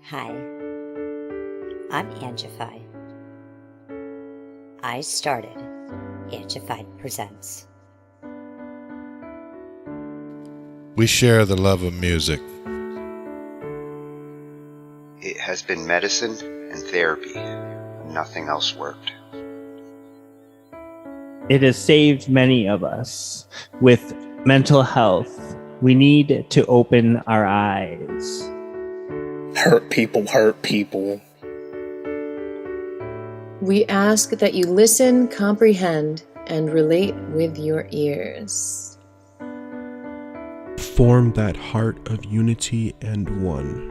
Hi, I'm Angified. I started Angified Presents. We share the love of music. It has been medicine and therapy. Nothing else worked. It has saved many of us. With mental health, we need to open our eyes. Hurt people. We ask that you listen, comprehend, and relate with your ears. Form that heart of unity and one.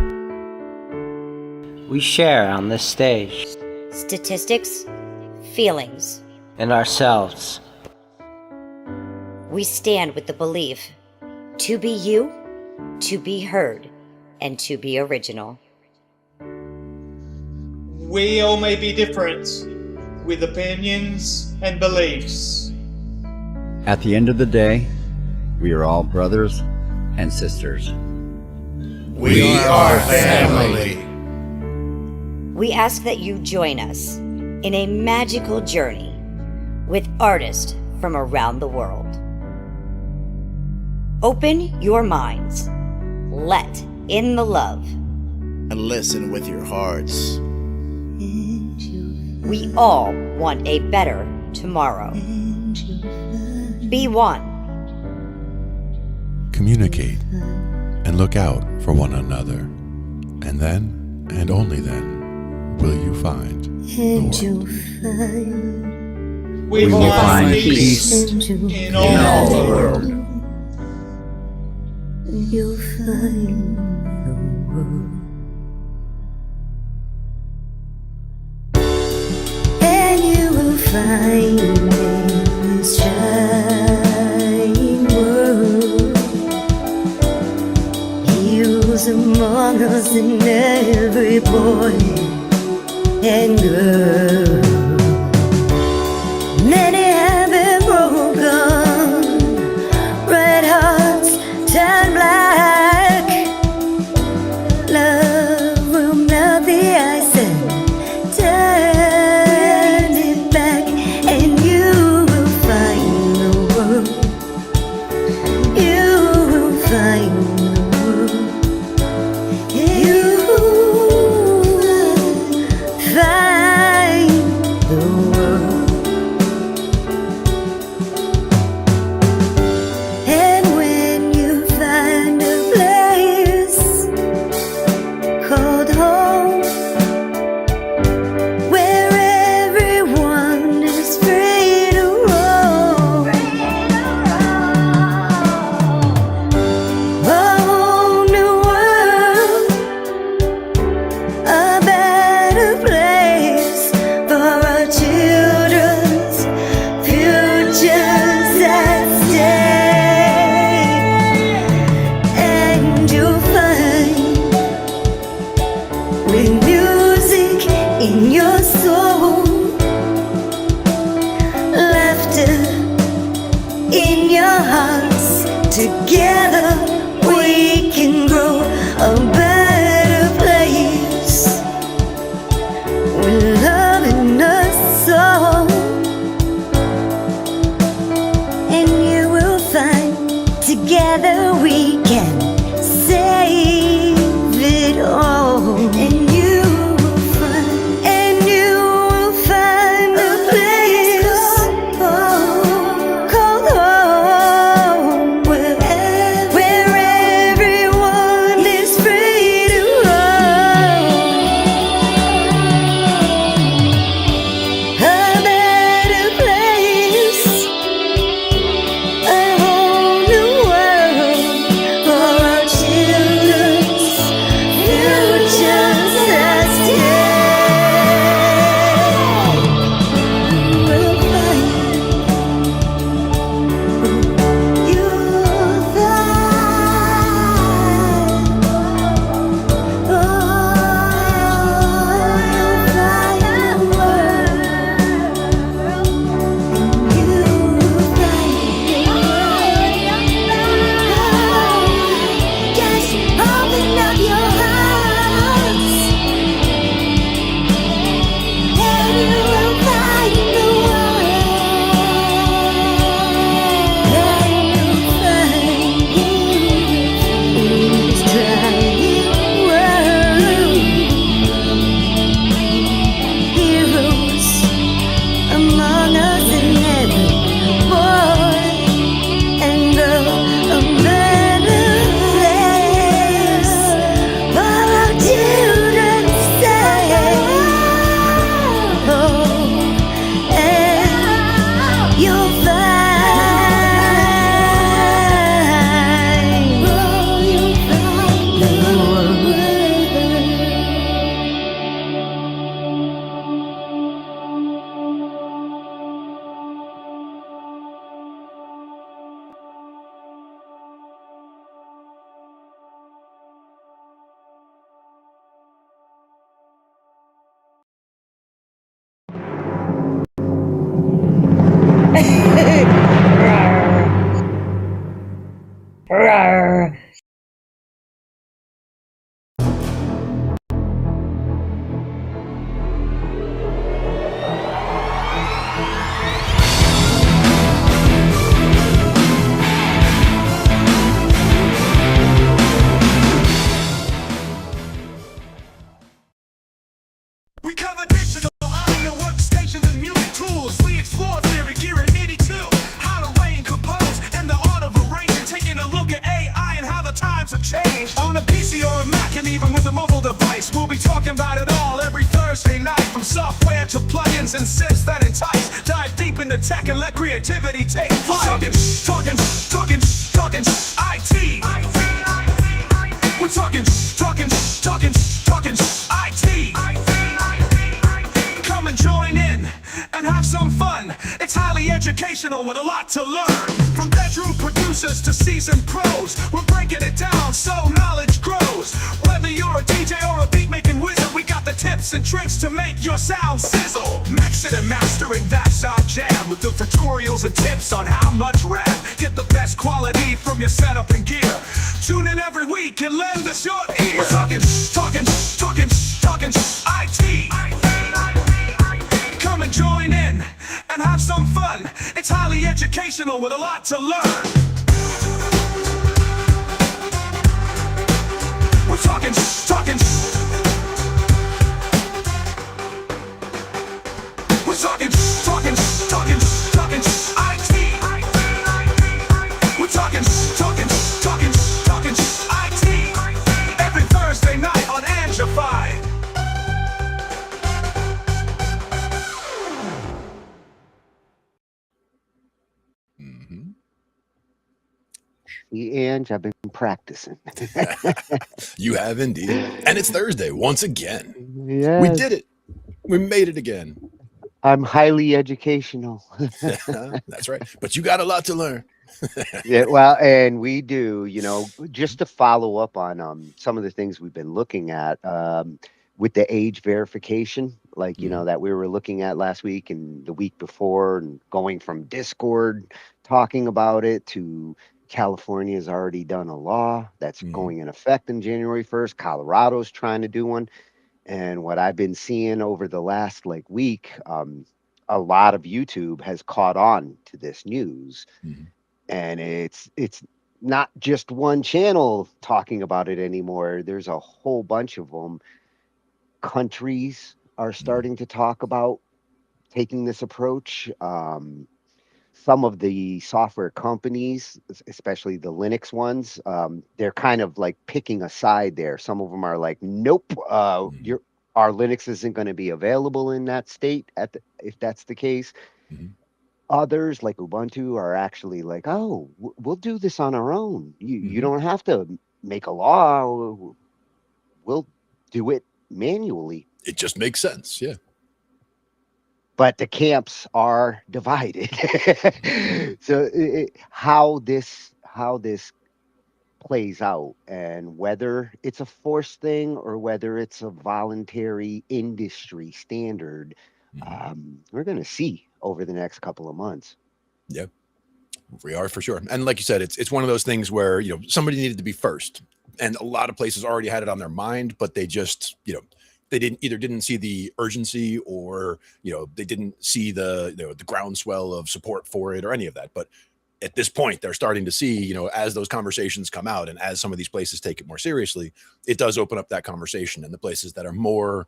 We share on this stage. Statistics, feelings. And ourselves. We stand with the belief to be you, to be heard, and to be original. We all may be different, with opinions and beliefs. At the end of the day, we are all brothers and sisters. We are family. We ask that you join us in a magical journey with artists from around the world. Open your minds, let in the love, and listen with your hearts. We all want a better tomorrow. Be one. Communicate and look out for one another. And then, and only then, will you find the world. We will find peace in all the world. You'll find the world. And you will find in this shining world. Heroes among us and every boy and girl. Many have been broken, red hearts turn black. Love will melt the ice and turn it back, and you will find the world. You will find the world. You will find the world. And when you find a place called home, where everyone is free to roam, a whole new world, a better place for our children's futures at stake. And you'll find, with music in your soul, laughter in your hearts, together we can grow a better place, with love in our soul. And you will find, together we can save it all. And you will find, a place called home, where everyone device. We'll be talking about it all every Thursday night, from software to plugins and synths that entice. Dive deep into tech and let creativity take flight. Talkin IT. We're talking IT. Come and join in and have some fun. It's highly educational with a lot to learn. From bedroom producers to seasoned pros, we're breaking it down so knowledge grows. Whether you're a DJ or a beat making wizard, we got the tips and tricks to make your sound sizzle. Mixing and mastering, that's our jam, with the tutorials and tips on how much rap. Get the best quality from your setup and gear. Tune in every week and lend us your ear. We're talking IT. Come and join in and have some fun. It's highly educational with a lot to learn. We're talking IT. We're talking IT. Every Thursday night on Angified. Ange, I've been practicing. You have indeed. And it's Thursday once again. Yes. We did it. We made it again. I'm highly educational. That's right. But you got a lot to learn. Yeah, well, and we do, just to follow up on some of the things we've been looking at with the age verification, like, that we were looking at last week and the week before, and going from Discord talking about it to California has already done a law that's going in effect in January 1st. Colorado's trying to do one. And what I've been seeing over the last week, a lot of YouTube has caught on to this news. And it's not just one channel talking about it anymore. There's a whole bunch of them. Countries are starting to talk about taking this approach. Some of the software companies, especially the Linux ones, they're kind of like picking a side there. Some of them are like, nope, our Linux isn't going to be available in that state if that's the case. Others, like Ubuntu, are actually like, oh, we'll do this on our own. You don't have to make a law. We'll do it manually. It just makes sense, yeah. But the camps are divided. So how this plays out, and whether it's a forced thing or whether it's a voluntary industry standard, we're going to see over the next couple of months. Yeah, we are for sure. And like you said, it's one of those things where, somebody needed to be first, and a lot of places already had it on their mind, but they just, they didn't see the urgency, or they didn't see the groundswell of support for it or any of that. But at this point, they're starting to see, as those conversations come out and as some of these places take it more seriously, it does open up that conversation. And the places that are more,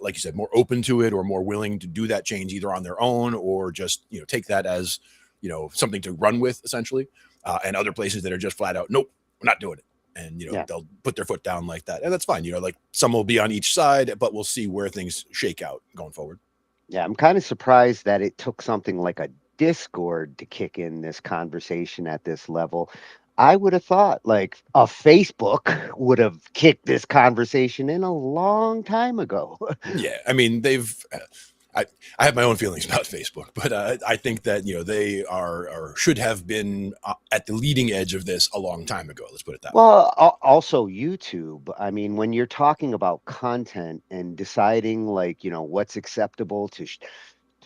like you said, more open to it or more willing to do that change either on their own or just take that as something to run with, essentially, and other places that are just flat out, nope, we're not doing it. And, they'll put their foot down like that. And that's fine. Like some will be on each side, but we'll see where things shake out going forward. Yeah, I'm kind of surprised that it took something like a Discord to kick in this conversation at this level. I would have thought like a Facebook would have kicked this conversation in a long time ago. Yeah, I mean, I have my own feelings about Facebook, but I think that, they are or should have been at the leading edge of this a long time ago. Let's put it that way. Well, also YouTube. I mean, when you're talking about content and deciding what's acceptable to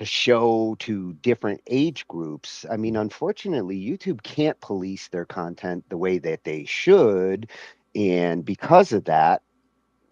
show to different age groups, I mean, unfortunately, YouTube can't police their content the way that they should. And because of that,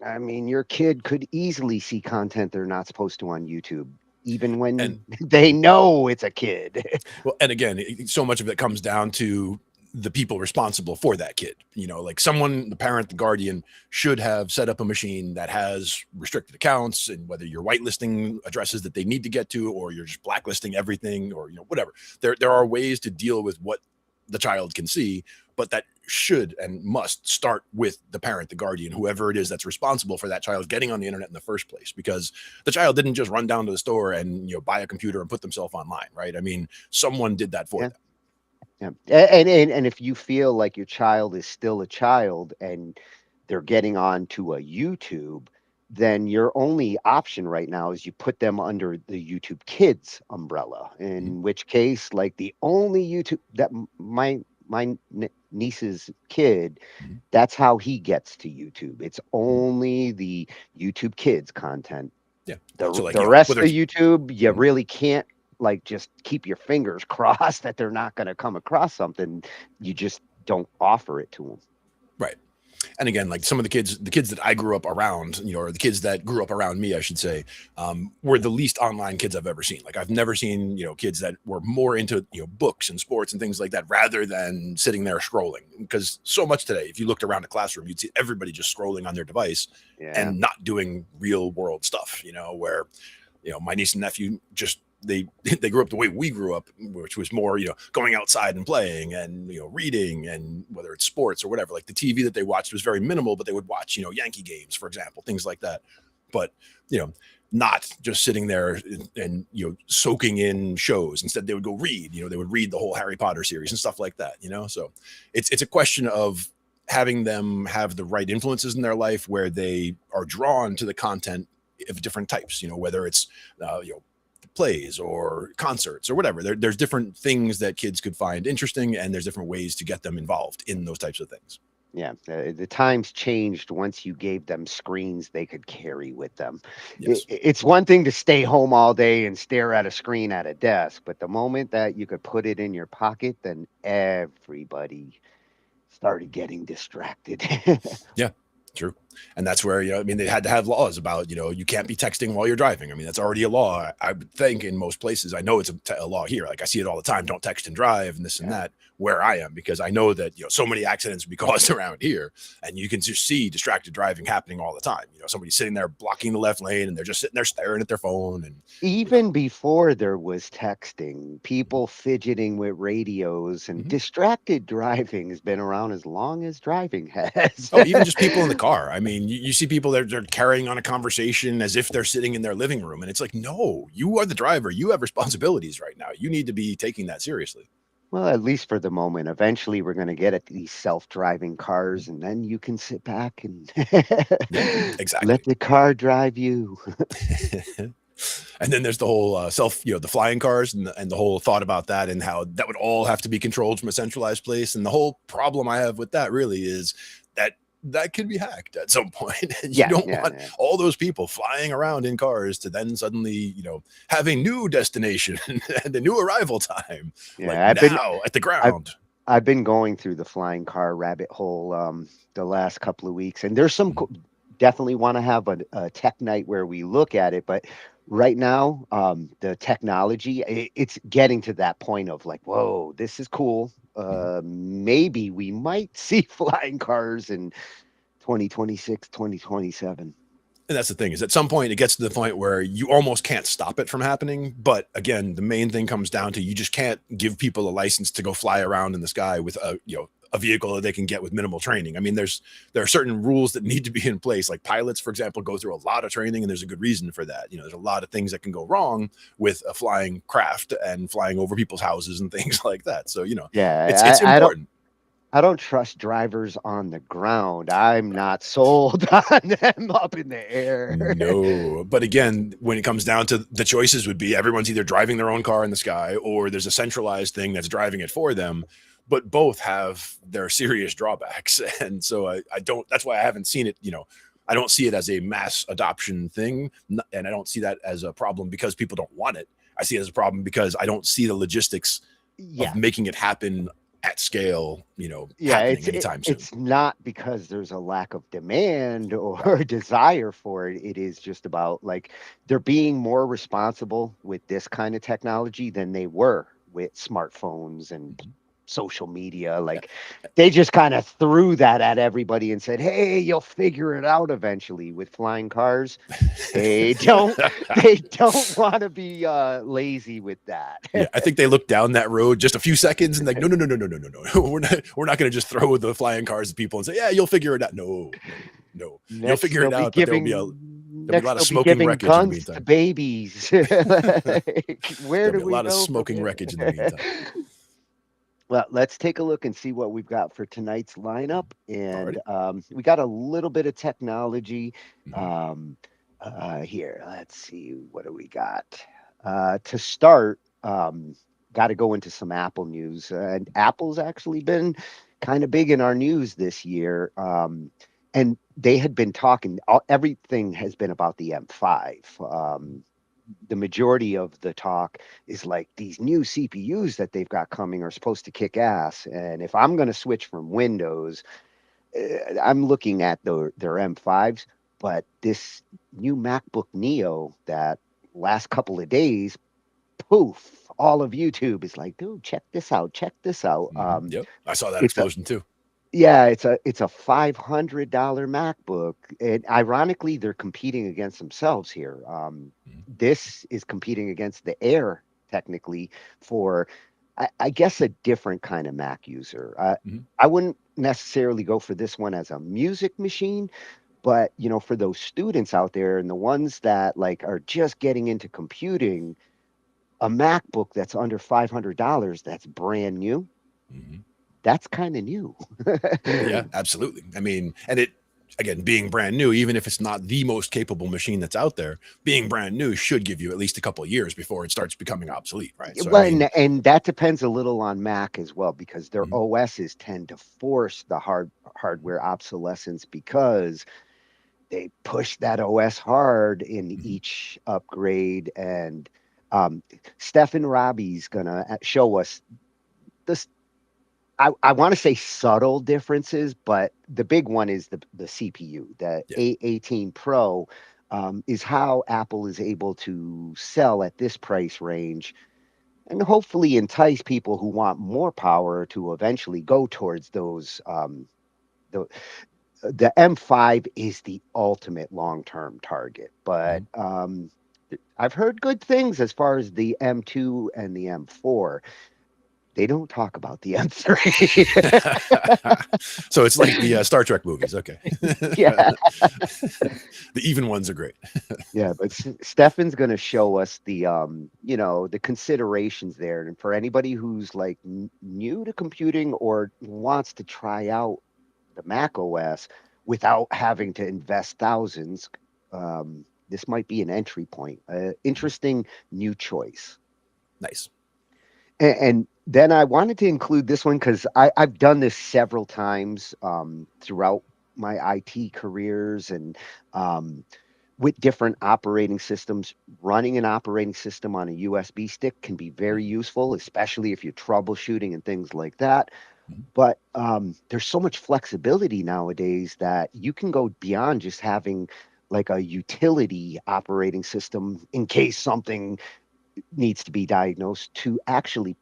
I mean, your kid could easily see content they're not supposed to on YouTube, even when they know it's a kid. Well, and again, so much of it comes down to the people responsible for that kid. Like someone, the parent, the guardian, should have set up a machine that has restricted accounts, and whether you're whitelisting addresses that they need to get to, or you're just blacklisting everything, or whatever. There are ways to deal with what the child can see, but that should and must start with the parent, the guardian, whoever it is that's responsible for that child getting on the internet in the first place, because the child didn't just run down to the store and buy a computer and put themselves online, right? I mean, someone did that for them. Yeah. And if you feel like your child is still a child and they're getting on to a YouTube, then your only option right now is you put them under the YouTube Kids umbrella, in which case, like, the only YouTube that my niece's kid, that's how he gets to YouTube. It's only the YouTube Kids content. Yeah. The, So, like, the rest of whether YouTube, you really can't, like, just keep your fingers crossed that they're not going to come across something. You just don't offer it to them. Right. And again, like, some of the kids that I grew up around, or the kids that grew up around me, I should say, were the least online kids I've ever seen. Like, I've never seen, kids that were more into, books and sports and things like that, rather than sitting there scrolling. Because so much today, if you looked around a classroom, you'd see everybody just scrolling on their device and not doing real world stuff, where, my niece and nephew just, they grew up the way we grew up, which was more, going outside and playing and, reading, and whether it's sports or whatever. Like, the TV that they watched was very minimal, but they would watch, Yankee games, for example, things like that. But, not just sitting there and soaking in shows. Instead, they would go read, they would read the whole Harry Potter series and stuff like that, So it's a question of having them have the right influences in their life where they are drawn to the content of different types, whether it's, plays or concerts or whatever. There's different things that kids could find interesting, and there's different ways to get them involved in those types of things. Yeah, the times changed once you gave them screens they could carry with them. Yes. It's one thing to stay home all day and stare at a screen at a desk, but the moment that you could put it in your pocket, then everybody started getting distracted. Yeah. True. And that's where, they had to have laws about, you can't be texting while you're driving. I mean, that's already a law, I would think, in most places. I know it's a law here. Like, I see it all the time. Don't text and drive and this and that, where I am, because I know that, so many accidents would be caused around here, and you can just see distracted driving happening all the time. Somebody sitting there blocking the left lane, and they're just sitting there staring at their phone. And even before there was texting, people fidgeting with radios and distracted driving has been around as long as driving has. Oh, even just people in the car. I mean, you see people that are carrying on a conversation as if they're sitting in their living room. And it's like, no, you are the driver. You have responsibilities right now. You need to be taking that seriously. Well, at least for the moment. Eventually, we're going to get at these self-driving cars, and then you can sit back and exactly let the car drive you. And then there's the whole the flying cars and the whole thought about that, and how that would all have to be controlled from a centralized place. And the whole problem I have with that really is that could be hacked at some point. And you don't want all those people flying around in cars to then suddenly, have a new destination and a new arrival time. Yeah, at the ground. I've been going through the flying car rabbit hole the last couple of weeks, and there's some definitely want to have a tech night where we look at it, but right now the technology, it's getting to that point of like, whoa, this is cool. Maybe we might see flying cars in 2026, 2027. And that's the thing, is at some point it gets to the point where you almost can't stop it from happening. But again, the main thing comes down to, you just can't give people a license to go fly around in the sky with a vehicle that they can get with minimal training. I mean, there are certain rules that need to be in place. Like, pilots, for example, go through a lot of training, and there's a good reason for that. There's a lot of things that can go wrong with a flying craft and flying over people's houses and things like that. So, it's important. I don't trust drivers on the ground. I'm not sold on them up in the air. No, but again, when it comes down to the choices, would be everyone's either driving their own car in the sky, or there's a centralized thing that's driving it for them. But both have their serious drawbacks. And so I don't, that's why I haven't seen it, I don't see it as a mass adoption thing. And I don't see that as a problem because people don't want it. I see it as a problem because I don't see the logistics of making it happen at scale, happening anytime soon. It's not because there's a lack of demand or desire for it. It is just about, like, they're being more responsible with this kind of technology than they were with smartphones and social media. Like they just kind of threw that at everybody and said, "Hey, you'll figure it out eventually with flying cars." They don't want to be lazy with that. Yeah, I think they looked down that road just a few seconds and like, no. We're not going to just throw the flying cars at people and say, yeah, you'll figure it out. No. You'll figure it out, but there'll be a lot of smoking wreckage in the guns to meantime. babies. Like, where There'll do be a we lot of go smoking from wreckage in the here? meantime. Well, let's take a look and see what we've got for tonight's lineup. And Alrighty. we got a little bit of technology. Mhm. Here, let's see, what do we got? To start, got to go into some Apple news. And Apple's actually been kind of big in our news this year. And they had been talking, everything has been about the M5. The majority of the talk is like these new CPUs that they've got coming are supposed to kick ass. And if I'm going to switch from Windows, I'm looking at their M5s, but this new MacBook Neo that last couple of days, poof, all of YouTube is like, dude, check this out, check this out. Yep, I saw that It's a explosion too. yeah, it's a $500 MacBook, and ironically, they're competing against themselves here. This is competing against the Air, technically, for I guess a different kind of Mac user. I wouldn't necessarily go for this one as a music machine, but for those students out there and the ones that like are just getting into computing, a MacBook that's under $500, that's brand new. That's kind of new. Yeah, absolutely. I mean, and it, again, being brand new, even if it's not the most capable machine that's out there, being brand new should give you at least a couple of years before it starts becoming obsolete, right? So, Well, I mean, and that depends a little on Mac as well, because their OSs tend to force the hardware obsolescence because they push that OS hard in each upgrade. And Stefan Robbie's gonna show us this. I want to say subtle differences, but the big one is the CPU. The A18 Pro is how Apple is able to sell at this price range and hopefully entice people who want more power to eventually go towards those. The M5 is the ultimate long-term target, but I've heard good things as far as the M2 and the M4. They don't talk about the M3. so it's like the Star Trek movies. Okay. Yeah. The even ones are great. Yeah, but Stefan's going to show us the the considerations there. And for anybody who's like new to computing or wants to try out the Mac OS without having to invest thousands, this might be an entry point. Interesting new choice. Nice. And then I wanted to include this one because I've done this several times throughout my IT careers and with different operating systems. Running an operating system on a USB stick can be very useful, especially if you're troubleshooting and things like that. But there's so much flexibility nowadays that you can go beyond just having like a utility operating system in case something needs to be diagnosed, to actually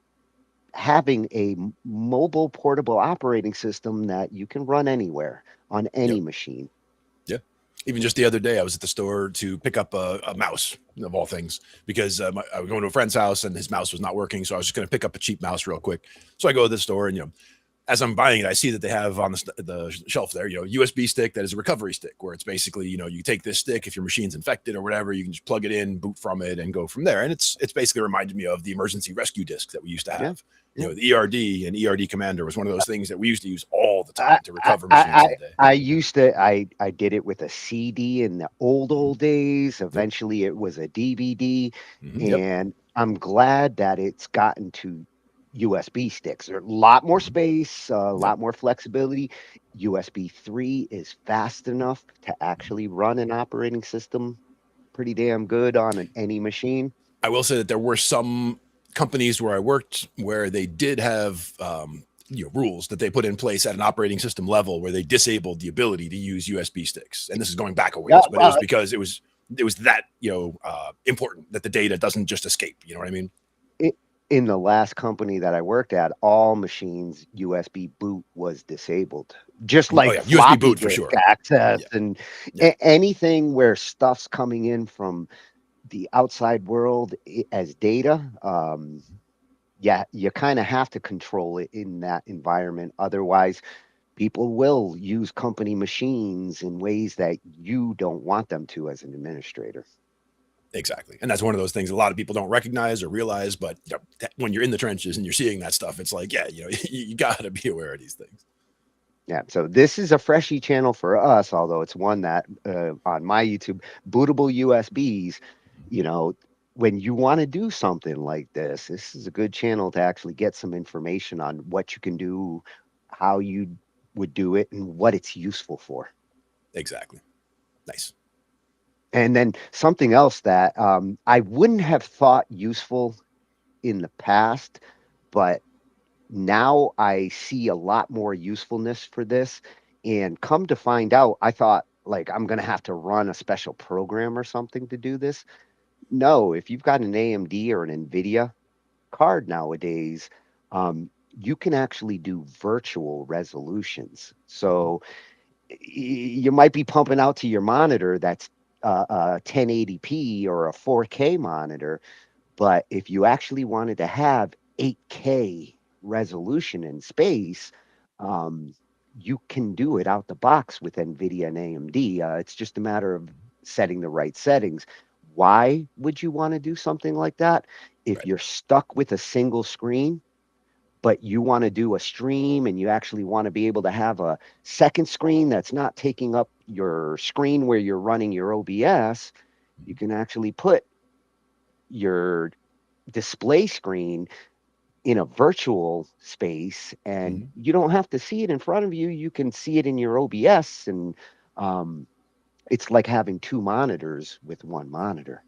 having a mobile portable operating system that you can run anywhere on any machine. Yeah. Even just the other day, I was at the store to pick up a mouse, of all things, because I was going to a friend's house and his mouse was not working. So I was just going to pick up a cheap mouse real quick. So I go to the store and, as I'm buying it, I see that they have on the shelf there, USB stick that is a recovery stick, where it's basically, you take this stick, if your machine's infected or whatever, you can just plug it in, boot from it, and go from there. And it's basically reminded me of the emergency rescue disc that we used to have. The ERD and ERD Commander was one of those things that we used to use all the time to recover machines. I did it with a CD in the old days. Eventually, it was a DVD, and I'm glad that it's gotten to USB sticks. There's a lot more space, a lot more flexibility. USB 3 is fast enough to actually run an operating system pretty damn good on any machine. I will say that there were some companies where I worked where they did have rules that they put in place at an operating system level where they disabled the ability to use USB sticks. And this is going back a ways, but it was because it was that important that the data doesn't just escape. You know what I mean? in the last company that I worked at, all machines USB boot was disabled, just Oh like yeah, USB floppy boot for disk sure. access Yeah. and Yeah. anything where stuff's coming in from the outside world as data. Yeah, you kind of have to control it in that environment. Otherwise, people will use company machines in ways that you don't want them to as an administrator. Exactly. And that's one of those things a lot of people don't recognize or realize, but you know, when you're in the trenches and you're seeing that stuff, it's like, yeah, you know, you got to be aware of these things. Yeah, so this is a freshy channel for us, although it's one that on my YouTube, bootable USBs, you know, when you want to do something like this is a good channel to actually get some information on what you can do, how you would do it, and what it's useful for. Exactly. Nice. And then something else that I wouldn't have thought useful in the past, but now I see a lot more usefulness for this. And come to find out, I thought like I'm going to have to run a special program or something to do this. No, if you've got an AMD or an NVIDIA card nowadays, you can actually do virtual resolutions. So you might be pumping out to your monitor that's 1080p or a 4K monitor, but if you actually wanted to have 8K resolution in space, um, you can do it out the box with NVIDIA and AMD. It's just a matter of setting the right settings. Why would you want to do something like that? If you're stuck with a single screen, but you want to do a stream and you actually want to be able to have a second screen that's not taking up your screen where you're running your OBS, you can actually put your display screen in a virtual space and you don't have to see it in front of you. You can see it in your OBS, and it's like having two monitors with one monitor.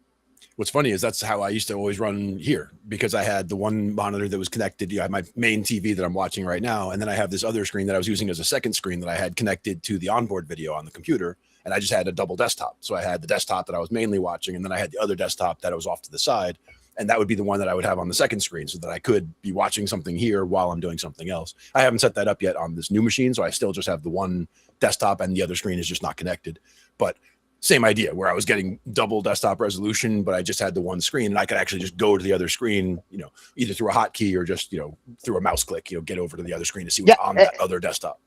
What's funny is that's how I used to always run here, because I had the one monitor that was connected. You know, I had my main TV that I'm watching right now, and then I have this other screen that I was using as a second screen that I had connected to the onboard video on the computer, and I just had a double desktop. So I had the desktop that I was mainly watching, and then I had the other desktop that I was off to the side, and that would be the one that I would have on the second screen so that I could be watching something here while I'm doing something else. I haven't set that up yet on this new machine, so I still just have the one desktop and the other screen is just not connected. But same idea, where I was getting double desktop resolution, but I just had the one screen, and I could actually just go to the other screen, you know, either through a hotkey or just, you know, through a mouse click, you know, get over to the other screen to see what's on that other desktop.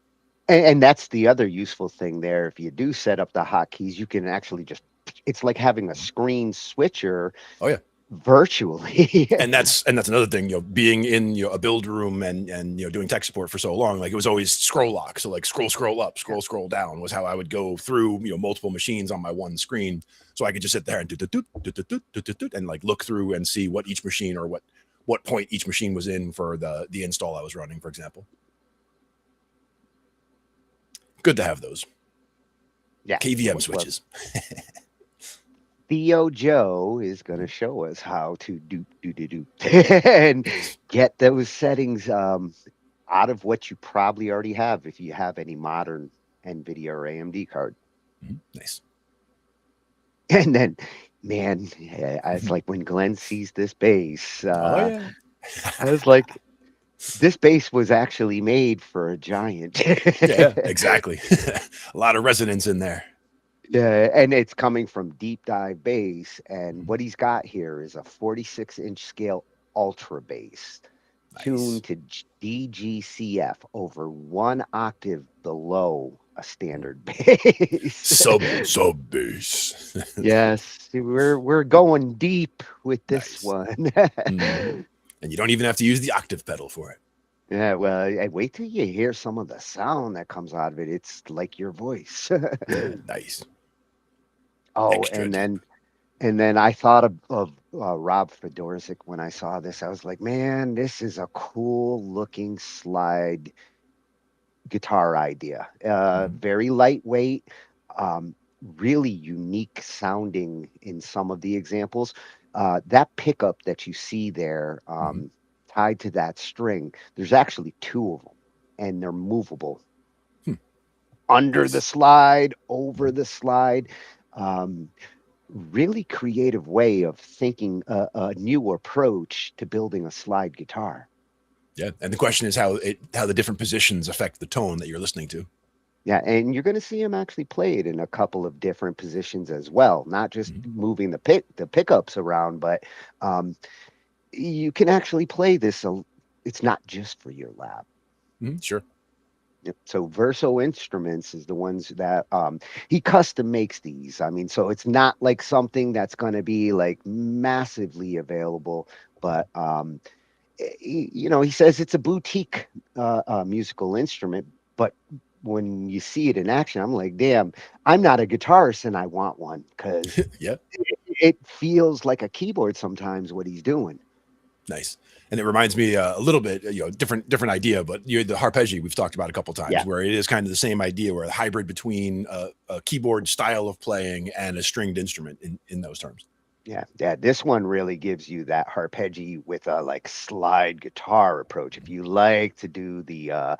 And that's the other useful thing there. If you do set up the hotkeys, you can actually just, it's like having a screen switcher. Oh yeah. Virtually. and that's another thing, you know, being in, you know, a build room and you know, doing tech support for so long, like it was always scroll lock. So like scroll up, scroll down was how I would go through, you know, multiple machines on my one screen. So I could just sit there and and like look through and see what each machine or what point each machine was in for the install I was running, for example. Good to have those. Yeah. KVM switches. Theo Joe is going to show us how to do and get those settings out of what you probably already have if you have any modern NVIDIA or AMD card. Nice. And then, man, it's like when Glenn sees this bass, I was like, this bass was actually made for a giant. Yeah, exactly. A lot of resonance in there. Yeah, and it's coming from Deep Dive Bass, and what he's got here is a 46-inch scale ultra bass tuned to DGCF over 1 octave below a standard bass. Sub bass. Yes, we're going deep with this one. And you don't even have to use the octave pedal for it. Yeah, well, wait till you hear some of the sound that comes out of it. It's like your voice. Nice. Oh, Extra and then I thought of Rob Fedorzik when I saw this. I was like, man, this is a cool looking slide guitar idea. Very lightweight, really unique sounding in some of the examples. That pickup that you see there tied to that string, there's actually 2 of them, and they're movable. Under the slide, over the slide. really creative way of thinking a new approach to building a slide guitar. Yeah, and the question is how the different positions affect the tone that you're listening to. Yeah, and you're going to see him actually play it in a couple of different positions as well, not just moving the pickups around, but you can actually play this. It's not just for your lap. Sure. Yep. So Verso Instruments is the ones that he custom makes these. I mean, so it's not like something that's going to be like massively available, but he says it's a boutique musical instrument, but when you see it in action, I'm like, damn, I'm not a guitarist and I want one because Yep. it feels like a keyboard sometimes what he's doing. Nice. And it reminds me a little bit, different idea, but the arpeggio we've talked about a couple times, where it is kind of the same idea, where a hybrid between a keyboard style of playing and a stringed instrument in those terms. Yeah. This one really gives you that arpeggio with a like slide guitar approach. If you like to do the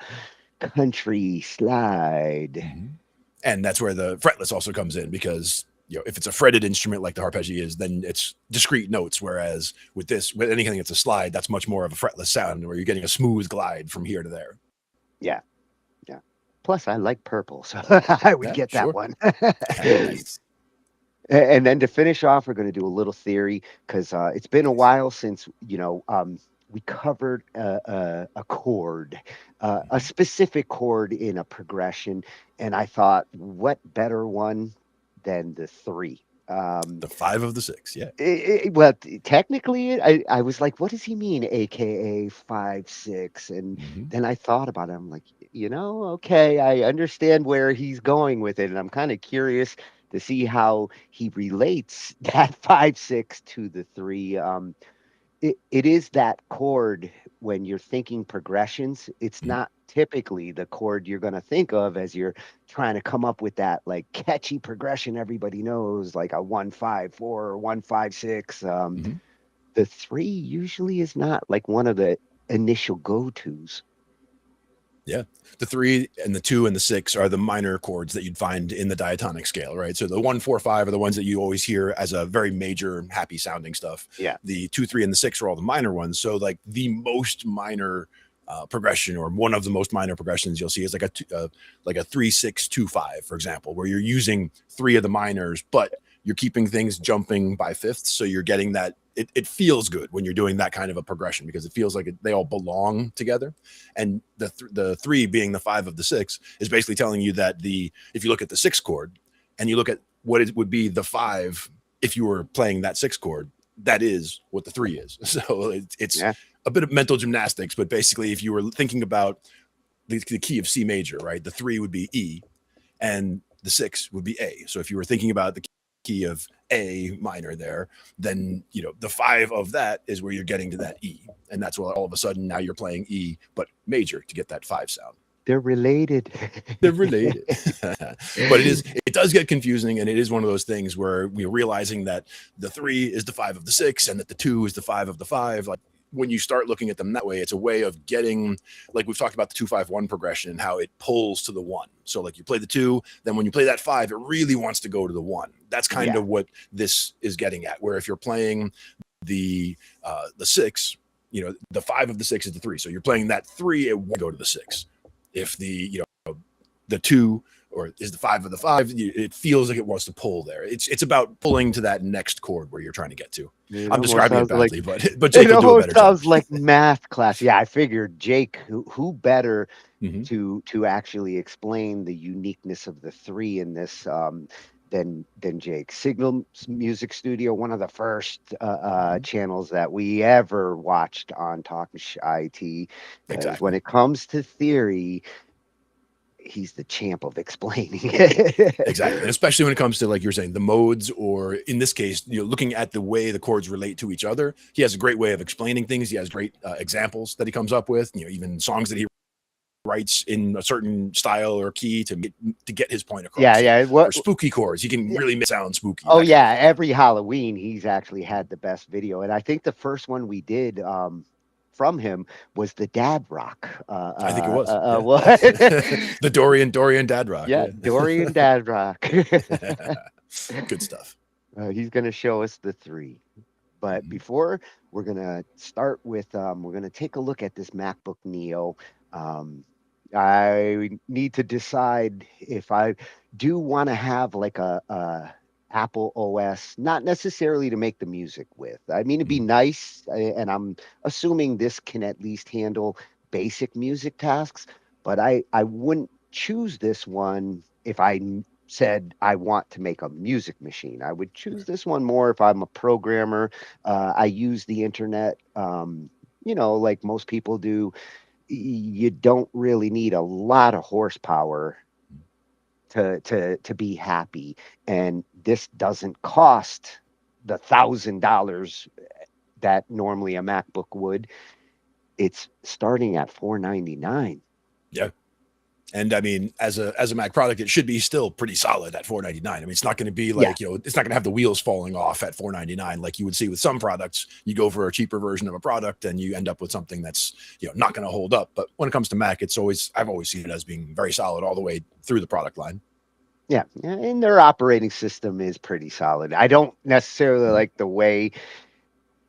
country slide, and that's where the fretless also comes in, because if it's a fretted instrument like the arpeggio is, then it's discrete notes. Whereas with anything that's a slide, that's much more of a fretless sound, where you're getting a smooth glide from here to there. Yeah. Plus, I like purple, so I would get that one. Nice. And then to finish off, we're going to do a little theory because it's been a while since we covered a chord, a specific chord in a progression, and I thought, what better one than the 3? The 5 of the 6, yeah. Well, technically, I was like, what does he mean, AKA 5/6? And then I thought about it. I'm like, okay, I understand where he's going with it, and I'm kind of curious to see how he relates that 5/6 to the 3. It is that chord when you're thinking progressions. It's not typically the chord you're going to think of as you're trying to come up with that like catchy progression everybody knows, like a 1/5/4 or 1/5/6. The 3 usually is not like one of the initial go-tos. Yeah, the 3 and the 2 and the 6 are the minor chords that you'd find in the diatonic scale, right? So the 1, 4, 5 are the ones that you always hear as a very major, happy sounding stuff. Yeah. The 2, 3, and the 6 are all the minor ones. So like the most minor progression, or one of the most minor progressions you'll see, is like a 3, 6, 2, 5, for example, where you're using 3 of the minors, but you're keeping things jumping by fifths. So you're getting that. It feels good when you're doing that kind of a progression, because it feels like they all belong together. And the 3 being the 5 of the 6 is basically telling you that if you look at the 6 chord and you look at what it would be the 5 if you were playing that 6 chord, that is what the 3 is. So it's a bit of mental gymnastics, but basically if you were thinking about the key of C major, right, the 3 would be E and the 6 would be A. So if you were thinking about the key of A minor there, then the 5 of that is where you're getting to that E, and that's why all of a sudden now you're playing E but major to get that 5 sound. They're related. They're related. But it does get confusing, and it is one of those things where we're realizing that the 3 is the 5 of the 6 and that the 2 is the 5 of the 5. Like when you start looking at them that way, it's a way of getting, like we've talked about the 2-5-1 progression and how it pulls to the 1. So like you play the 2, then when you play that 5, it really wants to go to the 1. That's kind of what this is getting at, where if you're playing the 6, the 5 of the 6 is the 3. So you're playing that 3, it won't go to the 6. If the 2 or is the 5 of the 5, it feels like it wants to pull there. It's about pulling to that next chord where you're trying to get to. I'm describing it badly, but Jake will do a better job. Sounds like math class. Yeah, I figured Jake, who better to actually explain the uniqueness of the 3 in this than Jake. Signal Music Studio, one of the first channels that we ever watched on Talkin Shhh I.T. Exactly. When it comes to theory, he's the champ of explaining it. Exactly. And especially when it comes to, like you're saying, the modes, or in this case, looking at the way the chords relate to each other. He has a great way of explaining things. He has great examples that he comes up with, even songs that he writes in a certain style or key to get his point across. Yeah. For spooky chords, he can really sound spooky. Oh yeah, every Halloween he's actually had the best video, and I think the first one we did from him was the dad rock. I think it was. What? The Dorian dad rock. Yeah, Dorian dad rock. Good stuff. He's going to show us the 3. But before we're going to start with, we're going to take a look at this MacBook Neo. I need to decide if I do want to have like a Apple OS, not necessarily to make the music with. I mean, it'd be nice, and I'm assuming this can at least handle basic music tasks, but I wouldn't choose this one if I said I want to make a music machine. I would choose this one more if I'm a programmer. I use the internet, like most people do. You don't really need a lot of horsepower to be happy, and this doesn't cost the $1,000 that normally a MacBook would. It's starting at $499. Yeah. And I mean, as a Mac product, it should be still pretty solid at $499. I mean, it's not going to be like, it's not going to have the wheels falling off at $499 like you would see with some products. You go for a cheaper version of a product and you end up with something that's, not going to hold up. But when it comes to Mac, I've always seen it as being very solid all the way through the product line. Yeah, and their operating system is pretty solid. I don't necessarily like the way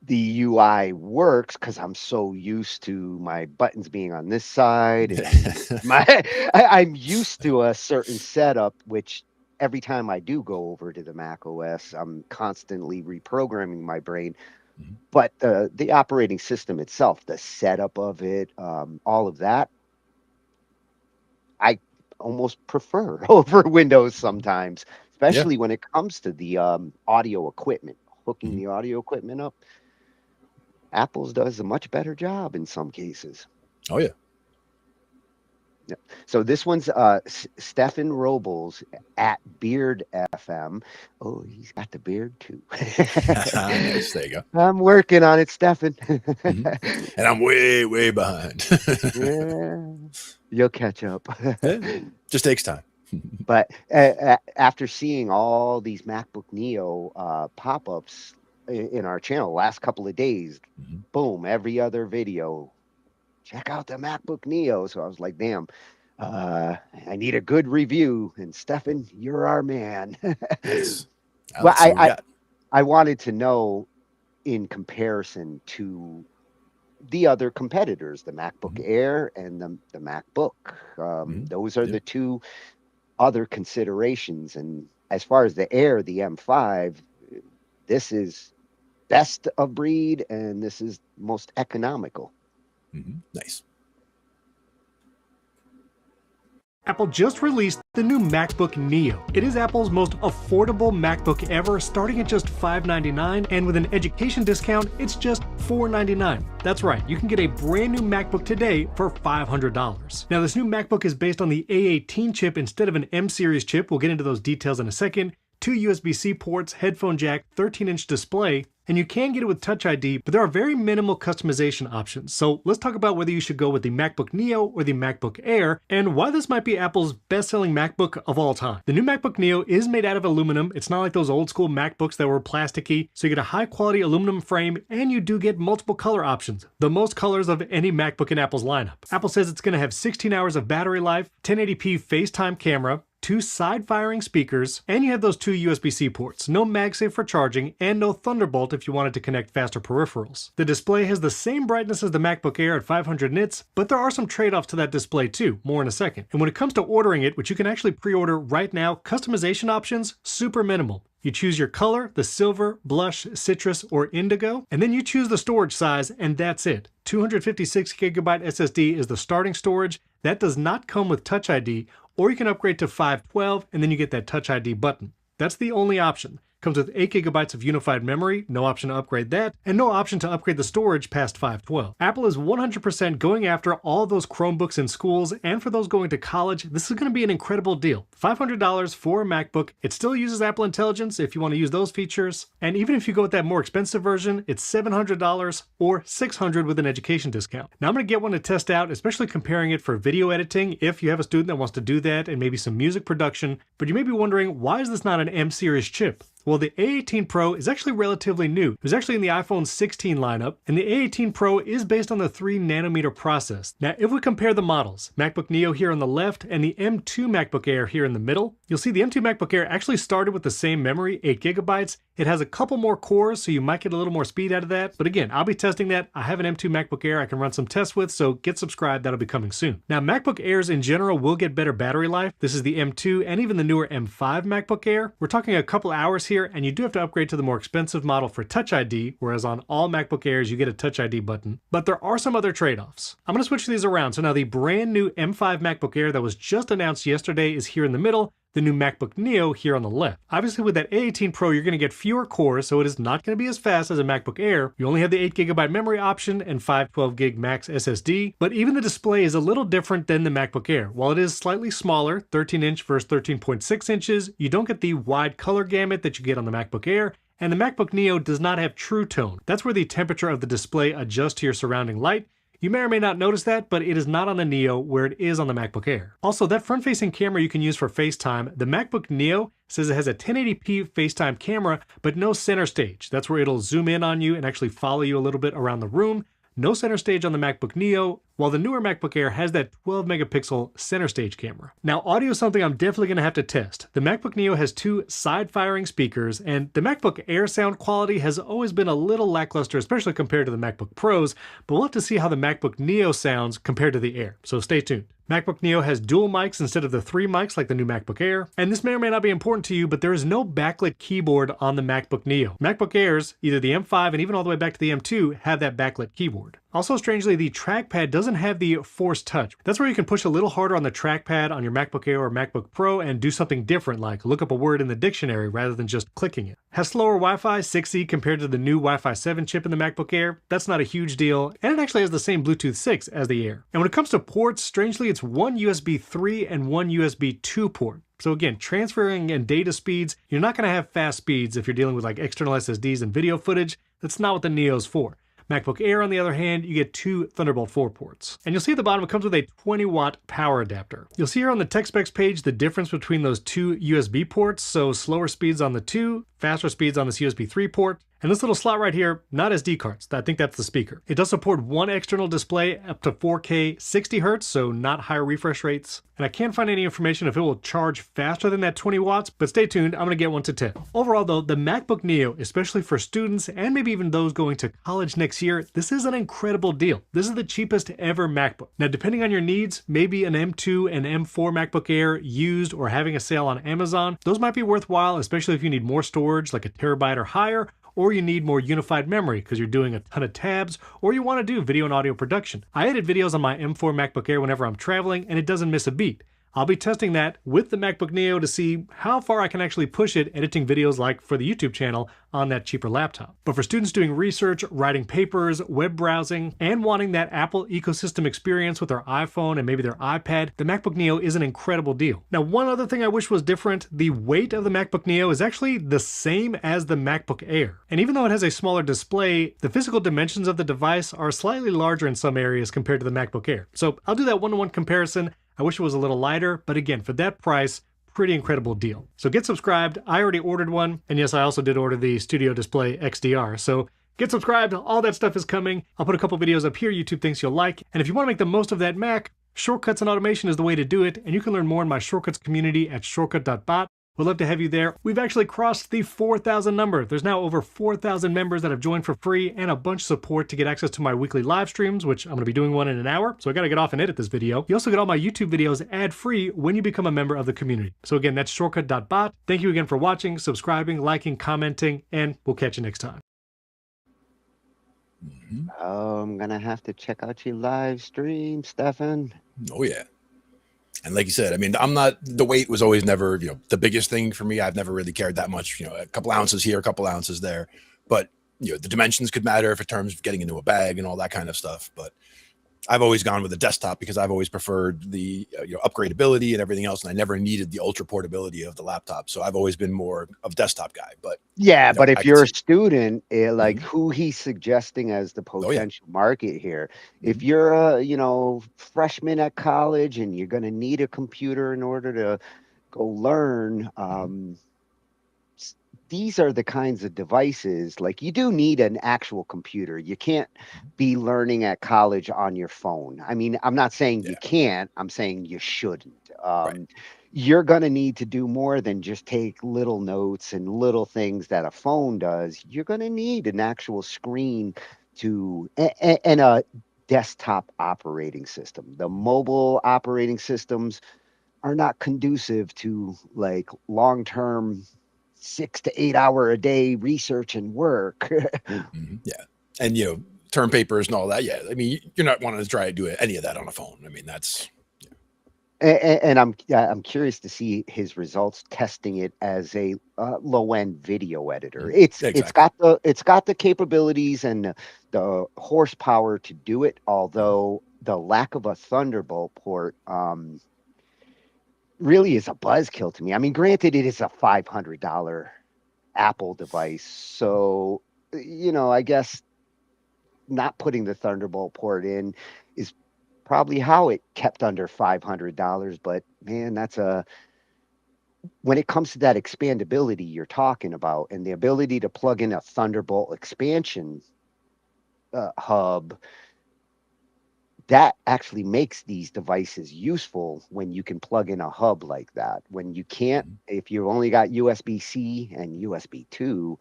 the UI works because I'm so used to my buttons being on this side. And I'm used to a certain setup, which every time I do go over to the Mac OS, I'm constantly reprogramming my brain. But the operating system itself, the setup of it, all of that, I almost prefer over Windows sometimes, especially when it comes to the audio equipment, hooking the audio equipment up. Apple's does a much better job in some cases. Oh, yeah. Yeah. So this one's Stefan Robles at Beard FM. Oh, he's got the beard too. Nice, there you go. I'm working on it, Stefan. And I'm way, way behind. Yeah, you'll catch up. Just takes time. But after seeing all these MacBook Neo pop-ups in our channel last couple of days, boom, every other video, check out the MacBook Neo. So I was like, damn, I need a good review. And Stefan, you're our man. Nice. Well, I wanted to know in comparison to the other competitors, the MacBook Air and the MacBook. Those are the two other considerations. And as far as the Air, the M5, this is best of breed, and this is most economical. Nice. Apple just released the new MacBook Neo. It is Apple's most affordable MacBook ever, starting at just $599, and with an education discount, it's just $499. That's right, you can get a brand new MacBook today for $500. Now, this new MacBook is based on the A18 chip instead of an M series chip. We'll get into those details in a second. 2 USB-C ports, headphone jack, 13-inch display, and you can get it with Touch ID, but there are very minimal customization options. So let's talk about whether you should go with the MacBook Neo or the MacBook Air, and why this might be Apple's best-selling MacBook of all time. The new MacBook Neo is made out of aluminum. It's not like those old school MacBooks that were plasticky, so you get a high-quality aluminum frame, and you do get multiple color options, the most colors of any MacBook in Apple's lineup. Apple says it's going to have 16 hours of battery life, 1080p FaceTime camera, 2 side-firing speakers, and you have those 2 USB-C ports. No MagSafe for charging, and no Thunderbolt if you wanted to connect faster peripherals. The display has the same brightness as the MacBook Air at 500 nits, but there are some trade-offs to that display too, more in a second. And when it comes to ordering it, which you can actually pre-order right now, customization options, super minimal. You choose your color, the silver, blush, citrus, or indigo, and then you choose the storage size, and that's it. 256GB SSD is the starting storage. That does not come with Touch ID, or you can upgrade to 512, and then you get that Touch ID button. That's the only option. Comes with 8GB of unified memory, no option to upgrade that, and no option to upgrade the storage past 512. Apple is 100% going after all those Chromebooks in schools, and for those going to college, this is going to be an incredible deal. $500 for a MacBook. It still uses Apple Intelligence if you want to use those features, and even if you go with that more expensive version, it's $700 or $600 with an education discount. Now I'm going to get one to test out, especially comparing it for video editing if you have a student that wants to do that and maybe some music production, but you may be wondering, why is this not an M series chip? Well, the A18 Pro is actually relatively new. It was actually in the iPhone 16 lineup, and the A18 Pro is based on the 3nm process. Now, if we compare the models, MacBook Neo here on the left and the M2 MacBook Air here in the middle, you'll see the M2 MacBook Air actually started with the same memory, 8GB. It has a couple more cores, so you might get a little more speed out of that. But again, I'll be testing that. I have an M2 MacBook Air I can run some tests with, so get subscribed. That'll be coming soon. Now, MacBook Airs in general will get better battery life. This is the M2 and even the newer M5 MacBook Air. We're talking a couple hours here, and you do have to upgrade to the more expensive model for Touch ID, whereas on all MacBook Airs, you get a Touch ID button. But there are some other trade-offs. I'm going to switch these around. So now the brand new M5 MacBook Air that was just announced yesterday is here in the middle. The new MacBook Neo here on the left. Obviously with that A18 Pro, you're going to get fewer cores, so it is not going to be as fast as a MacBook Air. You only have the 8GB memory option and 512GB max SSD, but even the display is a little different than the MacBook Air. While it is slightly smaller, 13-inch versus 13.6 inches, you don't get the wide color gamut that you get on the MacBook Air, and the MacBook Neo does not have True Tone. That's where the temperature of the display adjusts to your surrounding light. You may or may not notice that, but it is not on the Neo where it is on the MacBook Air. Also, that front-facing camera you can use for FaceTime, the MacBook Neo says it has a 1080p FaceTime camera, but no center stage. That's where it'll zoom in on you and actually follow you a little bit around the room. No center stage on the MacBook Neo, while the newer MacBook Air has that 12-megapixel center stage camera. Now, audio is something I'm definitely going to have to test. The MacBook Neo has 2 side-firing speakers, and the MacBook Air sound quality has always been a little lackluster, especially compared to the MacBook Pros, but we'll have to see how the MacBook Neo sounds compared to the Air, so stay tuned. MacBook Neo has dual mics instead of the 3 mics like the new MacBook Air, and this may or may not be important to you, but there is no backlit keyboard on the MacBook Neo. MacBook Airs, either the M5 and even all the way back to the M2, have that backlit keyboard. Also, strangely, the trackpad doesn't have the Force Touch. That's where you can push a little harder on the trackpad on your MacBook Air or MacBook Pro and do something different, like look up a word in the dictionary rather than just clicking it. Has slower Wi-Fi 6E compared to the new Wi-Fi 7 chip in the MacBook Air. That's not a huge deal, and it actually has the same Bluetooth 6 as the Air. And when it comes to ports, strangely, it's one USB 3 and one USB 2 port. So again, transferring and data speeds, you're not going to have fast speeds if you're dealing with like external SSDs and video footage. That's not what the Neo's for. MacBook Air, on the other hand, you get 2 Thunderbolt 4 ports. And you'll see at the bottom it comes with a 20-watt power adapter. You'll see here on the tech specs page the difference between those 2 USB ports, so slower speeds on the 2, faster speeds on this USB 3 port. And this little slot right here, not SD cards. I think that's the speaker. It does support one external display up to 4K 60 Hz, so not higher refresh rates. And I can't find any information if it will charge faster than that 20 watts, but stay tuned, I'm gonna get one to test. Overall though, the MacBook Neo, especially for students and maybe even those going to college next year, this is an incredible deal. This is the cheapest ever MacBook. Now, depending on your needs, maybe an M2 and M4 MacBook Air used or having a sale on Amazon, those might be worthwhile, especially if you need more storage, like a terabyte or higher, or you need more unified memory because you're doing a ton of tabs, or you want to do video and audio production. I edit videos on my M4 MacBook Air whenever I'm traveling, and it doesn't miss a beat. I'll be testing that with the MacBook Neo to see how far I can actually push it editing videos like for the YouTube channel on that cheaper laptop. But for students doing research, writing papers, web browsing, and wanting that Apple ecosystem experience with their iPhone and maybe their iPad, the MacBook Neo is an incredible deal. Now, one other thing I wish was different, the weight of the MacBook Neo is actually the same as the MacBook Air. And even though it has a smaller display, the physical dimensions of the device are slightly larger in some areas compared to the MacBook Air. So I'll do that one-to-one comparison. I wish it was a little lighter, but again, for that price, pretty incredible deal. So get subscribed. I already ordered one. And yes, I also did order the Studio Display XDR. So get subscribed. All that stuff is coming. I'll put a couple videos up here YouTube thinks you'll like. And if you want to make the most of that Mac, shortcuts and automation is the way to do it. And you can learn more in my shortcuts community at shortcut.bot. We'd love to have you there. We've actually crossed the 4,000 number. There's now over 4,000 members that have joined for free and a bunch of support to get access to my weekly live streams, which I'm going to be doing one in an hour. So I got to get off and edit this video. You also get all my YouTube videos ad-free when you become a member of the community. So again, that's shortcut.bot. Thank you again for watching, subscribing, liking, commenting, and we'll catch you next time. Oh, I'm going to have to check out your live stream, Stefan. Oh, yeah. And like you said, I mean, the weight was always never, the biggest thing for me. I've never really cared that much, a couple ounces here, a couple ounces there. But, the dimensions could matter in terms of getting into a bag and all that kind of stuff. But I've always gone with a desktop because I've always preferred the upgradability and everything else. And I never needed the ultra portability of the laptop. So I've always been more of a desktop guy. But yeah, but if you're a student, like who he's suggesting as the potential market here, if you're a, freshman at college and you're going to need a computer in order to go learn, these are the kinds of devices, like you do need an actual computer. You can't be learning at college on your phone. I mean, I'm not saying you can't, I'm saying you shouldn't. You're going to need to do more than just take little notes and little things that a phone does. You're going to need an actual screen and a desktop operating system. The mobile operating systems are not conducive to like long-term 6 to 8 hour a day research and work. Yeah. And, term papers and all that. Yeah. I mean, you're not wanting to try to do any of that on a phone. I mean, that's. And I'm curious to see his results testing it as a low end video editor. It's got the capabilities and the horsepower to do it. Although the lack of a Thunderbolt port really is a buzzkill to me. I mean, granted, it is a $500 Apple device, so I guess not putting the Thunderbolt port in is probably how it kept under $500. But man, when it comes to that expandability you're talking about and the ability to plug in a Thunderbolt expansion hub, that actually makes these devices useful when you can plug in a hub like that. When you can't, if you've only got USB-C and USB 2,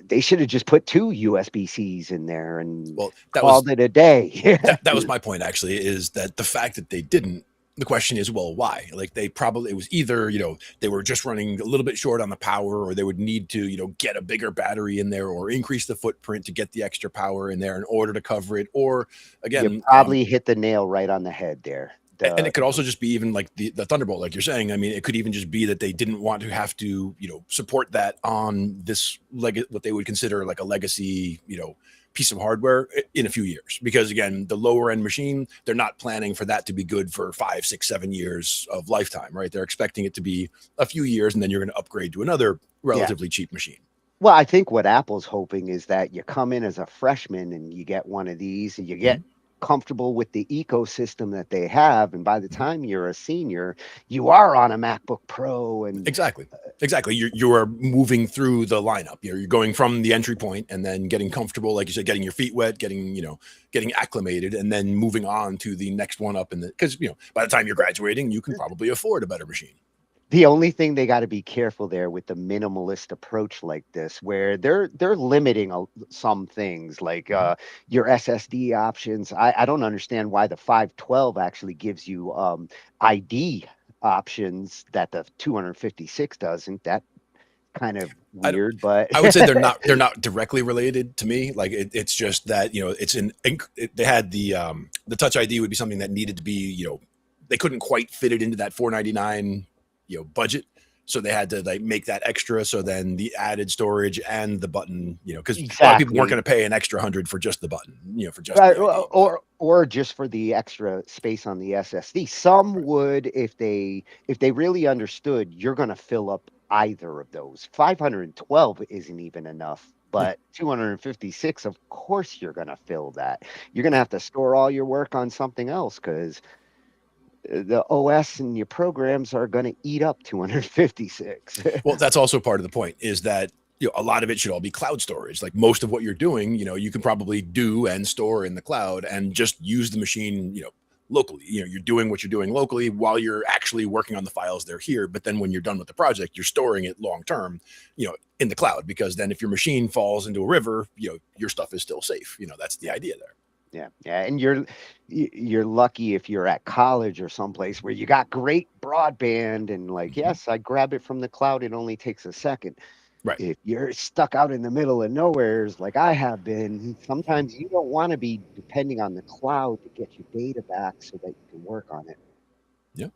they should have just put 2 USB-Cs in there and called it a day. that was my point, actually, is that the fact that they didn't, the question is, well, why? Like it was either, they were just running a little bit short on the power, or they would need to, get a bigger battery in there or increase the footprint to get the extra power in there in order to cover it. Or again, you probably hit the nail right on the head there. And it could also just be even like the Thunderbolt, like you're saying. I mean, it could even just be that they didn't want to have to, support that on this what they would consider like a legacy, piece of hardware in a few years. Because again, the lower end machine, they're not planning for that to be good for 5, 6, 7 years of lifetime, right? They're expecting it to be a few years, and then you're going to upgrade to another relatively cheap machine. Well, I think what Apple's hoping is that you come in as a freshman and you get one of these and you get comfortable with the ecosystem that they have, and by the time you're a senior, you are on a MacBook Pro. And exactly you are moving through the lineup. You're going from the entry point and then getting comfortable, like you said, getting your feet wet, getting acclimated, and then moving on to the next one up. Because by the time you're graduating, you can probably afford a better machine. The only thing they got to be careful there with the minimalist approach like this, where they're limiting some things like your SSD options. I don't understand why the 512 actually gives you ID options that the 256 doesn't. That kind of weird, but I would say they're not directly related to me. Like it's just that they had the Touch ID would be something that needed to be they couldn't quite fit it into that $499 budget, so they had to like make that extra. So then the added storage and the button, because a lot of people weren't going to pay an extra $100 for just the button, for just or just for the extra space on the SSD. Some would, if they really understood you're going to fill up either of those. 512 isn't even enough, but 256, of course you're going to fill that. You're going to have to store all your work on something else, because the OS and your programs are going to eat up 256. Well, that's also part of the point, is that a lot of it should all be cloud storage. Like most of what you're doing, you can probably do and store in the cloud and just use the machine, locally. You're doing what you're doing locally while you're actually working on the files they're here. But then when you're done with the project, you're storing it long term, in the cloud, because then if your machine falls into a river, your stuff is still safe. That's the idea there. Yeah, and you're lucky if you're at college or someplace where you got great broadband and like, yes, I grab it from the cloud. It only takes a second. Right. If you're stuck out in the middle of nowheres like I have been, sometimes you don't want to be depending on the cloud to get your data back so that you can work on it. Yeah.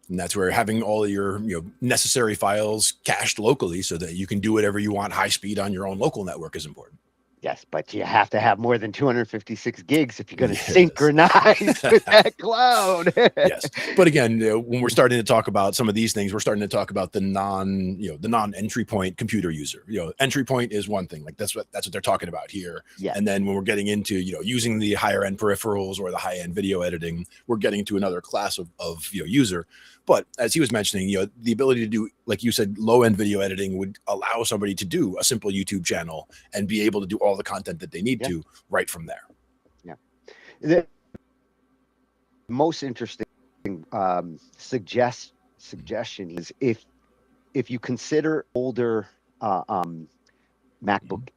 And that's where having all of your necessary files cached locally so that you can do whatever you want high speed on your own local network is important. Yes, but you have to have more than 256 gigs if you're going to Yes. synchronize with that cloud. Yes, but again, when we're starting to talk about some of these things, we're starting to talk about the non-entry point computer user. Entry point is one thing, like that's what they're talking about here. Yeah. And then when we're getting into using the higher end peripherals or the high end video editing, we're getting to another class of user. But as he was mentioning, the ability to do, like you said, low end video editing would allow somebody to do a simple YouTube channel and be able to do all the content that they need to right from there. Yeah. The most interesting suggestion is if you consider older MacBook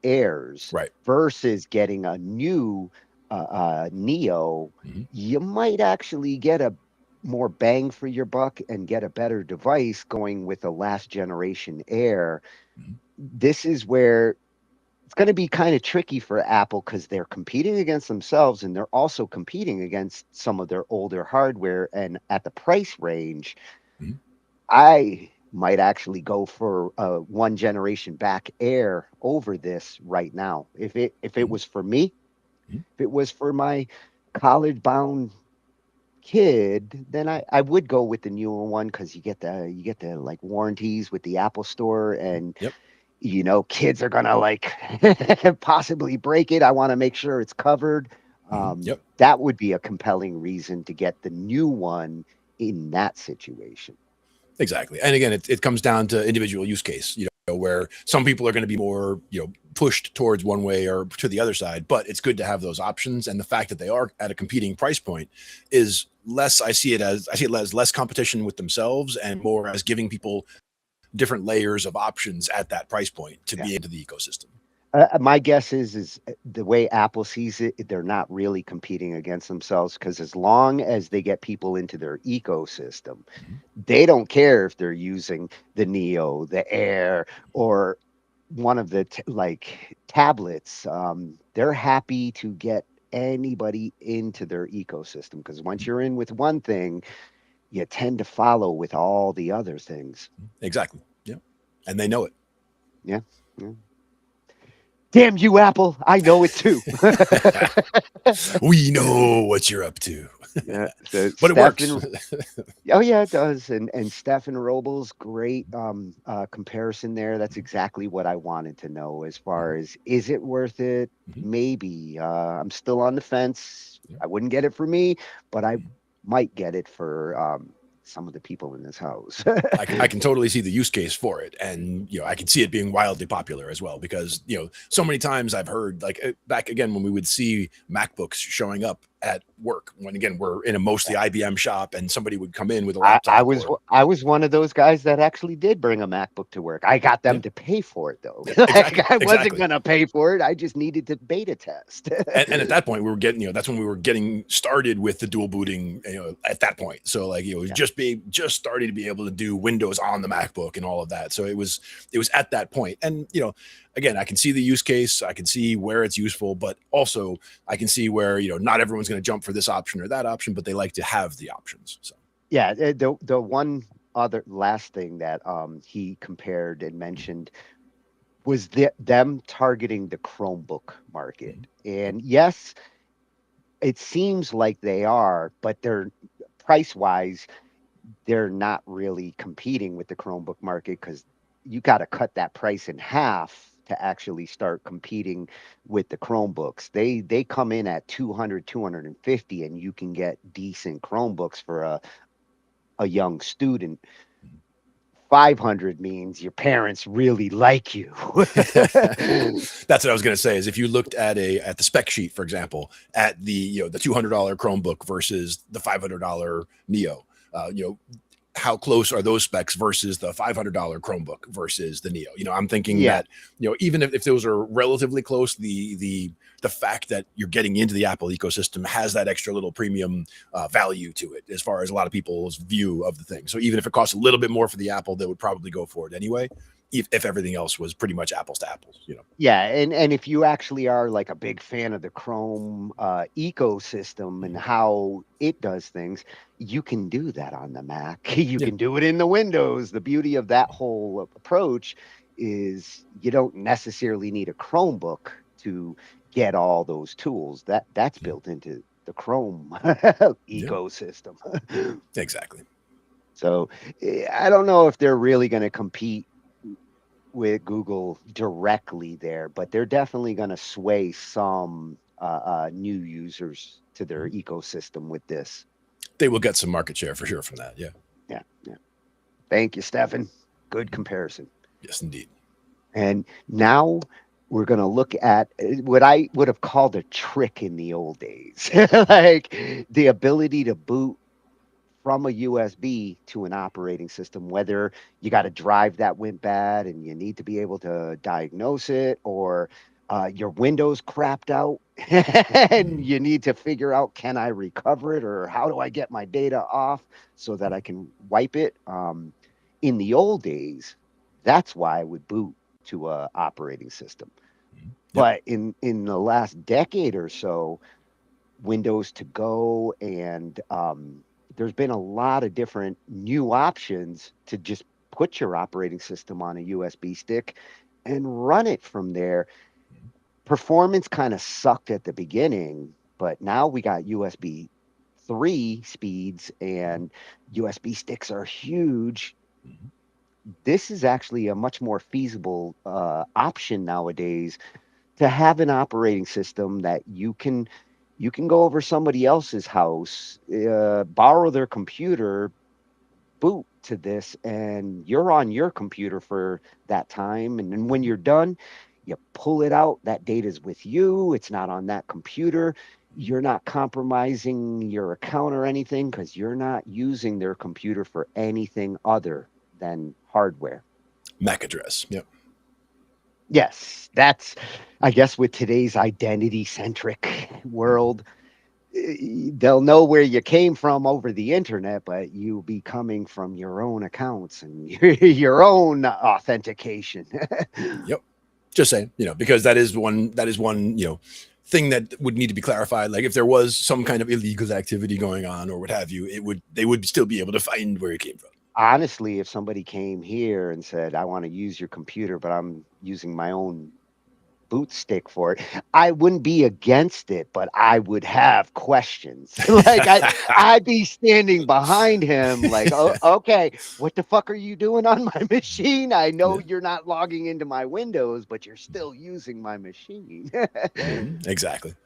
Airs versus getting a new Neo, you might actually get a more bang for your buck and get a better device going with a last generation Air. This is where it's going to be kind of tricky for Apple because they're competing against themselves and they're also competing against some of their older hardware. And at the price range, I might actually go for a one generation back Air over this right now. If it was for me, if it was for my college bound kid, then I would go with the newer one because you get the like warranties with the Apple Store, and kids are gonna like possibly break it. I want to make sure it's covered. That would be a compelling reason to get the new one in that situation. Exactly. And again, it comes down to individual use case, where some people are going to be more, pushed towards one way or to the other side, but it's good to have those options. And the fact that they are at a competing price point is less, I see it as less competition with themselves and more as giving people different layers of options at that price point to be into the ecosystem. My guess is the way Apple sees it, they're not really competing against themselves, because as long as they get people into their ecosystem, they don't care if they're using the Neo, the Air, or one of the tablets. They're happy to get anybody into their ecosystem, because once you're in with one thing, you tend to follow with all the other things. Exactly. Yeah. And they know it. Yeah. Damn you, Apple. I know it too. We know what you're up to. Yeah, so but it works. Oh yeah, it does. And Stefan Robles, great comparison there. That's exactly what I wanted to know as far as, is it worth it? Maybe. I'm still on the fence. I wouldn't get it for me, but I might get it for some of the people in this house. I can totally see the use case for it. And, I can see it being wildly popular as well, because, so many times I've heard, like back again, when we would see MacBooks showing up at work, when again, we're in a mostly IBM shop and somebody would come in with a laptop. I was one of those guys that actually did bring a MacBook to work. I got them to pay for it though. I wasn't going to pay for it. I just needed to beta test. and at that point we were getting, that's when we were getting started with the dual booting, at that point. So like, it was just starting to be able to do Windows on the MacBook and all of that. So it was at that point. And, again, I can see the use case, I can see where it's useful, but also I can see where, not everyone's going to jump for this option or that option, but they like to have the options. So yeah, the one other last thing that he compared and mentioned was them targeting the Chromebook market. And yes, it seems like they are, but they're price-wise, they're not really competing with the Chromebook market, because you got to cut that price in half to actually start competing with the Chromebooks. They come in at 200, 250, and you can get decent Chromebooks for a young student. 500 means your parents really like you. That's what I was going to say, is if you looked at the spec sheet, for example, at the $200 Chromebook versus the $500 Neo, how close are those specs versus the $500 Chromebook versus the Neo? I'm thinking that, even if those are relatively close, the fact that you're getting into the Apple ecosystem has that extra little premium value to it, as far as a lot of people's view of the thing. So even if it costs a little bit more for the Apple, they would probably go for it anyway, if everything else was pretty much apples to apples, Yeah, and if you actually are like a big fan of the Chrome ecosystem and how it does things, you can do that on the Mac. You can do it in the Windows. The beauty of that whole approach is you don't necessarily need a Chromebook to get all those tools. That's built into the Chrome ecosystem. Exactly. So I don't know if they're really going to compete with Google directly there, but they're definitely going to sway some new users to their ecosystem with this. They will get some market share for sure from that. Yeah. Yeah. Thank you, Stefan. Good comparison. Yes, indeed. And now we're going to look at what I would have called a trick in the old days, like the ability to boot from a USB to an operating system, whether you got a drive that went bad and you need to be able to diagnose it, or your Windows crapped out and you need to figure out, can I recover it, or how do I get my data off so that I can wipe it? In the old days, that's why I would boot to a operating system. But in the last decade or so, Windows to go and there's been a lot of different new options to just put your operating system on a USB stick and run it from there. Performance kind of sucked at the beginning, but now we got USB 3 speeds and USB sticks are huge. This is actually a much more feasible option nowadays to have an operating system that you can go over somebody else's house, borrow their computer, boot to this, and you're on your computer for that time. And then when you're done, you pull it out. That data's with you. It's not on that computer. You're not compromising your account or anything because you're not using their computer for anything other than hardware. MAC address. Yep. Yes, that's, I guess, with today's identity-centric world, they'll know where you came from over the internet, but you'll be coming from your own accounts and your own authentication. Yep. Just saying, because that is one, thing that would need to be clarified. Like if there was some kind of illegal activity going on or what have you, they would still be able to find where it came from. Honestly, if somebody came here and said, I want to use your computer, but I'm using my own boot stick for it, I wouldn't be against it, but I would have questions. Like I'd be standing behind him like, oh, okay, what the fuck are you doing on my machine? I know you're not logging into my Windows, but you're still using my machine. Exactly.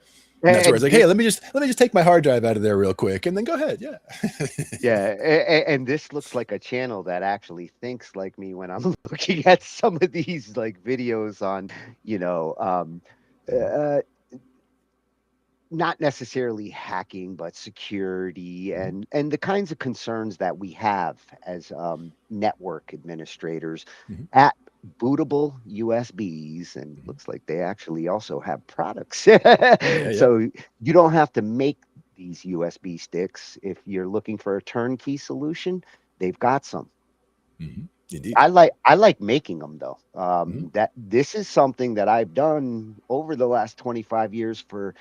And that's where it's like, hey, let me just take my hard drive out of there real quick and then go ahead. Yeah. Yeah. And this looks like a channel that actually thinks like me when I'm looking at some of these like videos on, not necessarily hacking, but security and the kinds of concerns that we have as network administrators at bootable USBs, and looks like they actually also have products. So you don't have to make these USB sticks. If you're looking for a turnkey solution, they've got some. Indeed. I like making them though. That this is something that I've done over the last 25 years for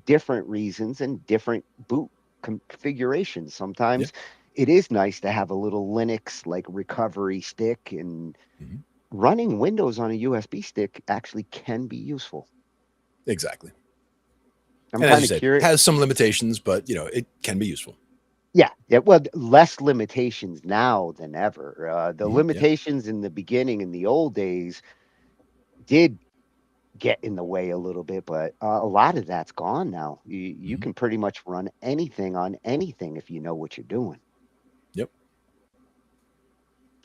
different reasons and different boot configurations. Sometimes it is nice to have a little Linux like recovery stick, and running Windows on a USB stick actually can be useful. Exactly. I'm kind of curious. It has some limitations, but it can be useful. Yeah. Well, less limitations now than ever. The limitations in the beginning, in the old days, did get in the way a little bit, but a lot of that's gone now. You can pretty much run anything on anything if you know what you're doing. Yep.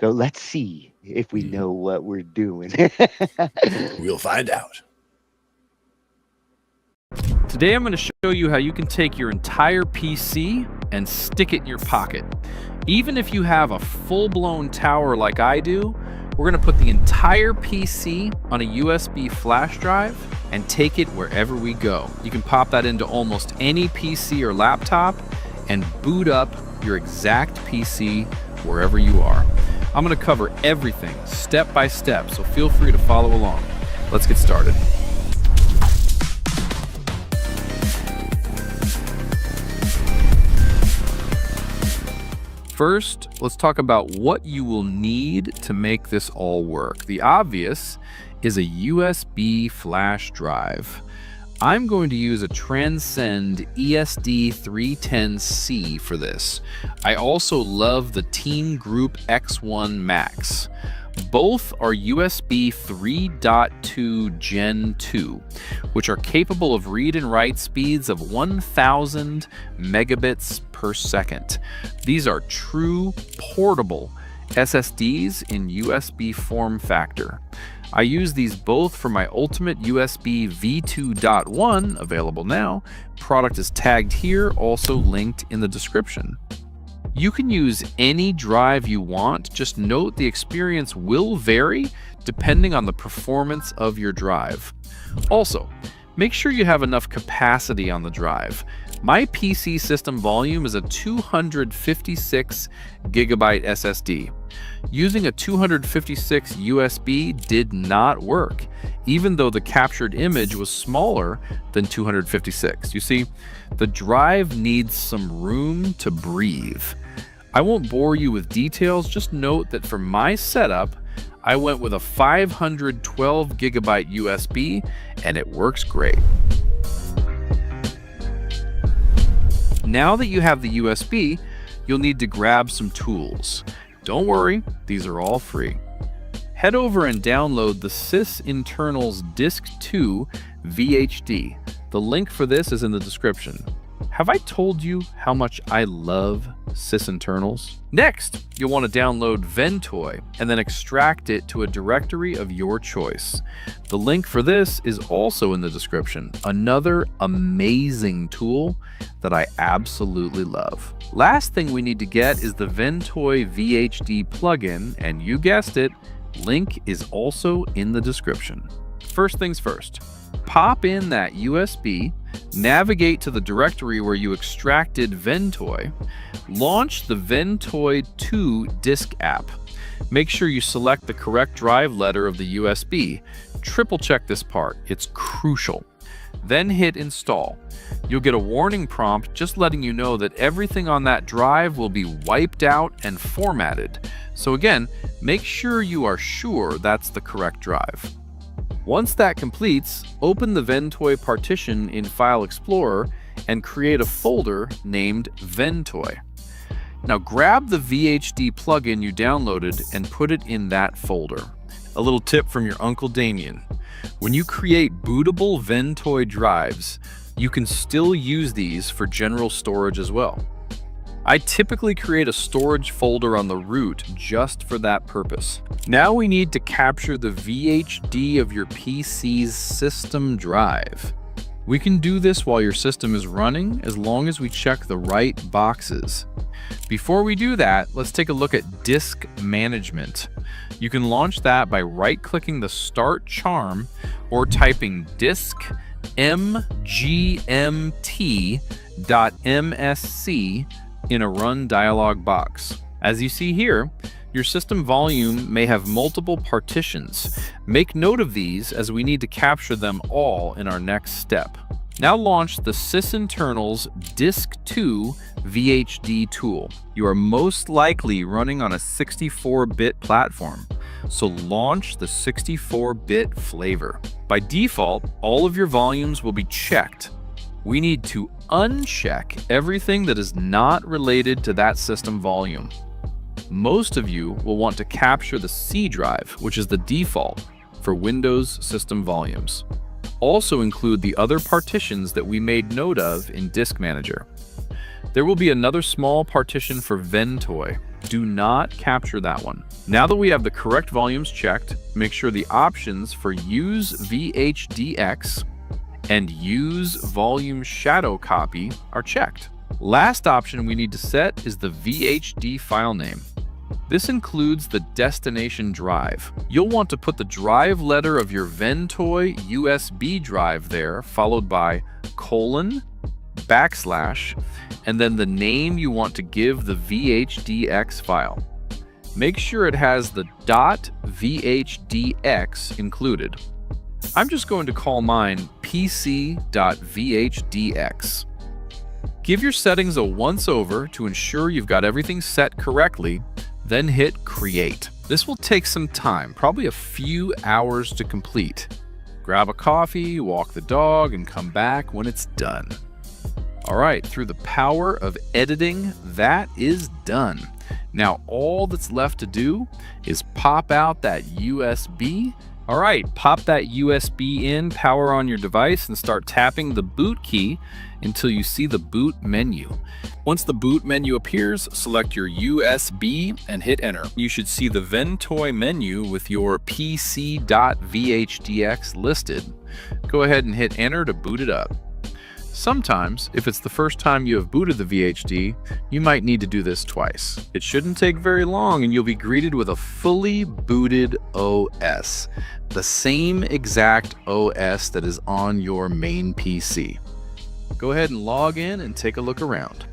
So let's see if we know what we're doing. We'll find out. Today I'm going to show you how you can take your entire PC and stick it in your pocket. Even if you have a full-blown tower like I do, we're going to put the entire PC on a USB flash drive and take it wherever we go. You can pop that into almost any PC or laptop and boot up your exact PC wherever you are. I'm going to cover everything step by step, so feel free to follow along. Let's get started. First, let's talk about what you will need to make this all work. The obvious is a USB flash drive. I'm going to use a Transcend ESD310C for this. I also love the Team Group X1 Max. Both are USB 3.2 Gen 2, which are capable of read and write speeds of 1000 megabits per second. These are true portable SSDs in USB form factor. I use these both for my Ultimate USB V2.1, available now. Product is tagged here, also linked in the description. You can use any drive you want, just note the experience will vary depending on the performance of your drive. Also, make sure you have enough capacity on the drive. My PC system volume is a 256 gigabyte SSD. Using a 256 USB did not work, even though the captured image was smaller than 256. You see, the drive needs some room to breathe. I won't bore you with details, just note that for my setup, I went with a 512 gigabyte USB and it works great. Now that you have the USB, you'll need to grab some tools. Don't worry, these are all free. Head over and download the SysInternals Disk 2 VHD. The link for this is in the description. Have I told you how much I love SysInternals? Next, you'll want to download Ventoy and then extract it to a directory of your choice. The link for this is also in the description. Another amazing tool that I absolutely love. Last thing we need to get is the Ventoy VHD plugin, and you guessed it, link is also in the description. First things first, pop in that USB, navigate to the directory where you extracted Ventoy, launch the Ventoy 2 disk app. Make sure you select the correct drive letter of the USB. Triple check this part, it's crucial. Then hit install. You'll get a warning prompt just letting you know that everything on that drive will be wiped out and formatted. So again, make sure you are sure that's the correct drive. Once that completes, open the Ventoy partition in File Explorer and create a folder named Ventoy. Now grab the VHD plugin you downloaded and put it in that folder. A little tip from your Uncle Damien. When you create bootable Ventoy drives, you can still use these for general storage as well. I typically create a storage folder on the root just for that purpose. Now we need to capture the VHD of your PC's system drive. We can do this while your system is running as long as we check the right boxes. Before we do that, let's take a look at disk management. You can launch that by right-clicking the Start Charm or typing disk mgmt.msc in a Run dialog box. As you see here, your system volume may have multiple partitions. Make note of these as we need to capture them all in our next step. Now launch the SysInternals Disk 2 VHD tool. You are most likely running on a 64-bit platform, so launch the 64-bit flavor. By default, all of your volumes will be checked. We need to uncheck everything that is not related to that system volume. Most of you will want to capture the C drive, which is the default for Windows system volumes. Also include the other partitions that we made note of in Disk Manager. There will be another small partition for Ventoy. Do not capture that one. Now that we have the correct volumes checked, make sure the options for Use VHDX and Use Volume Shadow Copy are checked. Last option we need to set is the VHD file name. This includes the destination drive. You'll want to put the drive letter of your Ventoy USB drive there, followed by : /, and then the name you want to give the VHDX file. Make sure it has the .vhdx included. I'm just going to call mine pc.vhdx. Give your settings a once over to ensure you've got everything set correctly, then hit Create. This will take some time, probably a few hours to complete. Grab a coffee, walk the dog, and come back when it's done. All right, through the power of editing, that is done. Now all that's left to do is pop out that USB. All right, pop that USB in, power on your device, and start tapping the boot key until you see the boot menu. Once the boot menu appears, select your USB and hit enter. You should see the Ventoy menu with your PC.vhdx listed. Go ahead and hit enter to boot it up. Sometimes, if it's the first time you have booted the VHD, you might need to do this twice. It shouldn't take very long and you'll be greeted with a fully booted OS, the same exact OS that is on your main PC. Go ahead and log in and take a look around.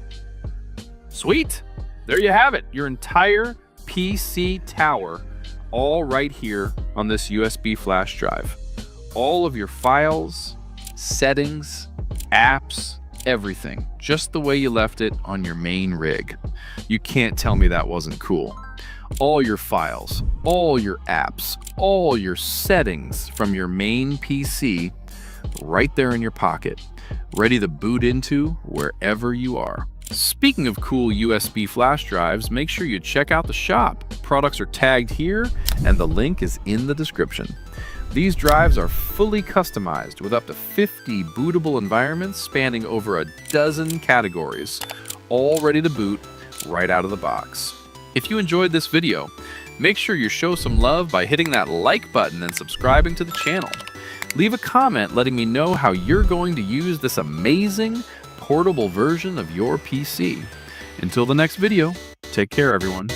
Sweet! There you have it, your entire PC tower, all right here on this USB flash drive. All of your files, settings, apps, everything, just the way you left it on your main rig. You can't tell me that wasn't cool. All your files, all your apps, all your settings from your main PC right there in your pocket, ready to boot into wherever you are. Speaking of cool USB flash drives, make sure you check out the shop. Products are tagged here and the link is in the description. These drives are fully customized with up to 50 bootable environments spanning over a dozen categories, all ready to boot right out of the box. If you enjoyed this video, make sure you show some love by hitting that like button and subscribing to the channel. Leave a comment letting me know how you're going to use this amazing portable version of your PC. Until the next video, take care everyone.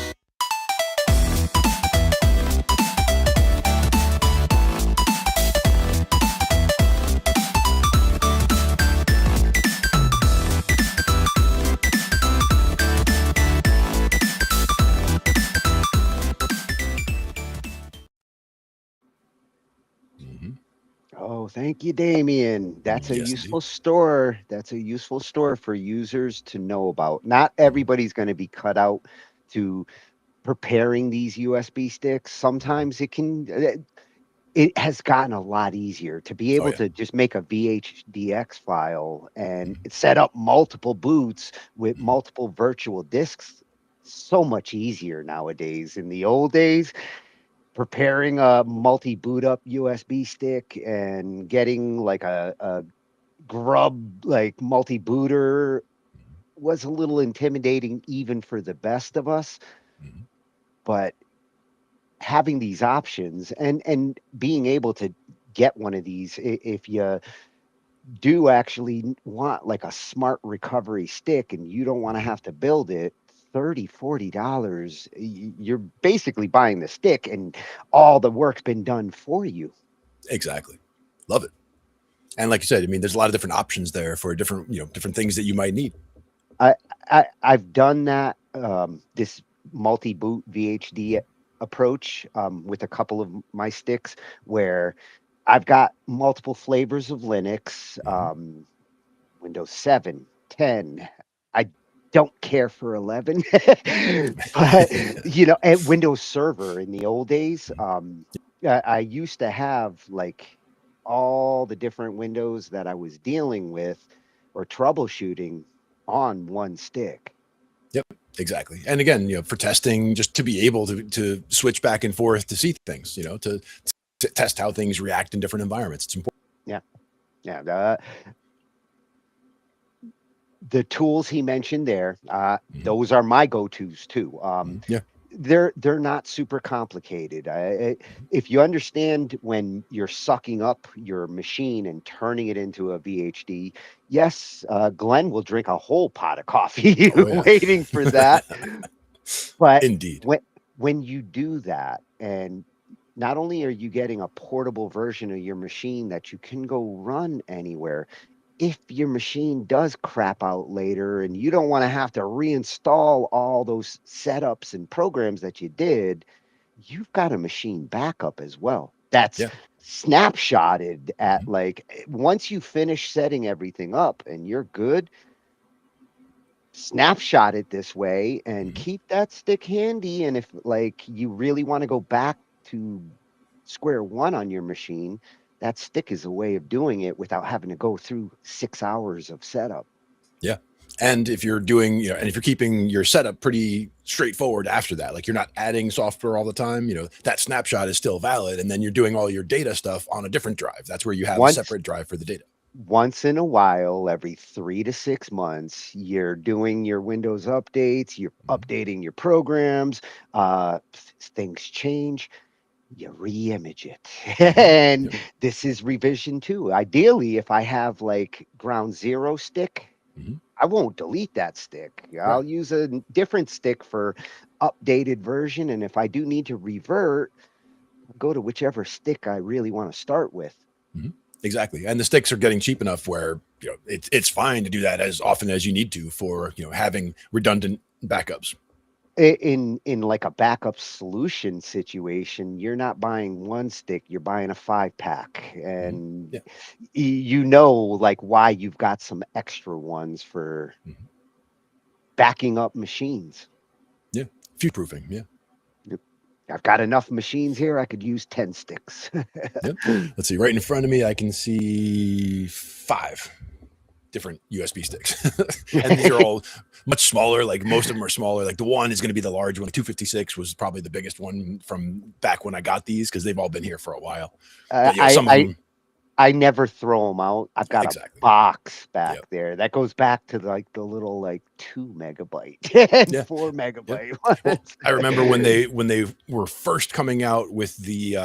Oh, thank you, Damien. That's a useful store. That's a useful store for users to know about. Not everybody's going to be cut out to preparing these USB sticks. Sometimes it has gotten a lot easier to be able to just make a VHDX file and set up multiple boots with multiple virtual disks. So much easier nowadays. In the old days, preparing a multi-boot up USB stick and getting like a grub like multi-booter was a little intimidating even for the best of us. But having these options and being able to get one of these, if you do actually want like a smart recovery stick and you don't want to have to build it, $30-$40, you're basically buying the stick and all the work's been done for you. Exactly. Love it. And like you said, I mean, there's a lot of different options there for different, different things that you might need. I've done that, this multi-boot VHD approach with a couple of my sticks where I've got multiple flavors of Linux, Windows 7, 10. I don't care for 11, but and Windows Server in the old days. I used to have like all the different Windows that I was dealing with or troubleshooting on one stick. Yep, exactly. And again, for testing, just to be able to switch back and forth to see things, to test how things react in different environments. It's important. Yeah. The tools he mentioned there, those are my go-tos too. They're not super complicated. If you understand when you're sucking up your machine and turning it into a VHD, yes, Glenn will drink a whole pot of coffee waiting for that. But indeed, when you do that, and not only are you getting a portable version of your machine that you can go run anywhere, if your machine does crap out later and you don't want to have to reinstall all those setups and programs that you did, you've got a machine backup as well. That's snapshotted at like, once you finish setting everything up and you're good, snapshot it this way and keep that stick handy. And if like you really want to go back to square one on your machine, that stick is a way of doing it without having to go through 6 hours of setup. Yeah. And if you're doing, and if you're keeping your setup pretty straightforward after that, like you're not adding software all the time, that snapshot is still valid. And then you're doing all your data stuff on a different drive. That's where you have a separate drive for the data. Once in a while, every 3 to 6 months, you're doing your Windows updates, you're updating your programs, things change, you re-image it. And this is revision 2. Ideally, if I have like ground zero stick, I won't delete that stick. I'll use a different stick for updated version. And if I do need to revert, I'll go to whichever stick I really want to start with. Exactly. And the sticks are getting cheap enough where, it's fine to do that as often as you need to for, having redundant backups. In like a backup solution situation, you're not buying one stick, you're buying a 5-pack. And like why you've got some extra ones for backing up machines. Yeah. Future proofing. Yeah. I've got enough machines here. I could use 10 sticks. Let's see. Right in front of me, I can see 5 different USB sticks. And these are all much smaller. Like most of them are smaller. Like the one is going to be the large one. The 256 was probably the biggest one from back when I got these because they've all been here for a while. I never throw them out. I've got a box back there that goes back to like the little like 2 megabyte and 4 megabyte. Well, I remember when they were first coming out with the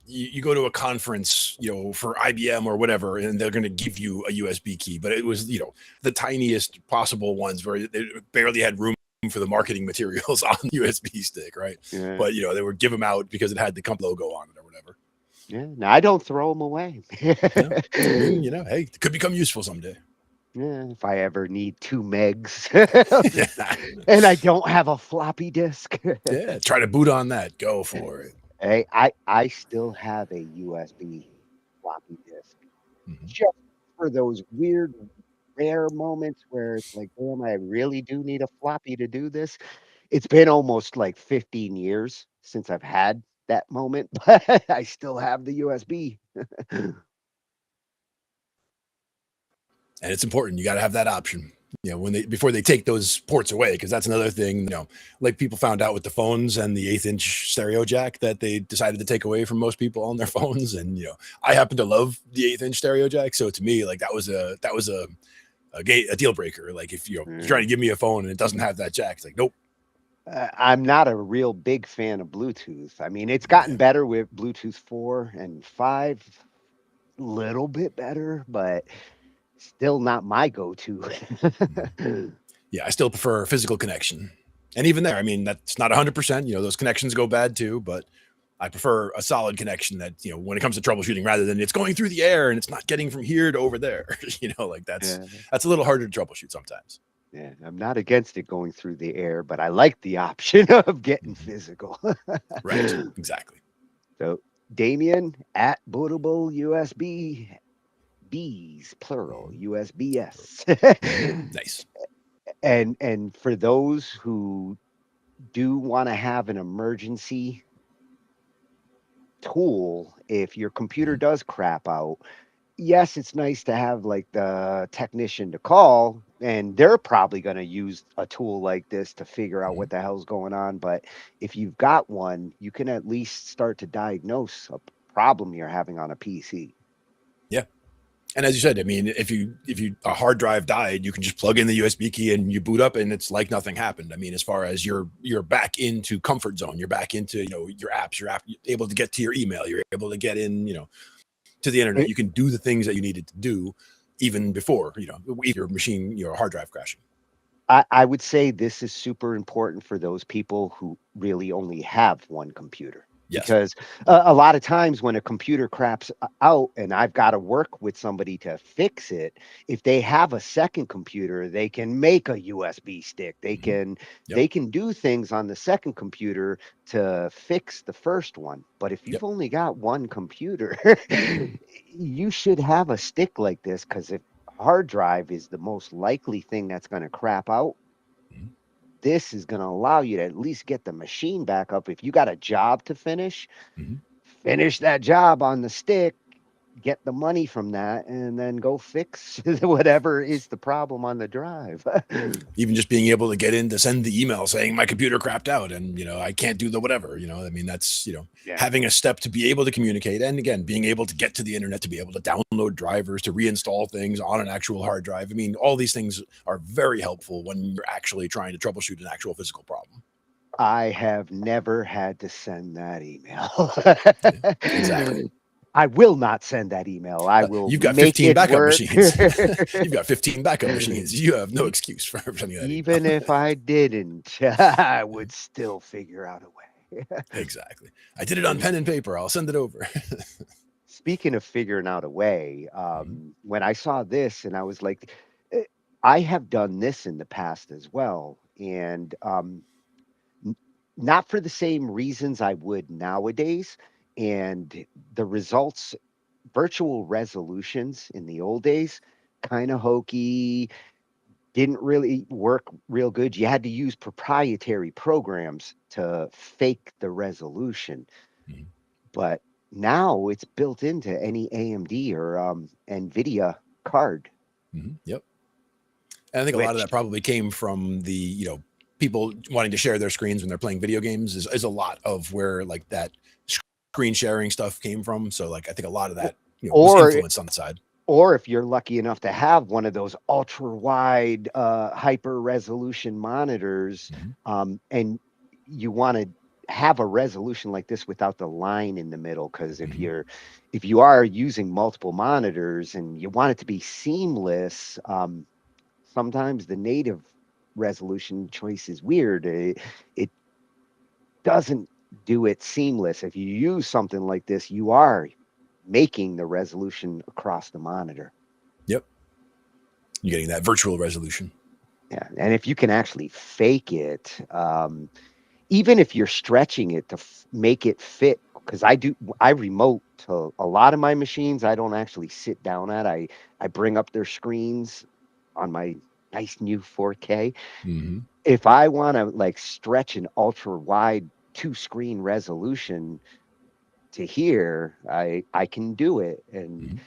you go to a conference, for IBM or whatever, and they're going to give you a USB key, but it was, the tiniest possible ones where they barely had room for the marketing materials on the USB stick. Right. Yeah. But, they would give them out because it had the company logo on it or whatever. Yeah. No, I don't throw them away. Hey, it could become useful someday. Yeah. If I ever need 2 megs and I don't have a floppy disk. Yeah. Try to boot on that. Go for it. Hey, I still have a USB floppy disk just for those weird, rare moments where it's like, damn, I really do need a floppy to do this. It's been almost like 15 years since I've had that moment, but I still have the USB. And it's important. You got to have that option. Before they take those ports away, because that's another thing, like people found out with the phones and the 1/8-inch stereo jack that they decided to take away from most people on their phones. And, I happen to love the 1/8-inch stereo jack. So to me, like that was a deal breaker. Like if you're trying to give me a phone and it doesn't have that jack, it's like, nope. I'm not a real big fan of Bluetooth. I mean, it's gotten better with Bluetooth 4 and 5, a little bit better, but still not my go-to. Yeah, I still prefer a physical connection. And even there, I mean, that's not 100%. Those connections go bad too, but I prefer a solid connection that, when it comes to troubleshooting, rather than it's going through the air and it's not getting from here to over there. Like that's a little harder to troubleshoot sometimes. Yeah, I'm not against it going through the air, but I like the option of getting physical. Right, exactly. So Damien at bootable USB Bs, plural, USBs. Nice. And for those who do want to have an emergency tool, if your computer does crap out, yes, it's nice to have like the technician to call, and they're probably going to use a tool like this to figure out what the hell's going on. But if you've got one, you can at least start to diagnose a problem you're having on a PC. Yeah. And as you said, I mean, if a hard drive died, you can just plug in the USB key and you boot up and it's like nothing happened. I mean, as far as you're back into comfort zone, you're back into, your apps, you're able to get to your email, you're able to get in, to the internet. You can do the things that you needed to do even before, your machine, your hard drive crashing. I would say this is super important for those people who really only have one computer. Yes. Because a lot of times when a computer craps out and I've got to work with somebody to fix it, if they have a second computer, they can make a USB stick. They can they can do things on the second computer to fix the first one. But if you've only got one computer, you should have a stick like this, because if hard drive is the most likely thing that's going to crap out, this is going to allow you to at least get the machine back up. If you got a job to finish, finish that job on the stick, get the money from that, and then go fix whatever is the problem on the drive. Even just being able to get in to send the email saying my computer crapped out and, you know, I can't do the whatever, you know, I mean, that's, you know, having a step to be able to communicate. And again, being able to get to the internet, to be able to download drivers, to reinstall things on an actual hard drive. I mean, all these things are very helpful when you're actually trying to troubleshoot an actual physical problem. I have never had to send that email. Exactly. I will not send that email. I will. You've got make 15 it backup work. machines. You've got 15 backup machines. You have no excuse for sending that Even if I didn't, I would still figure out a way. Exactly. I did it on pen and paper. I'll send it over. Speaking of figuring out a way, when I saw this and I was like, I have done this in the past as well. And not for the same reasons I would nowadays. And the results, virtual resolutions in the old days, kind of hokey, didn't really work real good. You had to use proprietary programs to fake the resolution. But now it's built into any AMD or NVIDIA card. Yep. And I think a lot of that probably came from the, you know, people wanting to share their screens when they're playing video games is a lot of where like that screen sharing stuff came from. So like, I think a lot of that, you know, was influenced on the side. Or if you're lucky enough to have one of those ultra wide, hyper resolution monitors, and you want to have a resolution like this without the line in the middle, because if you are using multiple monitors and you want it to be seamless, sometimes the native resolution choice is weird. It doesn't do it seamless. If you use something like this, you are making the resolution across the monitor. Yep. You're getting that virtual resolution. Yeah. And if you can actually fake it, even if you're stretching it to make it fit, because I remote to a lot of my machines. I don't actually sit down at. I bring up their screens on my nice new 4K. If I want to like stretch an ultra wide 2-screen resolution to here, I can do it. And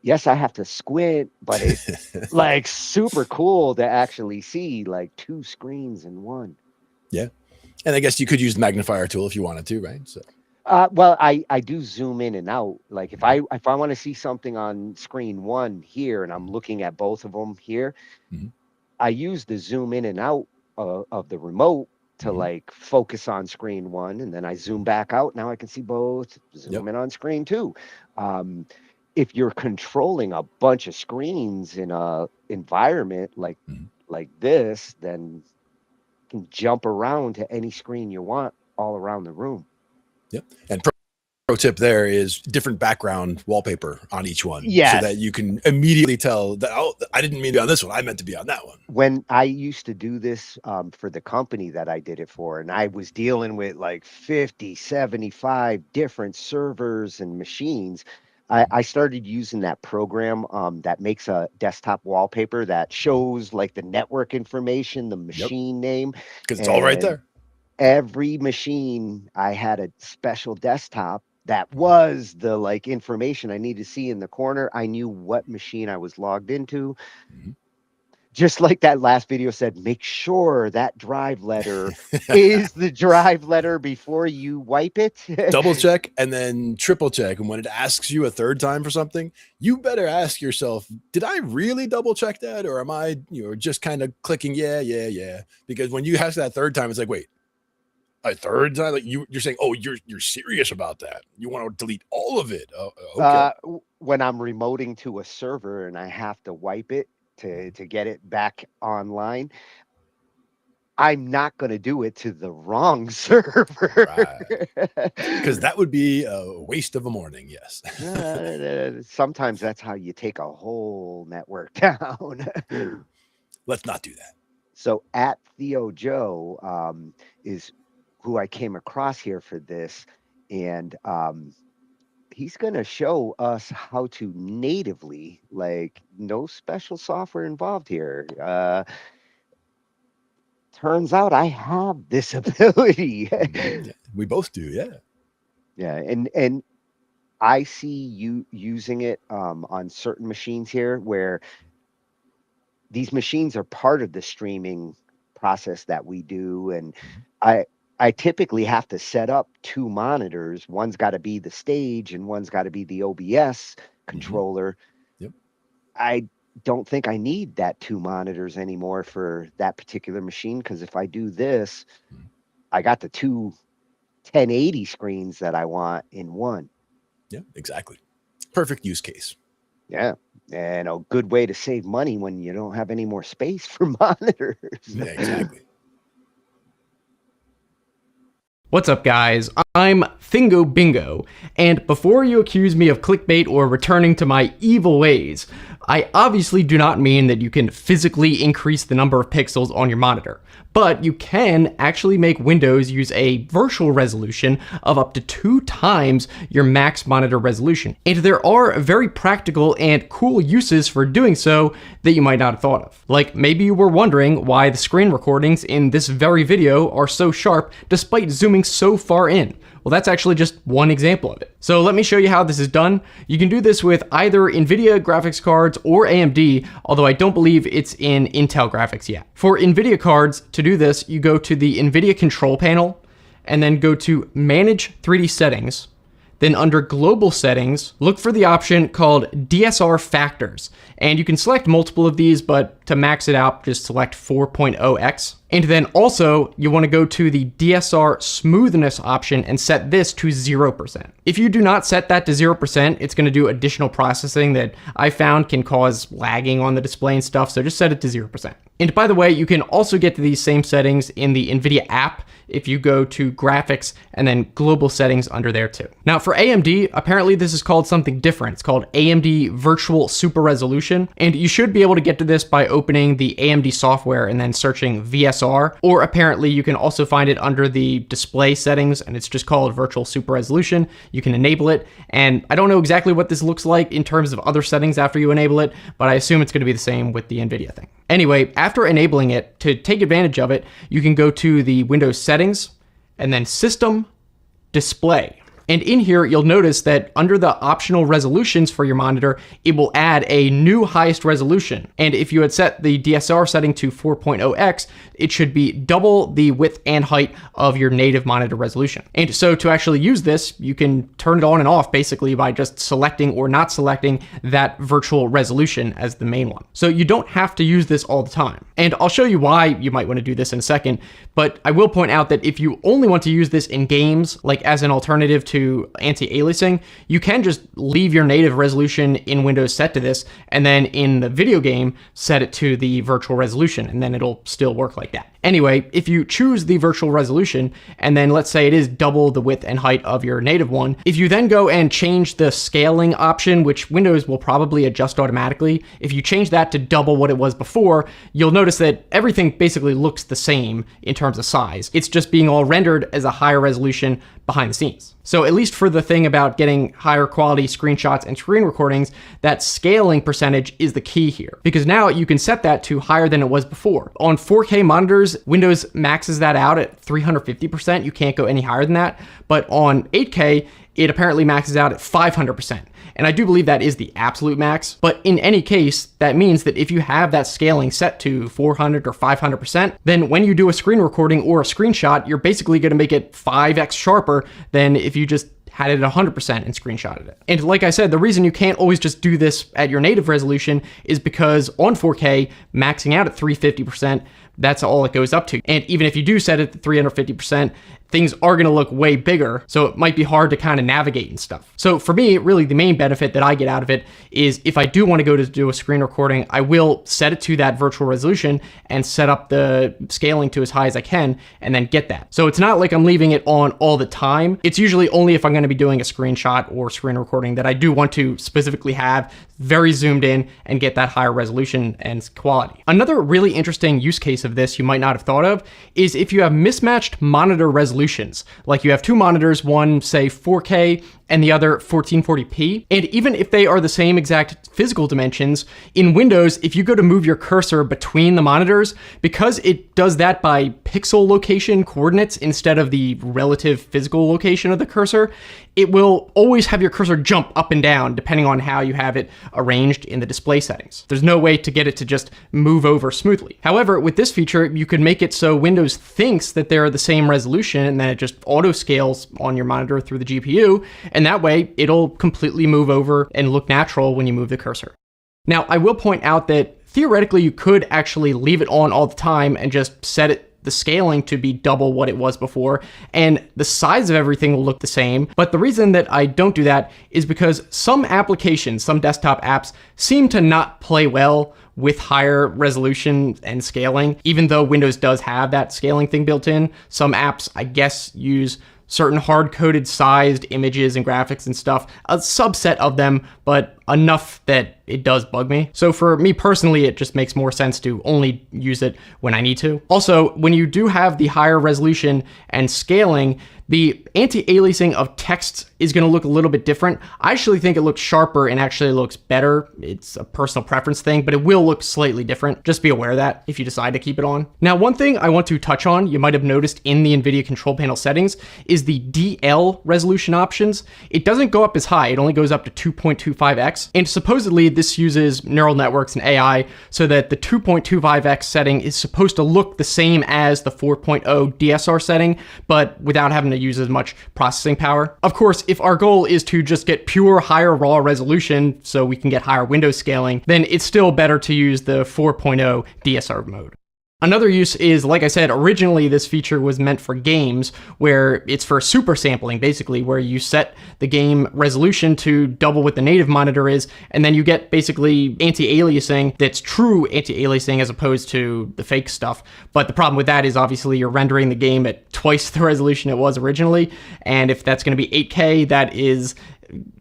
yes, I have to squint, but it's like super cool to actually see like 2 screens in one. Yeah. And I guess you could use the magnifier tool if you wanted to, right? So well, I do zoom in and out. Like if I want to see something on screen 1 here and I'm looking at both of them here, I use the zoom in and out of the remote to like focus on screen 1, and then I zoom back out. Now I can see both. Zoom in on screen 2. If you're controlling a bunch of screens in a environment like this, then you can jump around to any screen you want all around the room. Yep. And pro tip there is different background wallpaper on each one. Yes. So that you can immediately tell that, oh, I didn't mean to be on this one. I meant to be on that one. When I used to do this for the company that I did it for, and I was dealing with like 50, 75 different servers and machines, I started using that program that makes a desktop wallpaper that shows like the network information, the machine name. Because it's all right there. Every machine, I had a special desktop that was the like information I need to see in the corner. I knew what machine I was logged into. Just like that last video said, make sure that drive letter is the drive letter before you wipe it. Double check and then triple check. And when it asks you a third time for something, you better ask yourself, did I really double check that? Or am I, you know, just kind of clicking, yeah. Because when you ask that third time, it's like, wait, a third time? Like you're saying, oh, you're serious about that. You want to delete all of it. Okay. When I'm remoting to a server and I have to wipe it to get it back online, I'm not going to do it to the wrong server. Because that would be a waste of a morning. Yes. Sometimes that's how you take a whole network down. Let's not do that. So at Theo Joe is who I came across here for this. And he's going to show us how to natively, like, no special software involved here. Turns out I have this ability. We both do, yeah. Yeah, and I see you using it on certain machines here where these machines are part of the streaming process that we do, and I typically have to set up two monitors. One's got to be the stage and one's got to be the OBS controller. Yep. I don't think I need that two monitors anymore for that particular machine, because if I do this, I got the two 1080 screens that I want in one. Yeah, exactly. Perfect use case. Yeah. And a good way to save money when you don't have any more space for monitors. Yeah, exactly. What's up, guys? I'm Thingo Bingo, and before you accuse me of clickbait or returning to my evil ways, I obviously do not mean that you can physically increase the number of pixels on your monitor, but you can actually make Windows use a virtual resolution of up to 2 times your max monitor resolution. And there are very practical and cool uses for doing so that you might not have thought of. Like, maybe you were wondering why the screen recordings in this very video are so sharp despite zooming so far in. Well, that's actually just one example of it. So let me show you how this is done. You can do this with either NVIDIA graphics cards or AMD, although I don't believe it's in Intel graphics yet. For NVIDIA cards, to do this, you go to the NVIDIA control panel and then go to Manage 3D Settings. Then under Global Settings, look for the option called DSR Factors. And you can select multiple of these, but to max it out, just select 4.0x. And then also, you want to go to the DSR Smoothness option and set this to 0%. If you do not set that to 0%, it's going to do additional processing that I found can cause lagging on the display and stuff, so just set it to 0%. And by the way, you can also get to these same settings in the NVIDIA app if you go to Graphics and then Global Settings under there too. Now for AMD, apparently this is called something different. It's called AMD Virtual Super Resolution, and you should be able to get to this by opening the AMD software and then searching VSR, or apparently you can also find it under the display settings and it's just called Virtual Super Resolution. You can enable it, and I don't know exactly what this looks like in terms of other settings after you enable it, but I assume it's going to be the same with the NVIDIA thing. Anyway, after enabling it, to take advantage of it, you can go to the Windows settings and then System, Display. And in here, you'll notice that under the optional resolutions for your monitor, it will add a new highest resolution. And if you had set the DSR setting to 4.0x, it should be double the width and height of your native monitor resolution. And so to actually use this, you can turn it on and off basically by just selecting or not selecting that virtual resolution as the main one. So you don't have to use this all the time. And I'll show you why you might want to do this in a second, but I will point out that if you only want to use this in games, like as an alternative to anti-aliasing, you can just leave your native resolution in Windows set to this, and then in the video game, set it to the virtual resolution, and then it'll still work like that. Anyway, if you choose the virtual resolution, and then let's say it is double the width and height of your native one, if you then go and change the scaling option, which Windows will probably adjust automatically, if you change that to double what it was before, you'll notice that everything basically looks the same in terms of size. It's just being all rendered as a higher resolution behind the scenes. So at least for the thing about getting higher quality screenshots and screen recordings, that scaling percentage is the key here, because now you can set that to higher than it was before. On 4K monitors, Windows maxes that out at 350%. You can't go any higher than that. But on 8K, it apparently maxes out at 500%. And I do believe that is the absolute max. But in any case, that means that if you have that scaling set to 400 or 500%, then when you do a screen recording or a screenshot, you're basically going to make it 5x sharper than if you just had it at 100% and screenshotted it. And like I said, the reason you can't always just do this at your native resolution is because on 4K, maxing out at 350%, that's all it goes up to. And even if you do set it to 350%, things are going to look way bigger, so it might be hard to kind of navigate and stuff. So for me, really the main benefit that I get out of it is if I do want to go to do a screen recording, I will set it to that virtual resolution and set up the scaling to as high as I can and then get that. So it's not like I'm leaving it on all the time. It's usually only if I'm going to be doing a screenshot or screen recording that I do want to specifically have very zoomed in and get that higher resolution and quality. Another really interesting use case of this you might not have thought of is if you have mismatched monitor resolutions. Like you have two monitors, one say 4K and the other 1440p. And even if they are the same exact physical dimensions, in Windows, if you go to move your cursor between the monitors, because it does that by pixel location coordinates instead of the relative physical location of the cursor, it will always have your cursor jump up and down depending on how you have it arranged in the display settings. There's no way to get it to just move over smoothly. However, with this feature, you could make it so Windows thinks that they're the same resolution and then it just auto scales on your monitor through the GPU, and that way it'll completely move over and look natural when you move the cursor. Now, I will point out that theoretically you could actually leave it on all the time and just set the scaling to be double what it was before, and the size of everything will look the same. But the reason that I don't do that is because some applications, some desktop apps, seem to not play well with higher resolution and scaling. Even though Windows does have that scaling thing built in, some apps, I guess, use certain hard-coded sized images and graphics and stuff, a subset of them, but enough that it does bug me. So for me personally, it just makes more sense to only use it when I need to. Also, when you do have the higher resolution and scaling, the anti-aliasing of text is going to look a little bit different. I actually think it looks sharper and actually looks better. It's a personal preference thing, but it will look slightly different. Just be aware of that if you decide to keep it on. Now, one thing I want to touch on, you might have noticed in the NVIDIA control panel settings, is the DL resolution options. It doesn't go up as high. It only goes up to 2.25x. And supposedly this uses neural networks and AI so that the 2.25x setting is supposed to look the same as the 4.0 DSR setting, but without having to use as much processing power. Of course, if our goal is to just get pure higher raw resolution so we can get higher window scaling, then it's still better to use the 4.0 DSR mode. Another use is, like I said, originally this feature was meant for games, where it's for super sampling, basically, where you set the game resolution to double what the native monitor is, and then you get basically anti-aliasing that's true anti-aliasing as opposed to the fake stuff. But the problem with that is obviously you're rendering the game at twice the resolution it was originally, and if that's going to be 8K, that is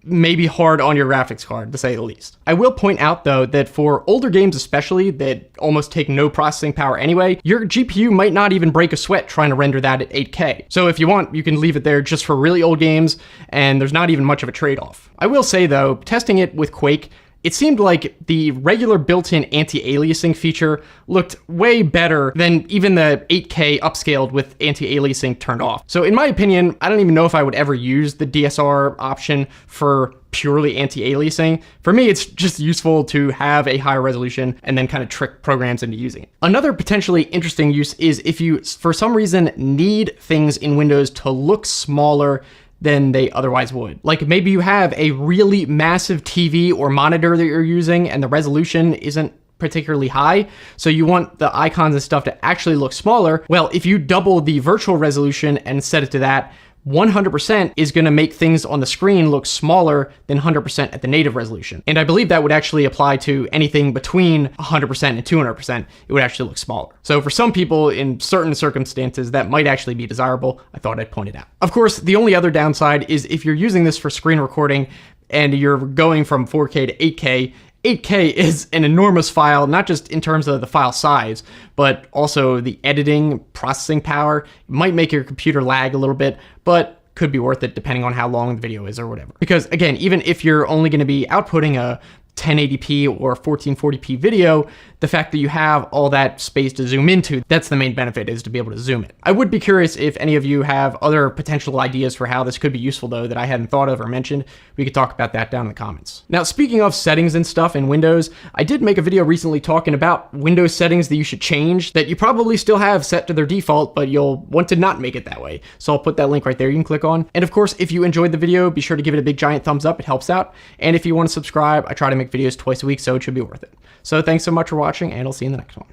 maybe hard on your graphics card, to say the least. I will point out, though, that for older games especially, that almost take no processing power anyway, your GPU might not even break a sweat trying to render that at 8K. So if you want, you can leave it there just for really old games, and there's not even much of a trade-off. I will say, though, testing it with Quake, it seemed like the regular built-in anti-aliasing feature looked way better than even the 8K upscaled with anti-aliasing turned off. So in my opinion, I don't even know if I would ever use the DSR option for purely anti-aliasing. For me, it's just useful to have a higher resolution and then kind of trick programs into using it. Another potentially interesting use is if you, for some reason, need things in Windows to look smaller than they otherwise would. Like maybe you have a really massive TV or monitor that you're using and the resolution isn't particularly high, so you want the icons and stuff to actually look smaller. Well, if you double the virtual resolution and set it to that, 100% is going to make things on the screen look smaller than 100% at the native resolution. And I believe that would actually apply to anything between 100% and 200%. It would actually look smaller. So for some people in certain circumstances, that might actually be desirable. I thought I'd point it out. Of course, the only other downside is if you're using this for screen recording and you're going from 4K to 8K, 8K is an enormous file, not just in terms of the file size, but also the editing, processing power. It might make your computer lag a little bit, but could be worth it depending on how long the video is or whatever. Because again, even if you're only going to be outputting a 1080p or 1440p video, the fact that you have all that space to zoom into, that's the main benefit, is to be able to zoom it. I would be curious if any of you have other potential ideas for how this could be useful, though, that I hadn't thought of or mentioned. We could talk about that down in the comments. Now, speaking of settings and stuff in Windows, I did make a video recently talking about Windows settings that you should change that you probably still have set to their default, but you'll want to not make it that way. So I'll put that link right there you can click on. And of course, if you enjoyed the video, be sure to give it a big giant thumbs up. It helps out. And if you want to subscribe, I try to make videos twice a week, so it should be worth it. So thanks so much for watching, and I'll see you in the next one.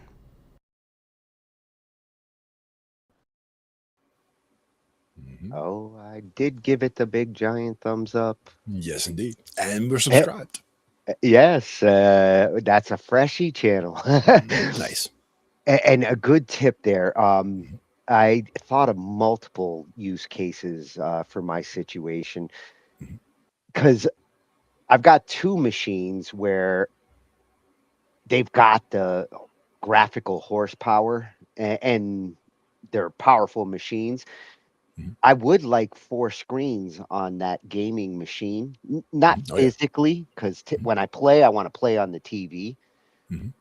Oh, I did give it the big giant thumbs up. Yes, indeed. And we're subscribed. Yes, that's a freshie channel. Nice. And a good tip there. I thought of multiple use cases for my situation, because I've got two machines where they've got the graphical horsepower and they're powerful machines. I would like 4 screens on that gaming machine. Not Oh, yeah. physically, because when I play, I want to play on the TV.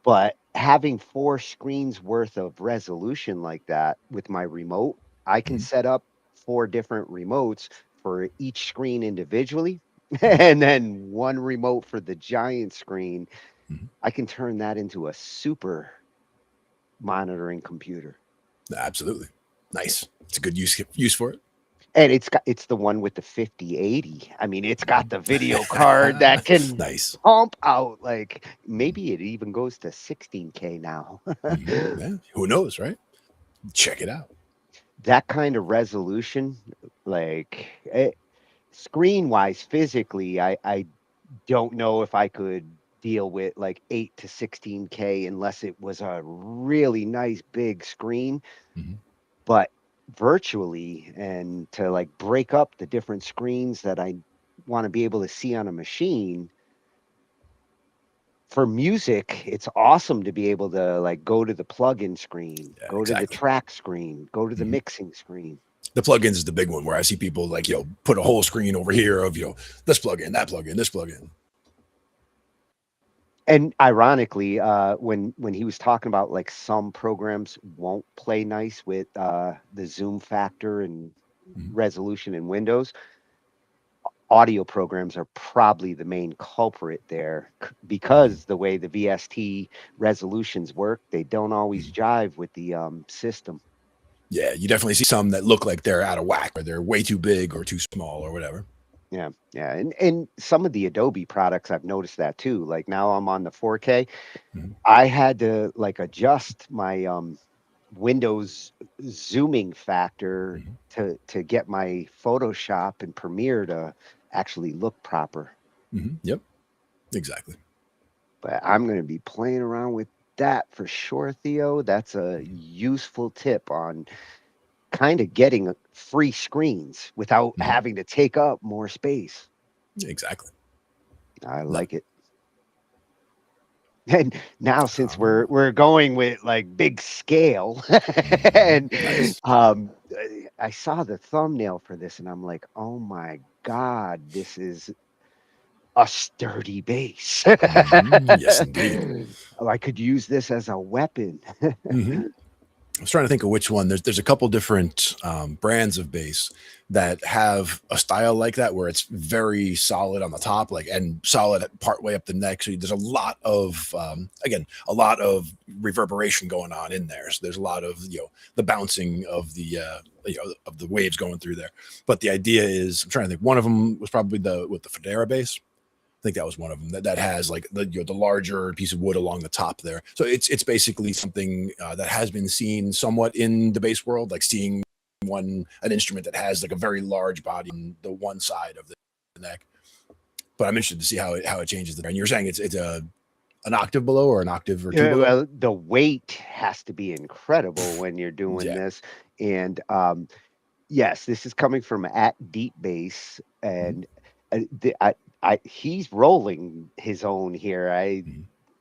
But having 4 screens worth of resolution like that with my remote, I can set up 4 different remotes for each screen individually, and then one remote for the giant screen. I can turn that into a super monitoring computer. Absolutely. Nice. It's a good use for it. And it's the one with the 5080. I mean, it's got the video card that can Nice. pump out, like, maybe it even goes to 16K now. Yeah. Who knows, right? Check it out. That kind of resolution, like, screen wise, physically, I don't know if I could deal with like 8 to 16K unless it was a really nice big screen. But virtually, and to like break up the different screens that I want to be able to see on a machine, for music, it's awesome to be able to like go to the plugin screen, go to the track screen, go to the mixing screen. The plugins is the big one where I see people like, put a whole screen over here of, this plugin, that plugin, this plugin. And ironically, when he was talking about like some programs won't play nice with the zoom factor and resolution in Windows, audio programs are probably the main culprit there, because the way the VST resolutions work, they don't always jive with the system. Yeah, you definitely see some that look like they're out of whack, or they're way too big or too small or whatever. Yeah, and some of the Adobe products, I've noticed that too. Like now I'm on the 4K. I had to like adjust my Windows zooming factor to get my Photoshop and Premiere to actually look proper. Yep, exactly. But I'm going to be playing around with that for sure, Theo. That's a useful tip on kind of getting free screens without having to take up more space. Exactly. I like it. And now, since we're going with like big scale, and I saw the thumbnail for this, and I'm like, oh my God, this is a sturdy base. Yes, indeed. I could use this as a weapon. I was trying to think of which one. There's a couple different brands of bass that have a style like that, where it's very solid on the top, and solid part way up the neck. So there's a lot of a lot of reverberation going on in there. So there's a lot of the bouncing of the of the waves going through there. But the idea is, I'm trying to think. One of them was probably the Federa bass. I think that was one of them that has like the larger piece of wood along the top there. So it's basically something that has been seen somewhat in the bass world, like seeing an instrument that has like a very large body on the one side of the neck. But I'm interested to see how it changes there. And you're saying it's an octave below, or an octave or two below? Well, the weight has to be incredible when you're doing this. And yes, this is coming from at Deep Bass, and he's rolling his own here.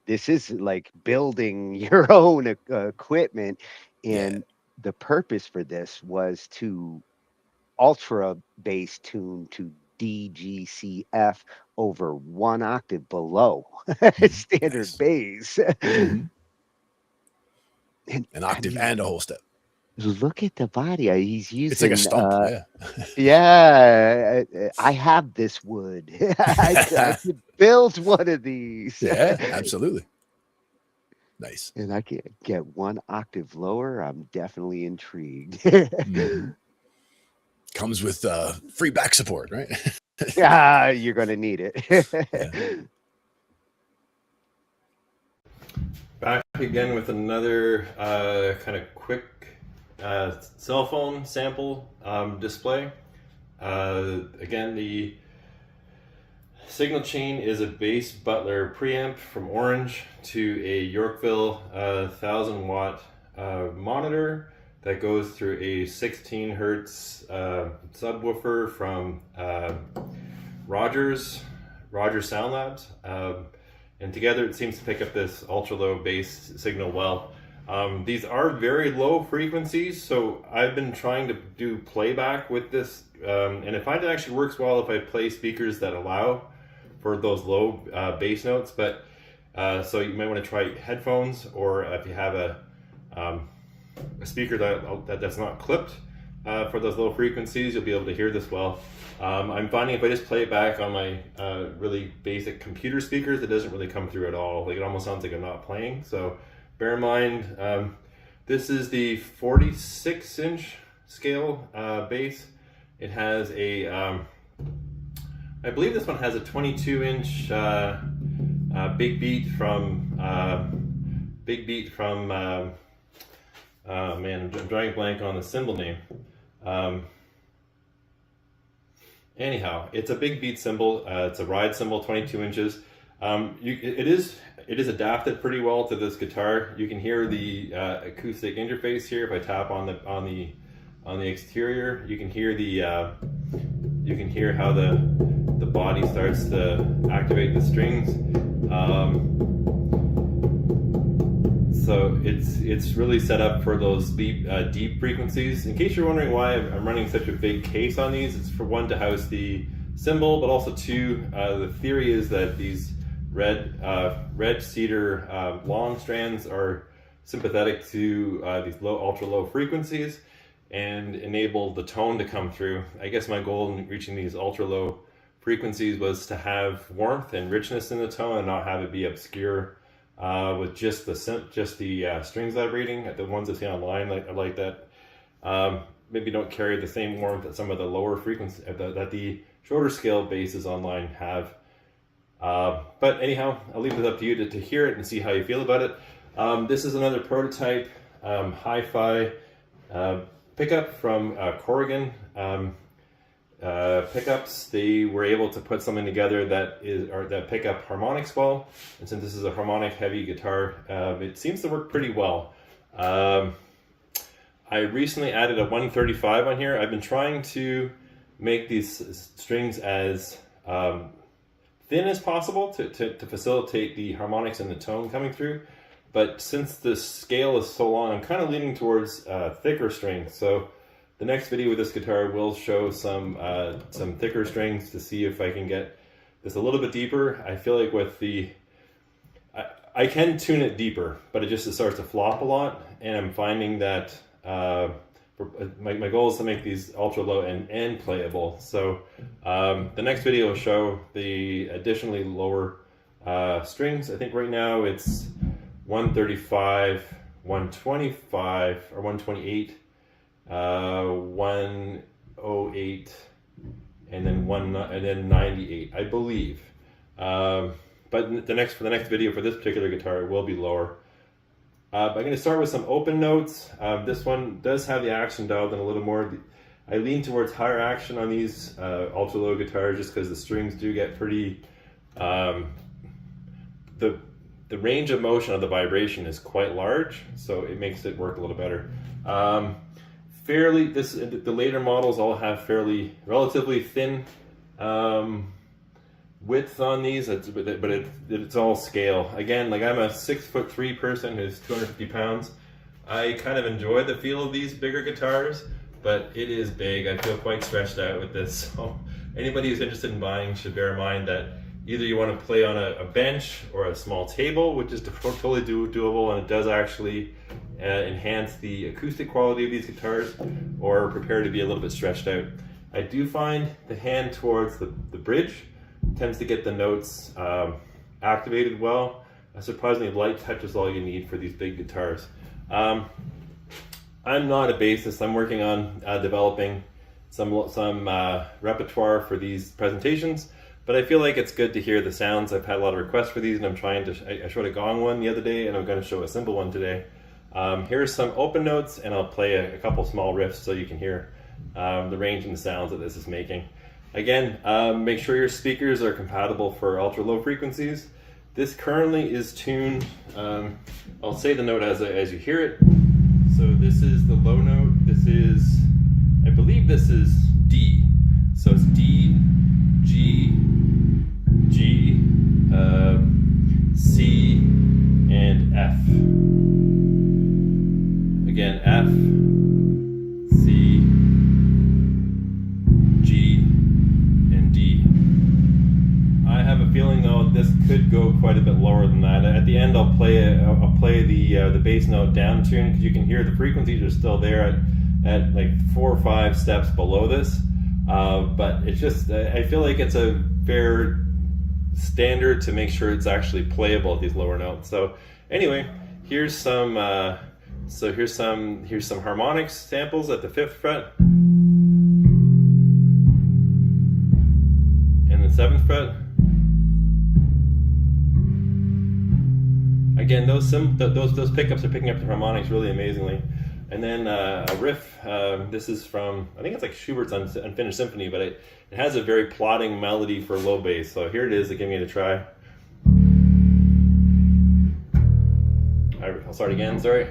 This is like building your own equipment, and the purpose for this was to ultra bass tune to DGCF over 1 octave below standard bass. An octave and a whole step. Look at the body. He's using. It's like a stump. Yeah, I have this wood. I could build one of these. Yeah, absolutely. Nice. And I can get 1 octave lower. I'm definitely intrigued. Comes with free back support, right? Yeah, you're gonna need it. Back again with another kind of quick cell phone sample display. Again, the signal chain is a bass Butler preamp from Orange to a Yorkville 1000 watt monitor that goes through a 16 hertz subwoofer from Rogers Sound Labs. And together it seems to pick up this ultra low bass signal well. These are very low frequencies, so I've been trying to do playback with this, and I find it actually works well if I play speakers that allow for those low bass notes. But so you might want to try headphones, or if you have a speaker that's not clipped for those low frequencies, you'll be able to hear this well. I'm finding if I just play it back on my really basic computer speakers, it doesn't really come through at all. Like, it almost sounds like I'm not playing. So bear in mind, this is the 46-inch scale bass. It has a, I believe this one has a 22-inch big beat from, oh man, I'm drawing a blank on the cymbal name. Anyhow, it's a big beat cymbal. It's a ride cymbal, 22 inches. It is adapted pretty well to this guitar. You can hear the acoustic interface here. If I tap on the exterior, you can hear how the body starts to activate the strings. So it's really set up for those deep frequencies. In case you're wondering why I'm running such a big case on these, it's for one, to house the cymbal, but also two, the theory is that these red cedar long strands are sympathetic to these ultra low frequencies and enable the tone to come through. I guess my goal in reaching these ultra low frequencies was to have warmth and richness in the tone and not have it be obscure with just the strings vibrating. The ones I see online, I like that. Maybe don't carry the same warmth that some of the lower frequency that the shorter scale basses online have. But anyhow, I'll leave it up to you to hear it and see how you feel about it. This is another prototype hi-fi pickup from Corrigan pickups. They were able to put something together that pick up harmonics well, and since this is a harmonic heavy guitar, it seems to work pretty well. I recently added a 135 on here. I've been trying to make these strings as thin as possible to facilitate the harmonics and the tone coming through, but since the scale is so long, I'm kind of leaning towards thicker strings. So the next video with this guitar will show some thicker strings to see if I can get this a little bit deeper. I feel like with I can tune it deeper, but it starts to flop a lot, and I'm finding that my goal is to make these ultra low and playable. So the next video will show the additionally lower strings. I think right now it's 135, 125, or 128, 108, and then 98, I believe. But for the next video for this particular guitar, it will be lower. I'm going to start with some open notes. This one does have the action dialed in a little more. I lean towards higher action on these ultra low guitars just because the strings do get pretty. The range of motion of the vibration is quite large, so it makes it work a little better. The later models all have relatively thin width on these, but it's all scale. Again, like, I'm a 6'3" person who's 250 pounds. I kind of enjoy the feel of these bigger guitars, but it is big. I feel quite stretched out with this. So anybody who's interested in buying should bear in mind that either you want to play on a bench or a small table, which is totally doable, and it does actually enhance the acoustic quality of these guitars, or prepare to be a little bit stretched out. I do find the hand towards the bridge tends to get the notes activated well. A surprisingly light touch is all you need for these big guitars. I'm not a bassist. I'm working on developing some repertoire for these presentations, but I feel like it's good to hear the sounds. I've had a lot of requests for these, and I'm trying to. I showed a gong one the other day, and I'm going to show a cymbal one today. Here's some open notes, and I'll play a couple small riffs so you can hear the range and the sounds that this is making. Again, make sure your speakers are compatible for ultra low frequencies. This currently is tuned, I'll say the note as you hear it. So this is the low note. I believe this is D. So it's D, G, C, and F. quite a bit lower than that. At the end, I'll play the bass note down tuned, because you can hear the frequencies are still there at like 4 or 5 steps below this. But it's just, I feel like it's a fair standard to make sure it's actually playable at these lower notes. So anyway, here's some harmonics samples at the 5th fret and the 7th fret. Again, those pickups are picking up the harmonics really amazingly. And then a riff, this is from, I think it's like Schubert's Unfinished Symphony, but it has a very plodding melody for low bass. So here it is, giving it a try. I'll start again, sorry.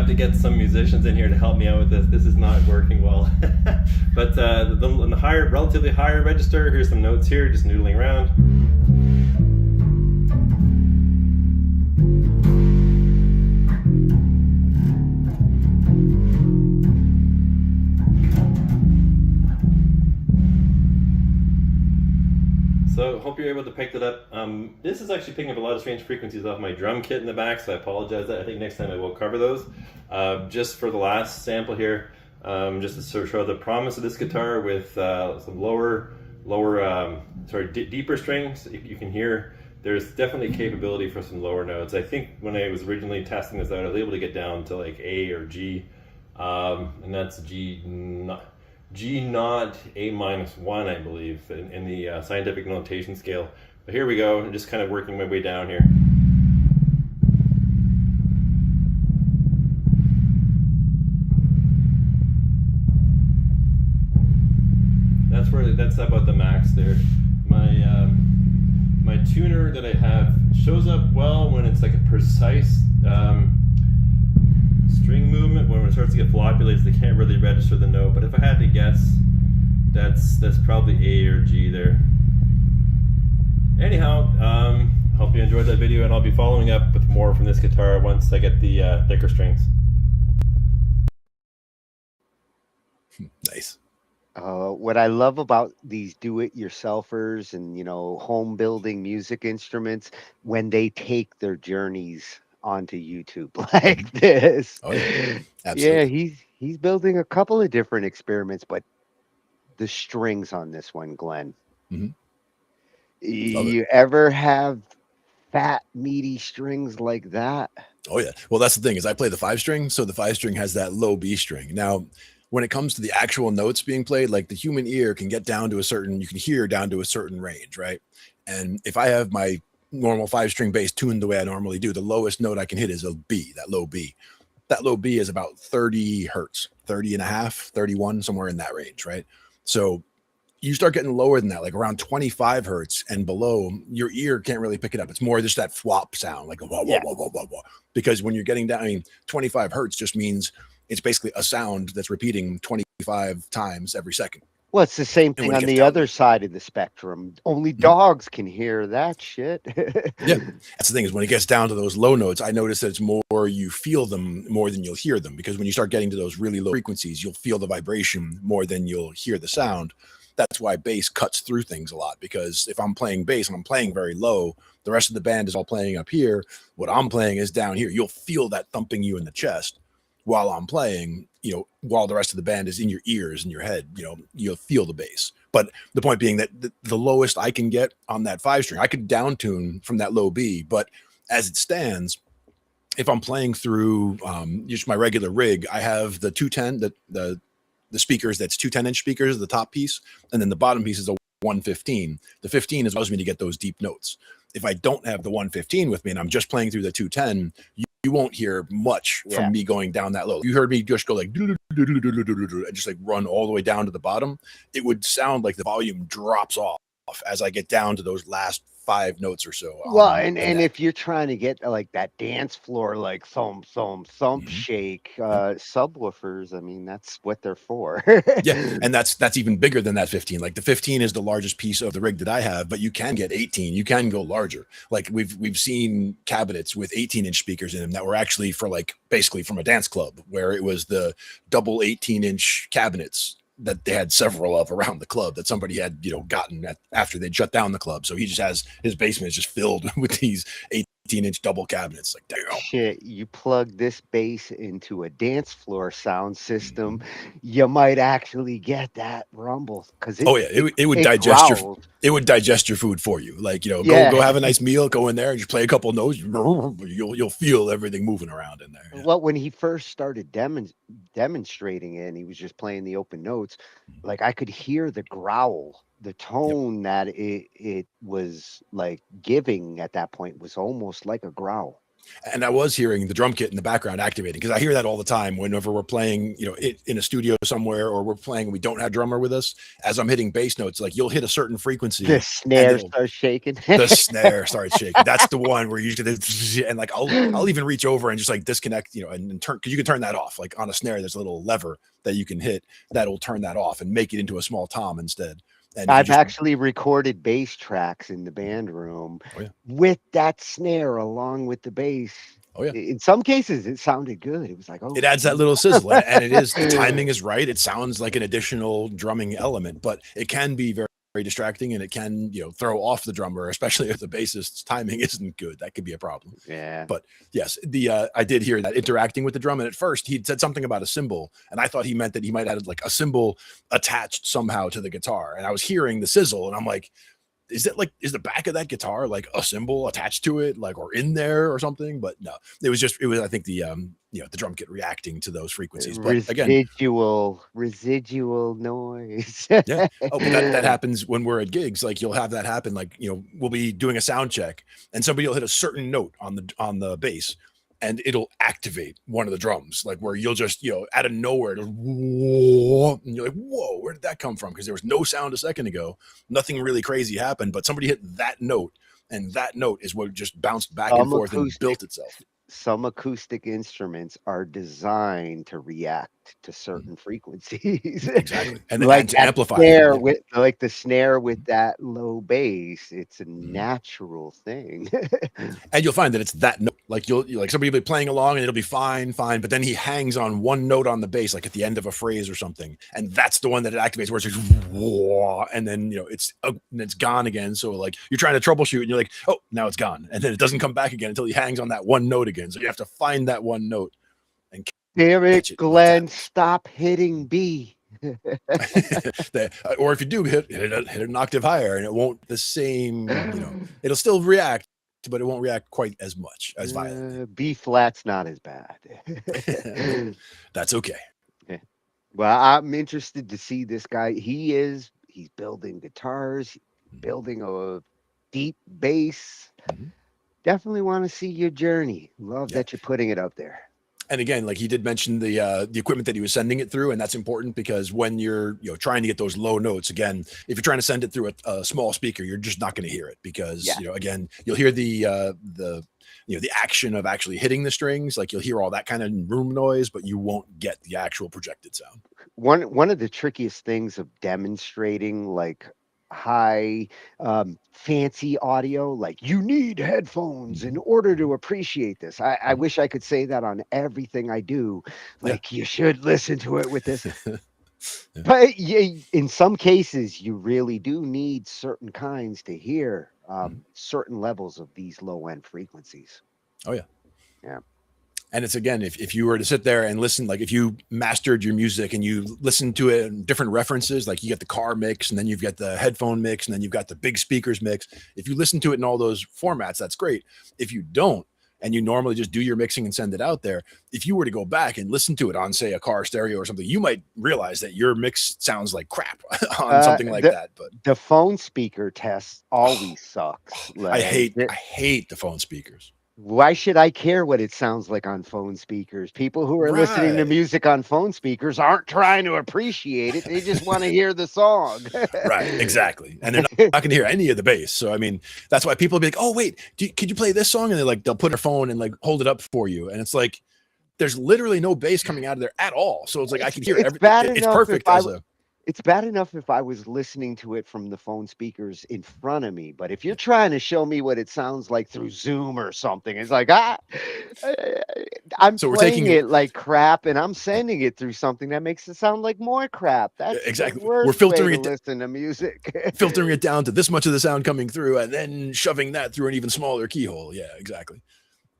To get some musicians in here to help me out with this. This is not working well. But in the relatively higher register, here's some notes here, just noodling around. So hope you're able to pick that up. This is actually picking up a lot of strange frequencies off my drum kit in the back, so I apologize. I think next time I will cover those. Just for the last sample here, just to sort of show the promise of this guitar with some deeper strings. You can hear there's definitely capability for some lower notes. I think when I was originally testing this out, I was able to get down to like A or G, and that's G naught A minus 1, I believe, in the scientific notation scale. But here we go. I'm just kind of working my way down here. That's about the max there. My tuner that I have shows up well when it's like a precise string movement. When it starts to get floppulates, they can't really register the note. But if I had to guess, that's probably A or G there. Anyhow, hope you enjoyed that video, and I'll be following up with more from this guitar once I get the thicker strings. Nice. What I love about these do-it-yourselfers and, home building music instruments, when they take their journeys onto YouTube like this. Oh, yeah. Absolutely. Yeah, he's building a couple of different experiments, but the strings on this one, Glenn. Mm-hmm. You ever have fat, meaty strings like that? Oh, yeah. Well, that's the thing, is I play the 5-string, so the 5-string has that low B string. Now, when it comes to the actual notes being played, like the human ear can get down to you can hear down to a certain range, right? And if I have my normal 5-string bass tuned the way I normally do, the lowest note I can hit is a B, that low B. That low B is about 30 hertz, 30 and a half, 31, somewhere in that range, right? So you start getting lower than that, like around 25 hertz and below, your ear can't really pick it up. It's more just that flop sound, like a wah, wah, wah, wah, wah, wah. Because when you're getting down, 25 hertz just means it's basically a sound that's repeating 25 times every second. Well, it's the same thing on the other side of the spectrum. Only dogs can hear that shit. Yeah, that's the thing, is when it gets down to those low notes, I notice that it's more you feel them more than you'll hear them, because when you start getting to those really low frequencies, you'll feel the vibration more than you'll hear the sound. That's why bass cuts through things a lot, because if I'm playing bass and I'm playing very low, the rest of the band is all playing up here. What I'm playing is down here. You'll feel that thumping you in the chest while I'm playing, while the rest of the band is in your ears and your head, you'll feel the bass. But the point being that the lowest I can get on that 5-string, I could down tune from that low B, but as it stands, if I'm playing through just my regular rig, I have the 210, the speakers, that's 2 10-inch speakers, the top piece, and then the bottom piece is a 115. The 15 allows me to get those deep notes. If I don't have the 115 with me and I'm just playing through the 210, you won't hear much from me going down that low. You heard me just go like and just like run all the way down to the bottom. It would sound like the volume drops off as I get down to those last 5 notes or so. Well, and if you're trying to get like that dance floor, like thump, shake, subwoofers, I mean, that's what they're for. Yeah, and that's even bigger than that 15. Like the 15 is the largest piece of the rig that I have, but you can get 18. You can go larger. Like we've seen cabinets with 18-inch speakers in them that were actually for like basically from a dance club, where it was the double 18-inch cabinets that they had several of around the club that somebody had, gotten after they'd shut down the club. So he just has his basement is just filled with these 18-inch double cabinets. Like, damn. Shit, you plug this bass into a dance floor sound system, you might actually get that rumble. Because it would digest your food for you. Like, go have a nice meal, go in there and just play a couple notes. You'll feel everything moving around in there. Well, when he first started demonstrating it and he was just playing the open notes, like I could hear the growl, the tone that it was like giving at that point was almost like a growl. And I was hearing the drum kit in the background activating, because I hear that all the time whenever we're playing, in a studio somewhere, or we're playing and we don't have a drummer with us. As I'm hitting bass notes, like you'll hit a certain frequency, the snare starts shaking. The snare starts shaking. That's the one where you just and like I'll even reach over and just like disconnect, and turn, because you can turn that off. Like on a snare, there's a little lever that you can hit that'll turn that off and make it into a small tom instead. And I've actually recorded bass tracks in the band room with that snare along with the bass. Oh yeah. In some cases, it sounded good. It was like, it adds that little sizzle, and it is, the timing is right. It sounds like an additional drumming element, but it can be very, very distracting, and it can, throw off the drummer, especially if the bassist's timing isn't good. That could be a problem. Yeah. But yes, I did hear that interacting with the drum, and at first he'd said something about a cymbal, and I thought he meant that he might have like a cymbal attached somehow to the guitar, and I was hearing the sizzle, and I'm like, is the back of that guitar like a cymbal attached to it, like, or in there or something? But no, it was I think the the drum kit reacting to those frequencies. But again, residual noise. Yeah. Oh, but that happens when we're at gigs. Like you'll have that happen. Like, we'll be doing a sound check and somebody will hit a certain note on the bass, and it'll activate one of the drums, like where you'll just, out of nowhere, and you're like, whoa, where did that come from? Because there was no sound a second ago. Nothing really crazy happened, but somebody hit that note, and that note is what just bounced back and forth and built itself. Some acoustic instruments are designed to react to certain frequencies. Exactly. And like to amplify snare like the snare with that low bass, it's a natural thing. And you'll find that it's that note. Like like somebody will be playing along and it'll be fine, but then he hangs on one note on the bass, like at the end of a phrase or something, and that's the one that it activates, where it's like, and then it's gone again. So like you're trying to troubleshoot, and you're like, oh, now it's gone, and then it doesn't come back again until he hangs on that one note again. So you have to find that one note and damn it, Glenn, stop hitting B. Or if you do hit an octave higher, and it won't the same, it'll still react, but it won't react quite as much as violently. B flat's not as bad. That's okay. Well, I'm interested to see this guy. He's building guitars, building a deep bass. Definitely want to see your journey. Love that you're putting it up there. And again, like he did mention the equipment that he was sending it through, and that's important because when you're trying to get those low notes, again, if you're trying to send it through a small speaker, you're just not going to hear it because again, you'll hear the action of actually hitting the strings, like you'll hear all that kind of room noise, but you won't get the actual projected sound. One of the trickiest things of demonstrating like high fancy audio, like you need headphones in order to appreciate this. I wish I could say that on everything I do, like you should listen to it with this. But in some cases you really do need certain kinds to hear certain levels of these low end frequencies. Oh yeah. And it's, again, if you were to sit there and listen, like if you mastered your music and you listen to it in different references, like you get the car mix and then you've got the headphone mix and then you've got the big speakers mix. If you listen to it in all those formats, that's great. If you don't, and you normally just do your mixing and send it out there, if you were to go back and listen to it on, say, a car stereo or something, you might realize that your mix sounds like crap on something like that. But the phone speaker test always sucks. I Like, hate the phone speakers. why should I care what it sounds like on phone speakers? People who are listening to Right. music on phone speakers aren't trying to appreciate it. They just want to hear the song. Right, exactly. And they're not going to hear any of the bass. So, I mean, that's why people will be like, oh, wait, could you play this song? And they'll put their phone and like hold it up for you. And it's like, there's literally no bass coming out of there at all. So it's like, I can hear everything. It's perfect as a. It's bad enough if I was listening to it from the phone speakers in front of me, but if you're trying to show me what it sounds like through Zoom or something, it's like, I'm So we're playing taking it like crap, and I'm sending it through something that makes it sound like more crap. That's exactly. The worst We're filtering way it. to listen to music. Filtering it down to this much of the sound coming through, and then shoving that through an even smaller keyhole. Yeah, exactly.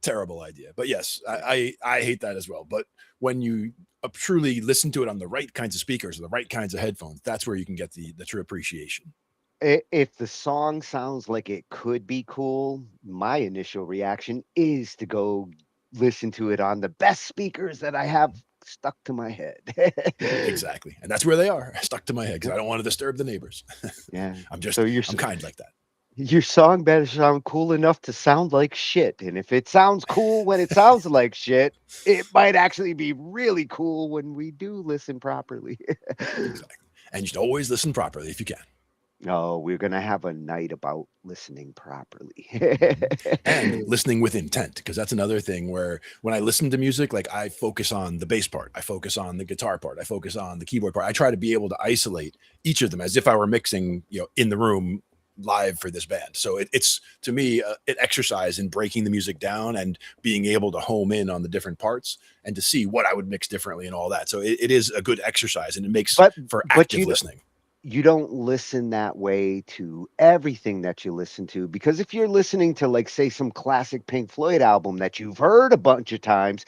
Terrible idea. But yes, I hate that as well. But when you truly listen to it on the right kinds of speakers or the right kinds of headphones, that's where you can get the true appreciation. If the song sounds like it could be cool, my initial reaction is to go listen to it on the best speakers that I have stuck to my head. Exactly. And that's where they are, stuck to my head, because I don't want to disturb the neighbors. Yeah. I'm kind like that. Your song better sound cool enough to sound like shit. And if it sounds cool when it sounds like shit, it might actually be really cool when we do listen properly. Exactly. And you should always listen properly if you can. Oh, we're going to have a night about listening properly. And listening with intent, because that's another thing where when I listen to music, like I focus on the bass part, I focus on the guitar part, I focus on the keyboard part. I try to be able to isolate each of them as if I were mixing, in the room live for this band. So it's to me an exercise in breaking the music down and being able to home in on the different parts and to see what I would mix differently and all that. So it is a good exercise, and it makes for active listening. You don't listen that way to everything that you listen to, because if you're listening to, like, say, some classic Pink Floyd album that you've heard a bunch of times,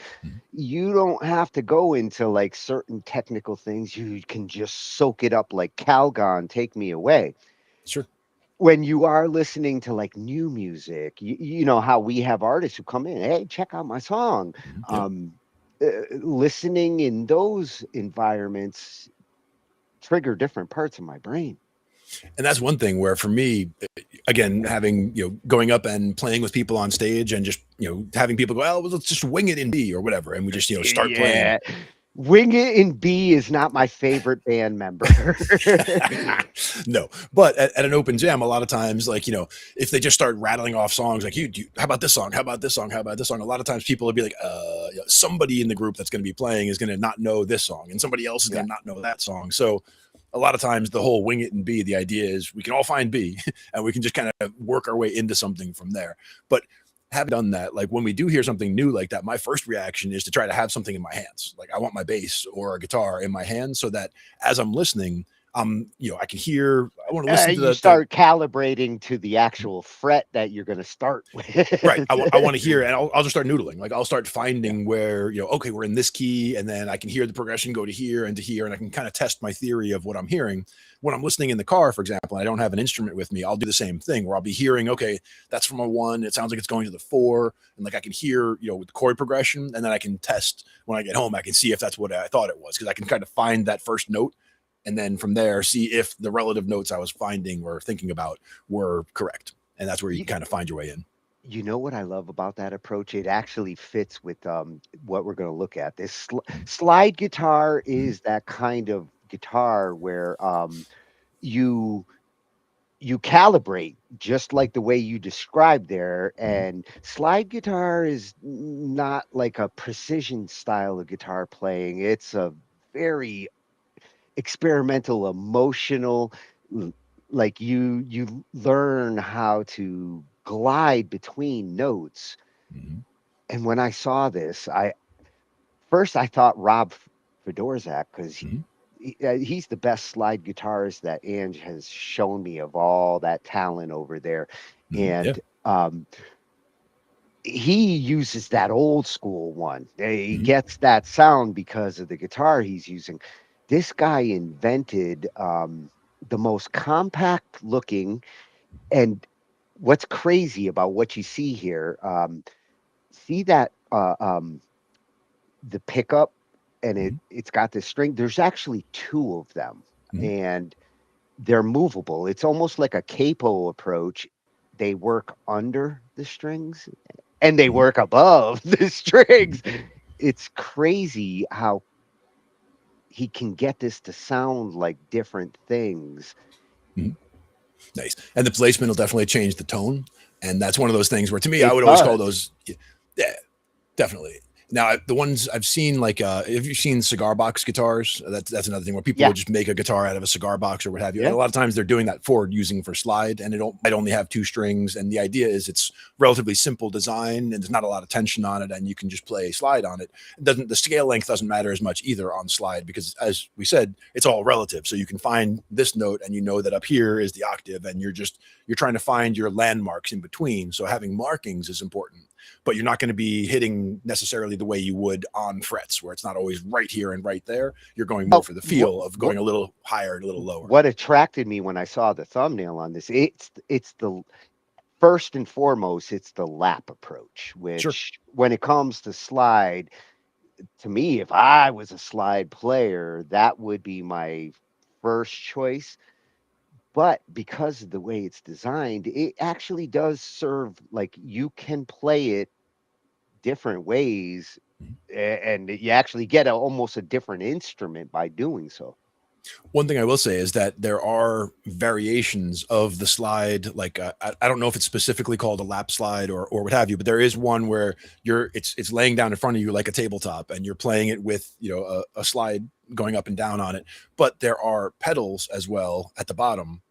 you don't have to go into like certain technical things. You can just soak it up like Calgon, Take Me Away. Sure. When you are listening to like new music, you know how we have artists who come in, hey, check out my song. Listening in those environments trigger different parts of my brain. And that's one thing where for me, again, having, going up and playing with people on stage and just, having people go, well, let's just wing it in B or whatever. And we just, start playing. Wing It in B is not my favorite band member. No, but at an open jam, a lot of times, like, if they just start rattling off songs like, how about this song? How about this song? How about this song? A lot of times people will be like, somebody in the group that's going to be playing is going to not know this song, and somebody else is going to not know that song. So a lot of times the whole wing it in B, the idea is we can all find B and we can just kind of work our way into something from there. But having done that, like when we do hear something new like that, my first reaction is to try to have something in my hands. Like I want my bass or a guitar in my hands so that as I'm listening, I can hear, I want to listen to you start calibrating to the actual fret that you're going to start with. Right. I want to hear, and I'll just start noodling. Like I'll start finding where, okay, we're in this key, and then I can hear the progression go to here and to here, and I can kind of test my theory of what I'm hearing. When I'm listening in the car, for example, and I don't have an instrument with me, I'll do the same thing where I'll be hearing, okay, that's from a 1. It sounds like it's going to the 4. And like I can hear, with the chord progression, and then I can test when I get home. I can see if that's what I thought it was, because I can kind of find that first note. And then from there, see if the relative notes I was finding or thinking about were correct. And that's where you kind of find your way in. You know what I love about that approach? It actually fits with what we're going to look at. This slide guitar is that kind of guitar where you calibrate just like the way you described there. And slide guitar is not like a precision style of guitar playing. It's a very experimental, emotional, like you learn how to glide between notes. And when I saw this, I thought Rob Fedorzak, because he's the best slide guitarist that Ange has shown me of all that talent over there. And he uses that old school one. He gets that sound because of the guitar he's using. This guy invented the most compact looking, and what's crazy about what you see here, see that the pickup, and it's got this string. There's actually two of them, and they're movable. It's almost like a capo approach. They work under the strings and they work above the strings. It's crazy how he can get this to sound like different things. Nice. And the placement will definitely change the tone. And that's one of those things where, to me, I It would always call does. those, yeah, definitely. Now, the ones I've seen, like, if you've seen cigar box guitars, that's another thing where people will just make a guitar out of a cigar box or what have you. And a lot of times they're doing that for using for slide, and it might only have two strings. And the idea is it's relatively simple design, and there's not a lot of tension on it, and you can just play slide on it. The scale length doesn't matter as much either on slide, because, as we said, it's all relative. So you can find this note, and you know that up here is the octave, and you're trying to find your landmarks in between. So having markings is important, but you're not going to be hitting necessarily the way you would on frets, where it's not always right here and right there. You're going more for the feel of going a little higher and a little lower. What attracted me when I saw the thumbnail on this, it's the first and foremost, it's the lap approach, which when it comes to slide, to me, if I was a slide player, that would be my first choice. But because of the way it's designed, it actually does serve, like, you can play it different ways, and you actually get almost a different instrument by doing so. One thing I will say is that there are variations of the slide. Like, I don't know if it's specifically called a lap slide or what have you, but there is one where it's laying down in front of you like a tabletop, and you're playing it with, a slide going up and down on it. But there are pedals as well at the bottom,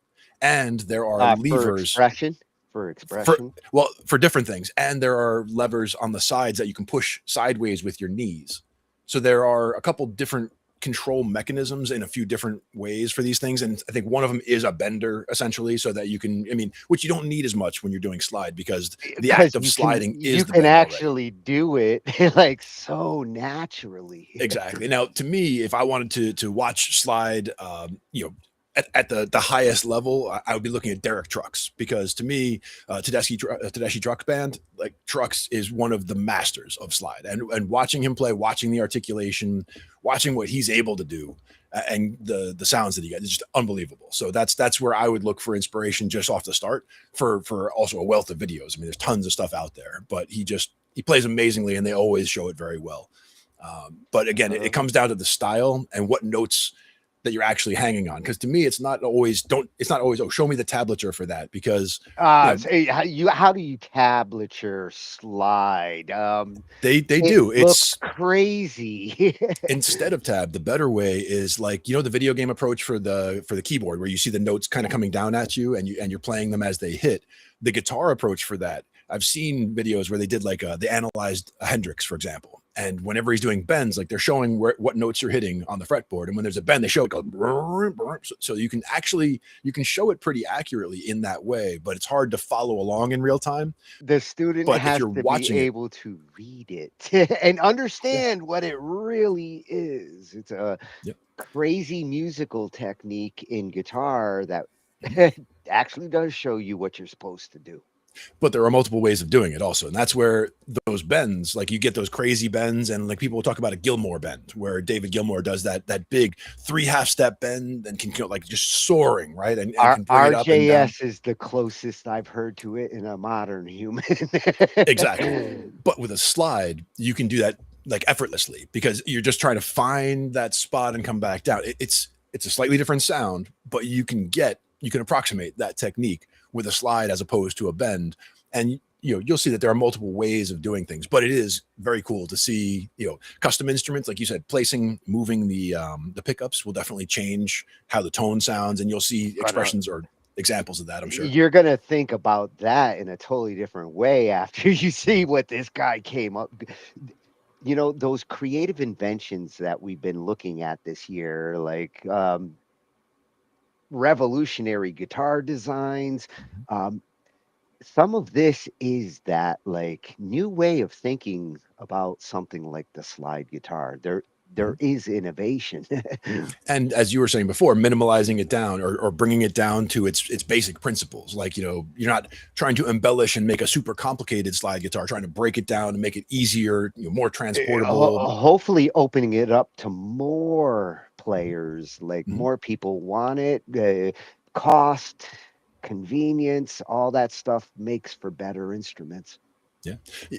and there are levers for expression. For different things, and there are levers on the sides that you can push sideways with your knees. So there are a couple different control mechanisms in a few different ways for these things, and I think one of them is a bender, essentially, so that you can, which you don't need as much when you're doing slide, because the act of sliding is you the can bend actually do it like so naturally. Exactly. Now, to me, if I wanted to watch slide, at the highest level, I would be looking at Derek Trucks, because to me, Tedeschi Trucks Band, like, Trucks is one of the masters of slide, and watching him play, watching the articulation, watching what he's able to do, and the sounds that he gets, is just unbelievable. So that's where I would look for inspiration just off the start, for also a wealth of videos. There's tons of stuff out there, but he plays amazingly, and they always show it very well. But again, it comes down to the style and what notes that you're actually hanging on, because to me, it's not always show me the tablature for that, because how do you tablature slide? They it do. Looks It's crazy. instead of tab, the better way is, like, the video game approach for the keyboard, where you see the notes kind of coming down at you, and you're playing them as they hit. The guitar approach for that, I've seen videos where they did, like, they analyzed a Hendrix, for example, and whenever he's doing bends, like, they're showing what notes you're hitting on the fretboard, and when there's a bend, they show it go, so you can show it pretty accurately in that way, but it's hard to follow along in real time. The student But if has you're to watching be it- able to read it and understand what it really is. It's a crazy musical technique in guitar that actually does show you what you're supposed to do. But there are multiple ways of doing it also, and that's where those bends, like, you get those crazy bends, and, like, people will talk about a Gilmour bend, where David Gilmour does that big 3/2 step bend, and can, like, just soaring, right, and can bring it up and down. RJS is the closest I've heard to it in a modern human. Exactly. But with a slide, you can do that, like, effortlessly, because you're just trying to find that spot and come back down. It's a slightly different sound, but you can approximate that technique with a slide as opposed to a bend. And you'll see that there are multiple ways of doing things, but it is very cool to see, custom instruments, like you said, moving the pickups will definitely change how the tone sounds, and you'll see expressions or examples of that, I'm sure. You're gonna think about that in a totally different way after you see what this guy came up. Those creative inventions that we've been looking at this year, like revolutionary guitar designs. Some of this is that, like, new way of thinking about something like the slide guitar. there is innovation. And as you were saying before, minimalizing it down or bringing it down to its basic principles. Like, you're not trying to embellish and make a super complicated slide guitar, trying to break it down and make it easier, more transportable. Hopefully opening it up to more players, like more people want it. Cost, convenience, all that stuff makes for better instruments. Yeah.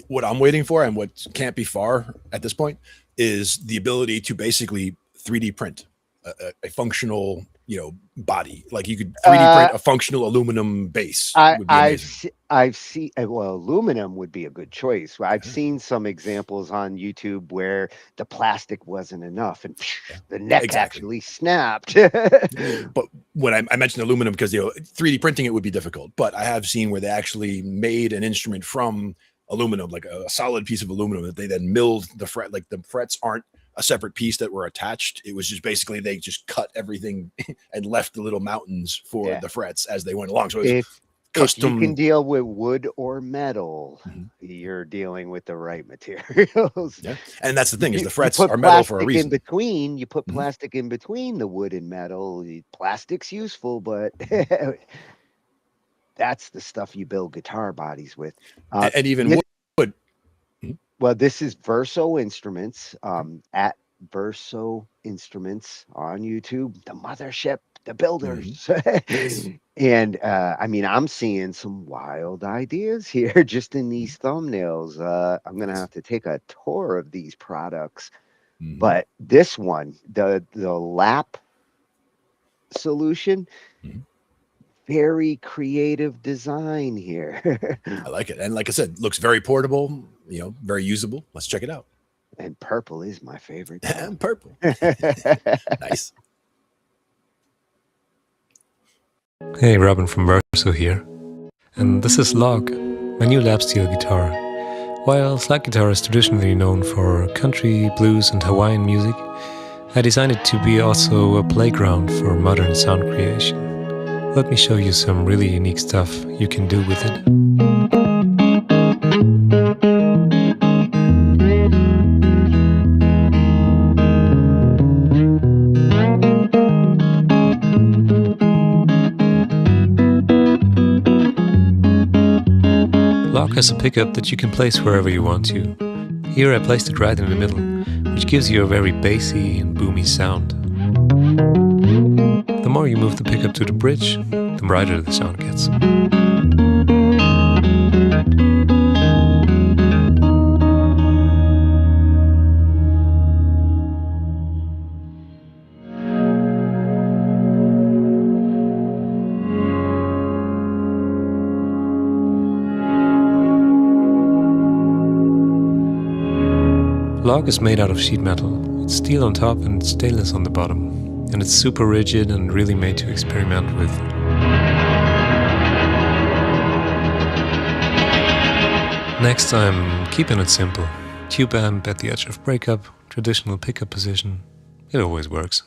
What I'm waiting for, and what can't be far at this point, is the ability to basically 3D print a functional, body. Like you could 3D print a functional aluminum base. I've seen, well, aluminum would be a good choice. I've seen some examples on YouTube where the plastic wasn't enough and the neck actually snapped. But when I mentioned aluminum, because 3D printing it would be difficult, but I have seen where they actually made an instrument from aluminum, like a solid piece of aluminum that they then milled the fret. Like the frets aren't a separate piece that were attached. It was just basically they just cut everything and left the little mountains for the frets as they went along. So it's custom. If you can deal with wood or metal, you're dealing with the right materials. Yeah. And that's the thing, is the frets are metal for a reason. In between, you put plastic in between the wood and metal. Plastic's useful, but that's the stuff you build guitar bodies with. And even wood. Well, this is Verso Instruments, at Verso Instruments on YouTube, the mothership, the builders. And I mean, I'm seeing some wild ideas here just in these thumbnails. I'm going to have to take a tour of these products. But this one, the lap solution, very creative design here. I like it. And like I said, looks very portable, very usable. Let's check it out. And purple is my favorite. And purple. Nice. Hey, Robin from Verso here. And this is Log, my new lap steel guitar. While slide guitar is traditionally known for country, blues and Hawaiian music, I designed it to be also a playground for modern sound creation. Let me show you some really unique stuff you can do with it. Log has a pickup that you can place wherever you want to. Here I placed it right in the middle, which gives you a very bassy and boomy sound. The more you move the pickup to the bridge, the brighter the sound gets. Log is made out of sheet metal. It's steel on top and stainless on the bottom. And it's super rigid and really made to experiment with. Next, I'm keeping it simple. Tube amp at the edge of breakup, traditional pickup position. It always works.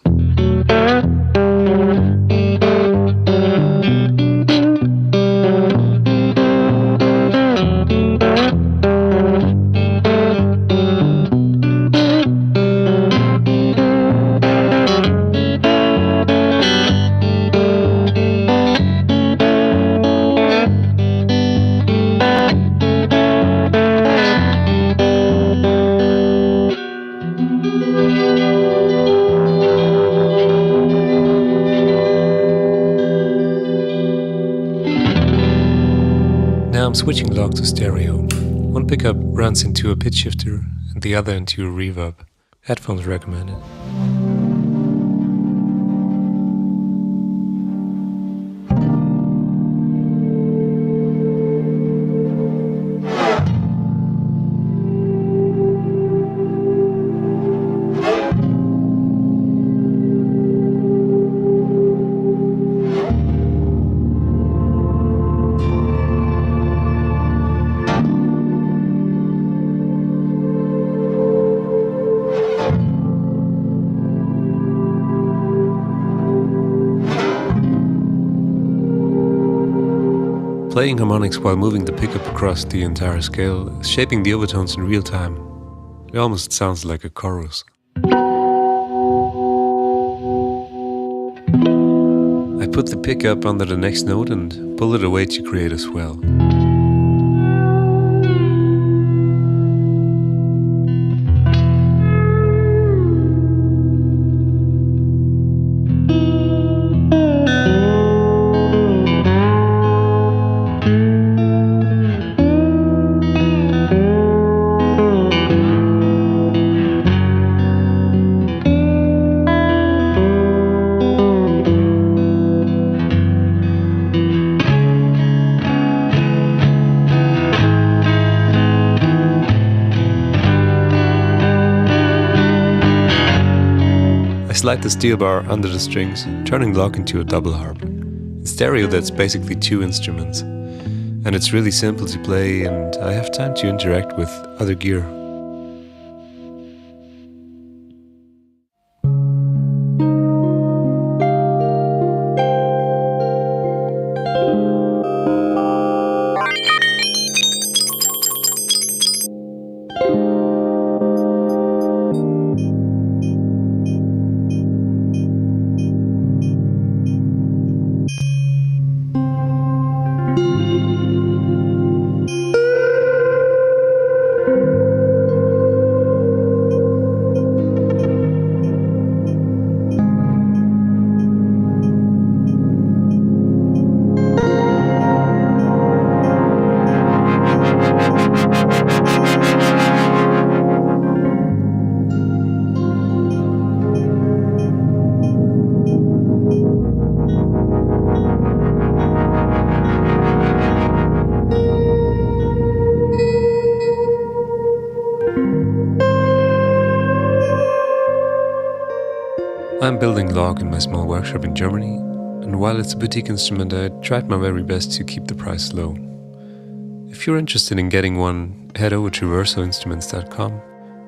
Now I'm switching log to stereo. One pickup runs into a pitch shifter and the other into a reverb. Headphones recommended. Playing harmonics while moving the pickup across the entire scale, shaping the overtones in real time. It almost sounds like a chorus. I put the pickup under the next note and pull it away to create a swell. Slide the steel bar under the strings, turning the lock into a double harp. In stereo, that's basically 2 instruments. And it's really simple to play, and I have time to interact with other gear. I'm building log in my small workshop in Germany, and while it's a boutique instrument, I tried my very best to keep the price low. If you're interested in getting one, head over to versoinstruments.com.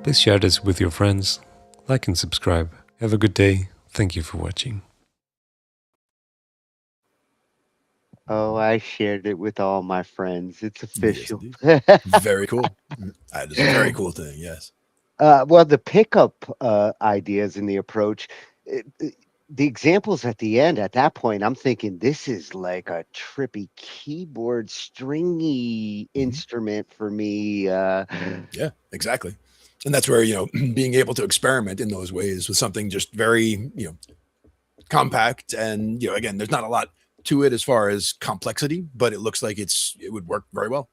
Please share this with your friends, like and subscribe. Have a good day. Thank you for watching. Oh, I shared it with all my friends. It's official. Very cool. That is a very cool thing, yes. Well, the pickup ideas and the approach, the examples at the end, at that point, I'm thinking this is like a trippy keyboard stringy instrument for me. Yeah, exactly. And that's where, being able to experiment in those ways with something just very, compact. And, again, there's not a lot to it as far as complexity, but it looks like it would work very well.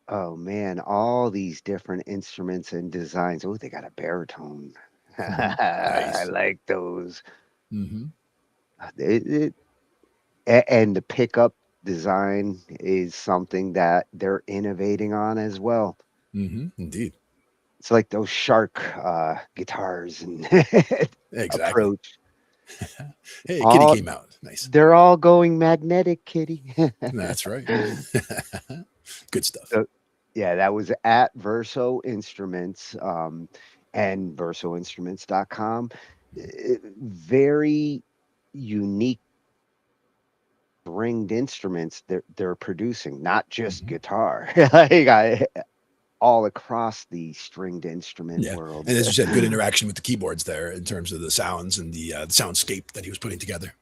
Oh man, all these different instruments and designs. Oh, they got a baritone. I like those. And the pickup design is something that they're innovating on as well. Indeed. It's like those shark guitars and approach. Hey, Kitty came out. Nice. They're all going magnetic, Kitty. That's right. Good stuff. So, yeah, that was at Verso Instruments and versoinstruments.com. Very unique stringed instruments they're producing, not just guitar. All across the stringed instrument world. And as you said, good interaction with the keyboards there in terms of the sounds and the soundscape that he was putting together.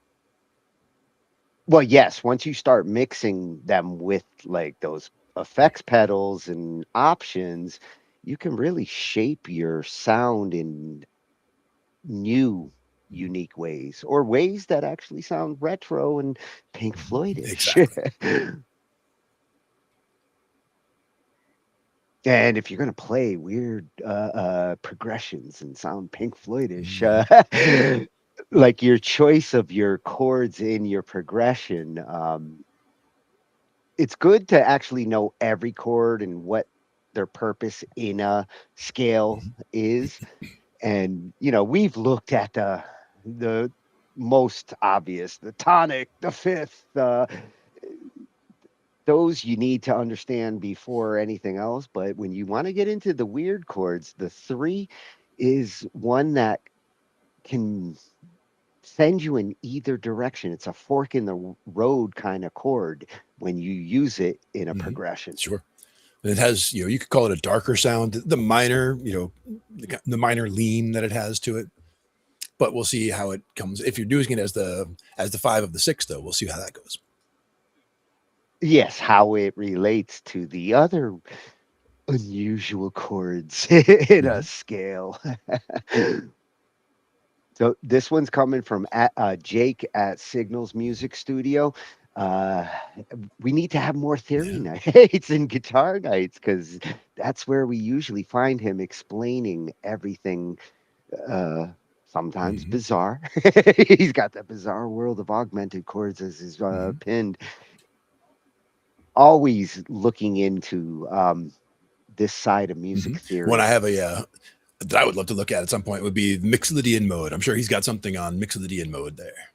Well, yes, once you start mixing them with like those effects pedals and options, you can really shape your sound in new, unique ways, or ways that actually sound retro and Pink Floyd-ish. Exactly. And if you're going to play weird progressions and sound Pink Floyd-ish, like your choice of your chords in your progression, it's good to actually know every chord and what their purpose in a scale is. And, we've looked at the most obvious, the tonic, the fifth, those you need to understand before anything else. But when you want to get into the weird chords, the 3 is one that can send you in either direction. It's a fork in the road kind of chord when you use it in a progression. Sure. And it has, you could call it a darker sound, the minor, the minor lean that it has to it. but we'll see how it comes. If you're doing it as the 5 of the 6, though, we'll see how that goes. Yes, how it relates to the other unusual chords in a scale. So this one's coming from Jake at Signals Music Studio. We need to have more theory nights and guitar nights, because that's where we usually find him explaining everything, sometimes bizarre. He's got that bizarre world of augmented chords as his pinned. Always looking into this side of music theory. When I have a that I would love to look at some point would be Mixolydian mode. I'm sure he's got something on Mixolydian mode there.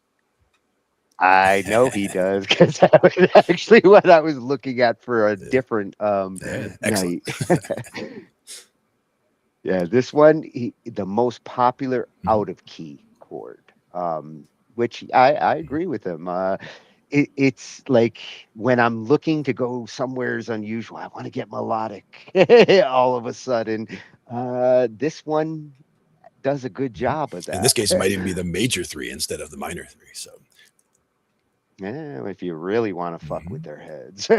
I know he does, because that was actually what I was looking at for a different night. Yeah, this one, the most popular out of key chord, which I agree with him. It's like when I'm looking to go somewhere's unusual, I want to get melodic all of a sudden. This one does a good job of that. In this case, it might even be the major 3 instead of the minor 3. So, yeah, if you really want to fuck with their heads.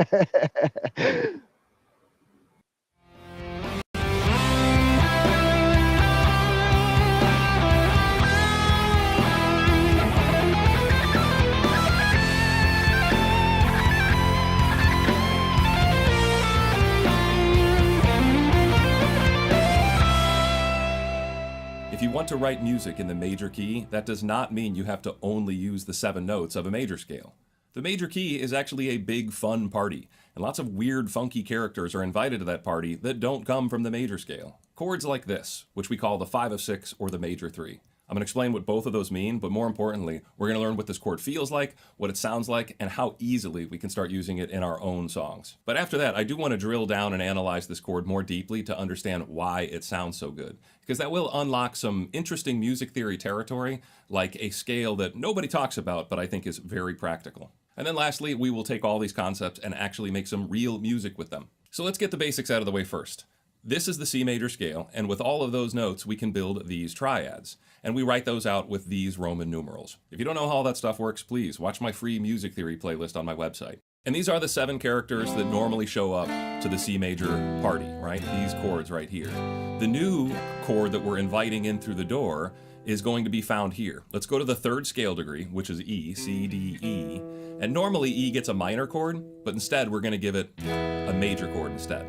If you want to write music in the major key, that does not mean you have to only use the 7 notes of a major scale. The major key is actually a big fun party, and lots of weird funky characters are invited to that party that don't come from the major scale. Chords like this, which we call the 5 of 6 or the major 3. I'm going to explain what both of those mean, but more importantly, we're going to learn what this chord feels like, what it sounds like, and how easily we can start using it in our own songs. But after that, I do want to drill down and analyze this chord more deeply to understand why it sounds so good, because that will unlock some interesting music theory territory, like a scale that nobody talks about, but I think is very practical. And then lastly, we will take all these concepts and actually make some real music with them. So let's get the basics out of the way first. This is the C major scale, and with all of those notes, we can build these triads. And we write those out with these Roman numerals. If you don't know how all that stuff works, please watch my free music theory playlist on my website. And these are the 7 characters that normally show up to the C major party, right? These chords right here. The new chord that we're inviting in through the door is going to be found here. Let's go to the 3rd scale degree, which is E, C, D, E. And normally E gets a minor chord, but instead we're going to give it a major chord instead.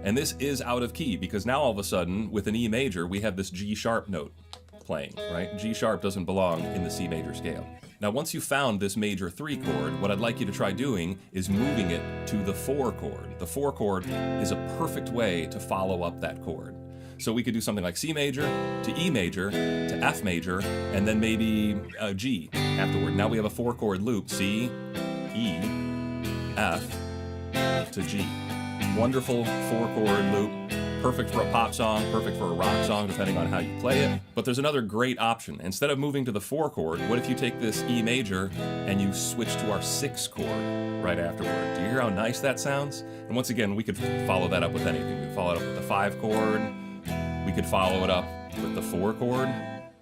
And this is out of key, because now all of a sudden, with an E major, we have this G sharp note playing, right? G sharp doesn't belong in the C major scale. Now, once you found this major 3 chord, what I'd like you to try doing is moving it to the 4 chord. The 4 chord is a perfect way to follow up that chord. So we could do something like C major to E major to F major, and then maybe G afterward. Now we have a 4 chord loop, C, E, F to G. Wonderful 4 chord loop. Perfect for a pop song, perfect for a rock song, depending on how you play it. But there's another great option. Instead of moving to the 4 chord, what if you take this E major and you switch to our 6 chord right afterward? Do you hear how nice that sounds? And once again, we could follow that up with anything. We could follow it up with the 5 chord. We could follow it up with the 4 chord.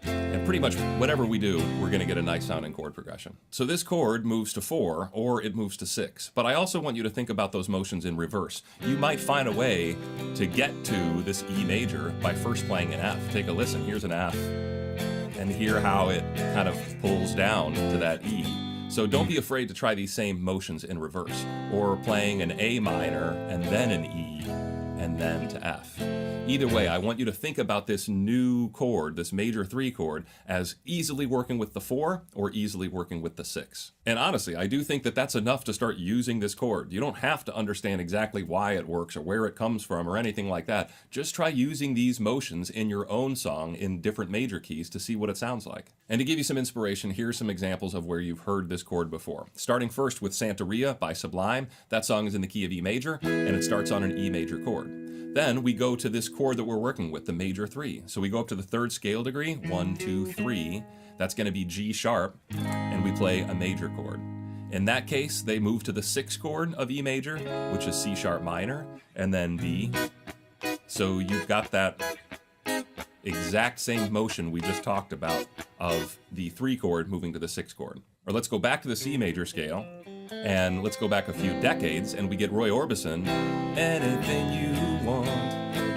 And pretty much whatever we do, we're going to get a nice sounding chord progression. So this chord moves to 4, or it moves to 6. But I also want you to think about those motions in reverse. You might find a way to get to this E major by first playing an F. Take a listen. Here's an F. And hear how it kind of pulls down to that E. So don't be afraid to try these same motions in reverse. Or playing an A minor, and then an E, and then to F. Either way, I want you to think about this new chord, this major 3 chord, as easily working with the 4 or easily working with the 6. And honestly, I do think that that's enough to start using this chord. You don't have to understand exactly why it works or where it comes from or anything like that. Just try using these motions in your own song in different major keys to see what it sounds like. And to give you some inspiration, here's some examples of where you've heard this chord before. Starting first with Santeria by Sublime. That song is in the key of E major, and it starts on an E major chord. Then we go to this chord that we're working with, the major 3. So we go up to the 3rd scale degree, 1, 2, 3. That's going to be G sharp, and we play a major chord. In that case, they move to the 6th chord of E major, which is C sharp minor, and then D. So you've got that exact same motion we just talked about of the 3 chord moving to the 6 chord. Or let's go back to the C major scale, and let's go back a few decades, and we get Roy Orbison, anything you want,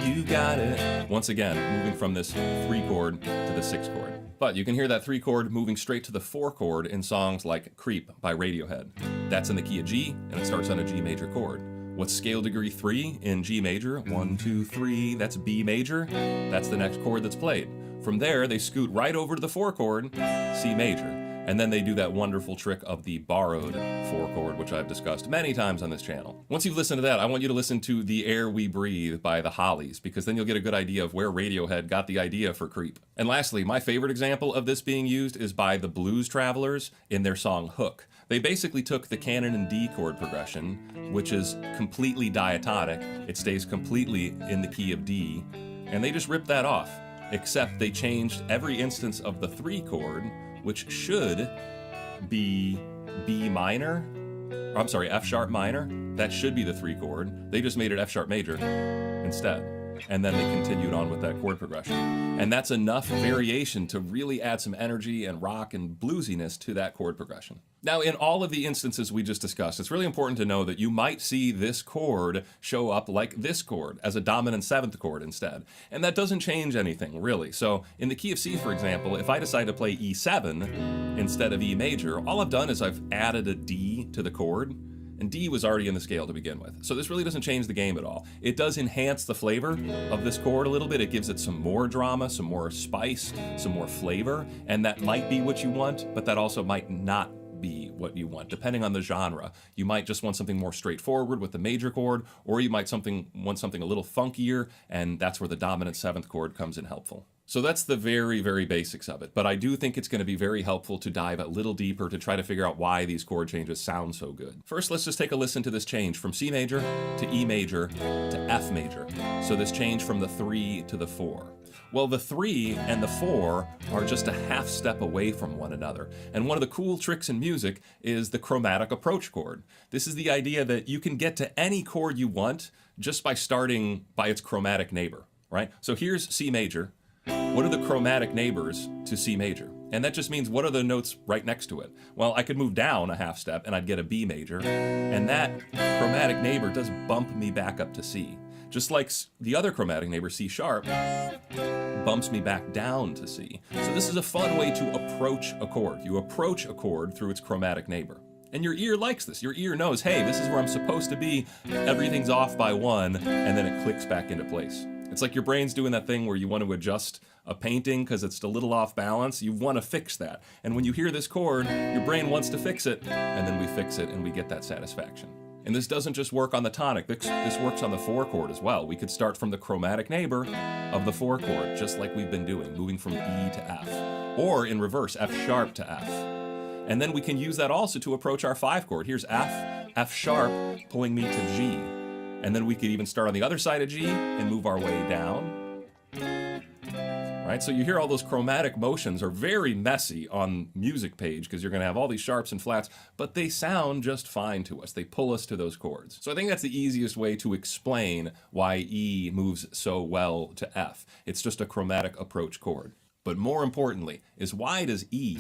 you got it. Once again, moving from this 3 chord to the 6 chord. But you can hear that 3 chord moving straight to the 4 chord in songs like Creep by Radiohead. That's in the key of G, and it starts on a G major chord. What's scale degree 3 in G major? 1, 2, 3, that's B major. That's the next chord that's played. From there, they scoot right over to the 4 chord, C major. And then they do that wonderful trick of the borrowed 4 chord, which I've discussed many times on this channel. Once you've listened to that, I want you to listen to The Air We Breathe by the Hollies, because then you'll get a good idea of where Radiohead got the idea for Creep. And lastly, my favorite example of this being used is by the Blues Travelers in their song Hook. They basically took the canon and D chord progression, which is completely diatonic, it stays completely in the key of D, and they just ripped that off, except they changed every instance of the 3 chord, which should be B minor, or I'm sorry, F sharp minor. That should be the 3 chord. They just made it F sharp major instead. And then they continued on with that chord progression. And that's enough variation to really add some energy and rock and bluesiness to that chord progression. Now, in all of the instances we just discussed, it's really important to know that you might see this chord show up like this chord as a dominant 7th chord instead. And that doesn't change anything, really. So in the key of C, for example, if I decide to play E7 instead of E major, all I've done is I've added a D to the chord, and D was already in the scale to begin with. So this really doesn't change the game at all. It does enhance the flavor of this chord a little bit. It gives it some more drama, some more spice, some more flavor, and that might be what you want, but that also might not be what you want, depending on the genre. You might just want something more straightforward with the major chord, or you might want something a little funkier, and that's where the dominant 7th chord comes in helpful. So that's the very, very basics of it, but I do think it's going to be very helpful to dive a little deeper to try to figure out why these chord changes sound so good. First, let's just take a listen to this change from C major to E major to F major. So this change from the 3 to the 4. Well, the 3 and the 4 are just a half step away from one another. And one of the cool tricks in music is the chromatic approach chord. This is the idea that you can get to any chord you want just by starting by its chromatic neighbor, right? So here's C major. What are the chromatic neighbors to C major? And that just means what are the notes right next to it? Well, I could move down a half step and I'd get a B major, and that chromatic neighbor does bump me back up to C. Just like the other chromatic neighbor, C sharp, bumps me back down to C. So this is a fun way to approach a chord. You approach a chord through its chromatic neighbor. And your ear likes this. Your ear knows, hey, this is where I'm supposed to be. Everything's off by 1, and then it clicks back into place. It's like your brain's doing that thing where you want to adjust a painting because it's a little off balance. You want to fix that. And when you hear this chord, your brain wants to fix it, and then we fix it and we get that satisfaction. And this doesn't just work on the tonic, this works on the 4 chord as well. We could start from the chromatic neighbor of the 4 chord, just like we've been doing, moving from E to F. Or in reverse, F sharp to F. And then we can use that also to approach our 5 chord. Here's F, F sharp, pulling me to G. And then we could even start on the other side of G and move our way down. Right? So you hear all those chromatic motions are very messy on music page because you're going to have all these sharps and flats, but they sound just fine to us. They pull us to those chords. So I think that's the easiest way to explain why E moves so well to F. It's just a chromatic approach chord. But more importantly is why does E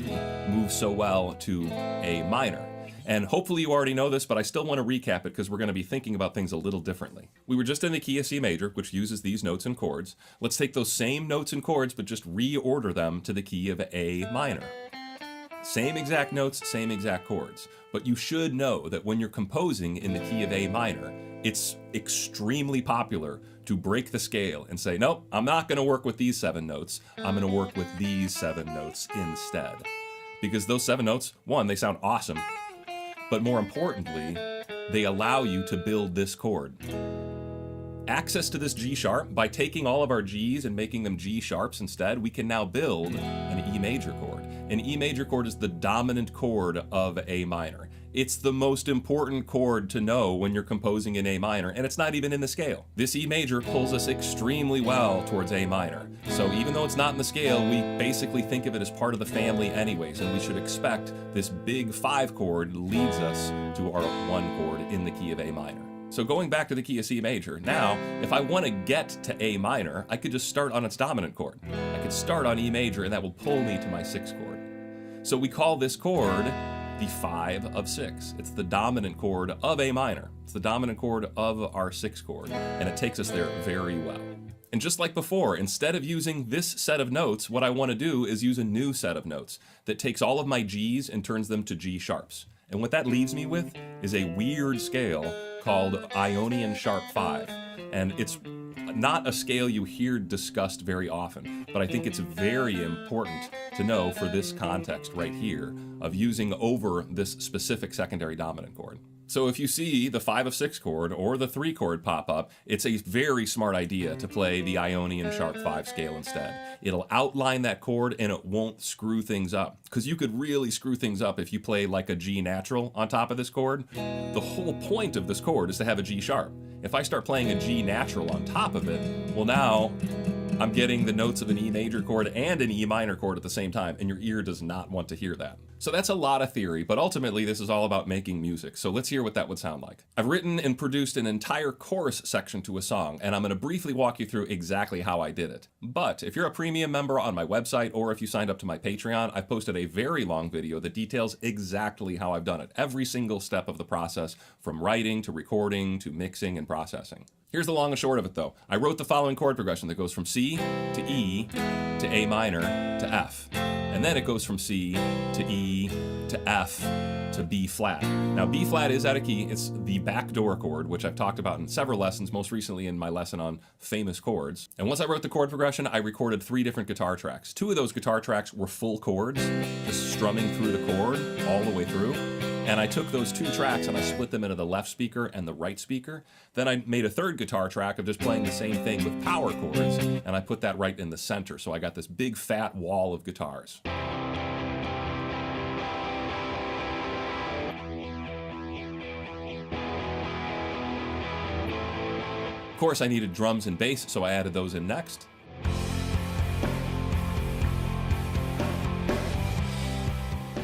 move so well to A minor? And hopefully you already know this, but I still want to recap it because we're going to be thinking about things a little differently. We were just in the key of C major, which uses these notes and chords. Let's take those same notes and chords, but just reorder them to the key of A minor. Same exact notes, same exact chords. But you should know that when you're composing in the key of A minor, it's extremely popular to break the scale and say, nope, I'm not going to work with these 7 notes. I'm going to work with these 7 notes instead. Because those 7 notes, one, they sound awesome. But more importantly, they allow you to build this chord. Access to this G sharp, by taking all of our Gs and making them G sharps instead, we can now build an E major chord. An E major chord is the dominant chord of A minor. It's the most important chord to know when you're composing in A minor, and it's not even in the scale. This E major pulls us extremely well towards A minor. So even though it's not in the scale, we basically think of it as part of the family anyways, and we should expect this big 5 chord leads us to our 1 chord in the key of A minor. So going back to the key of C major, now, if I want to get to A minor, I could just start on its dominant chord. I could start on E major, and that will pull me to my 6th chord. So we call this chord the 5 of 6. It's the dominant chord of A minor. It's the dominant chord of our 6th chord, and it takes us there very well. And just like before, instead of using this set of notes, what I want to do is use a new set of notes that takes all of my G's and turns them to G sharps. And what that leaves me with is a weird scale called Ionian sharp 5. And it's not a scale you hear discussed very often, but I think it's very important to know for this context right here of using over this specific secondary dominant chord. So if you see the 5 of 6 chord or the 3 chord pop up, it's a very smart idea to play the Ionian sharp 5 scale instead. It'll outline that chord and it won't screw things up. Because you could really screw things up if you play like a G natural on top of this chord. The whole point of this chord is to have a G sharp. If I start playing a G natural on top of it, well now I'm getting the notes of an E major chord and an E minor chord at the same time, and your ear does not want to hear that. So that's a lot of theory, but ultimately this is all about making music. So let's hear what that would sound like. I've written and produced an entire chorus section to a song, and I'm going to briefly walk you through exactly how I did it. But if you're a premium member on my website, or if you signed up to my Patreon, I've posted a very long video that details exactly how I've done it. Every single step of the process, from writing to recording to mixing and processing. Here's the long and short of it though. I wrote the following chord progression that goes from C to E to A minor to F. And then it goes from C to E to F to B flat. Now B flat is out of key. It's the backdoor chord, which I've talked about in several lessons, most recently in my lesson on famous chords. And once I wrote the chord progression, I recorded 3 different guitar tracks. 2 of those guitar tracks were full chords, just strumming through the chord all the way through. And I took those 2 tracks and I split them into the left speaker and the right speaker. Then I made a 3rd guitar track of just playing the same thing with power chords, and I put that right in the center. So I got this big fat wall of guitars. Of course, I needed drums and bass, so I added those in next.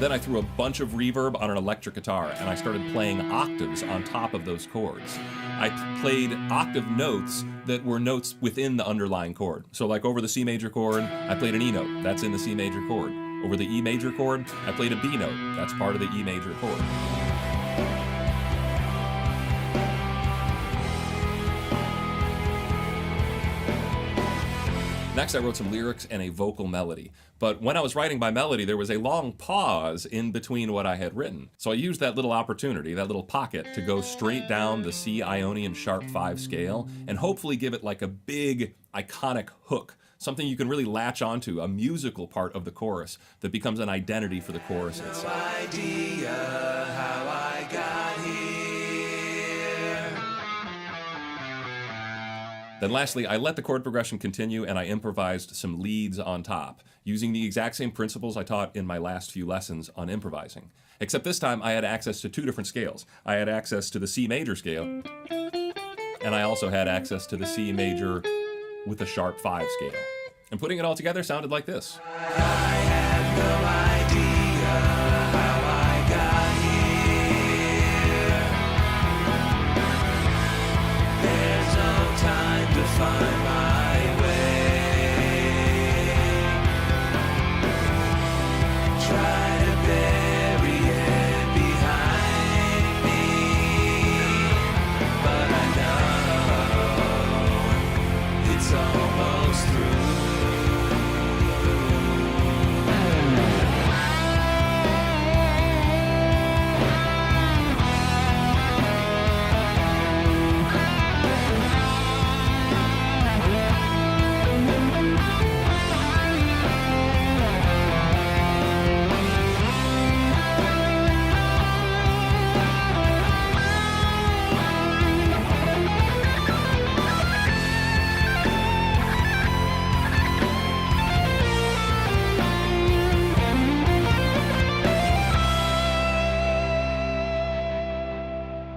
Then I threw a bunch of reverb on an electric guitar, and I started playing octaves on top of those chords. I played octave notes that were notes within the underlying chord. So like over the C major chord, I played an E note. That's in the C major chord. Over the E major chord, I played a B note. That's part of the E major chord. Next, I wrote some lyrics and a vocal melody. But when I was writing my melody, there was a long pause in between what I had written. So I used that little opportunity, that little pocket, to go straight down the C Ionian sharp 5 scale and hopefully give it like a big, iconic hook. Something you can really latch onto, a musical part of the chorus that becomes an identity for the chorus itself. No idea how I got here. Then lastly, I let the chord progression continue and I improvised some leads on top, using the exact same principles I taught in my last few lessons on improvising. Except this time I had access to 2 different scales. I had access to the C major scale, and I also had access to the C major with a sharp 5 scale. And putting it all together sounded like this. I have no idea how I got here. There's no time to find my way. Try to bury it behind me, but I know it's almost through.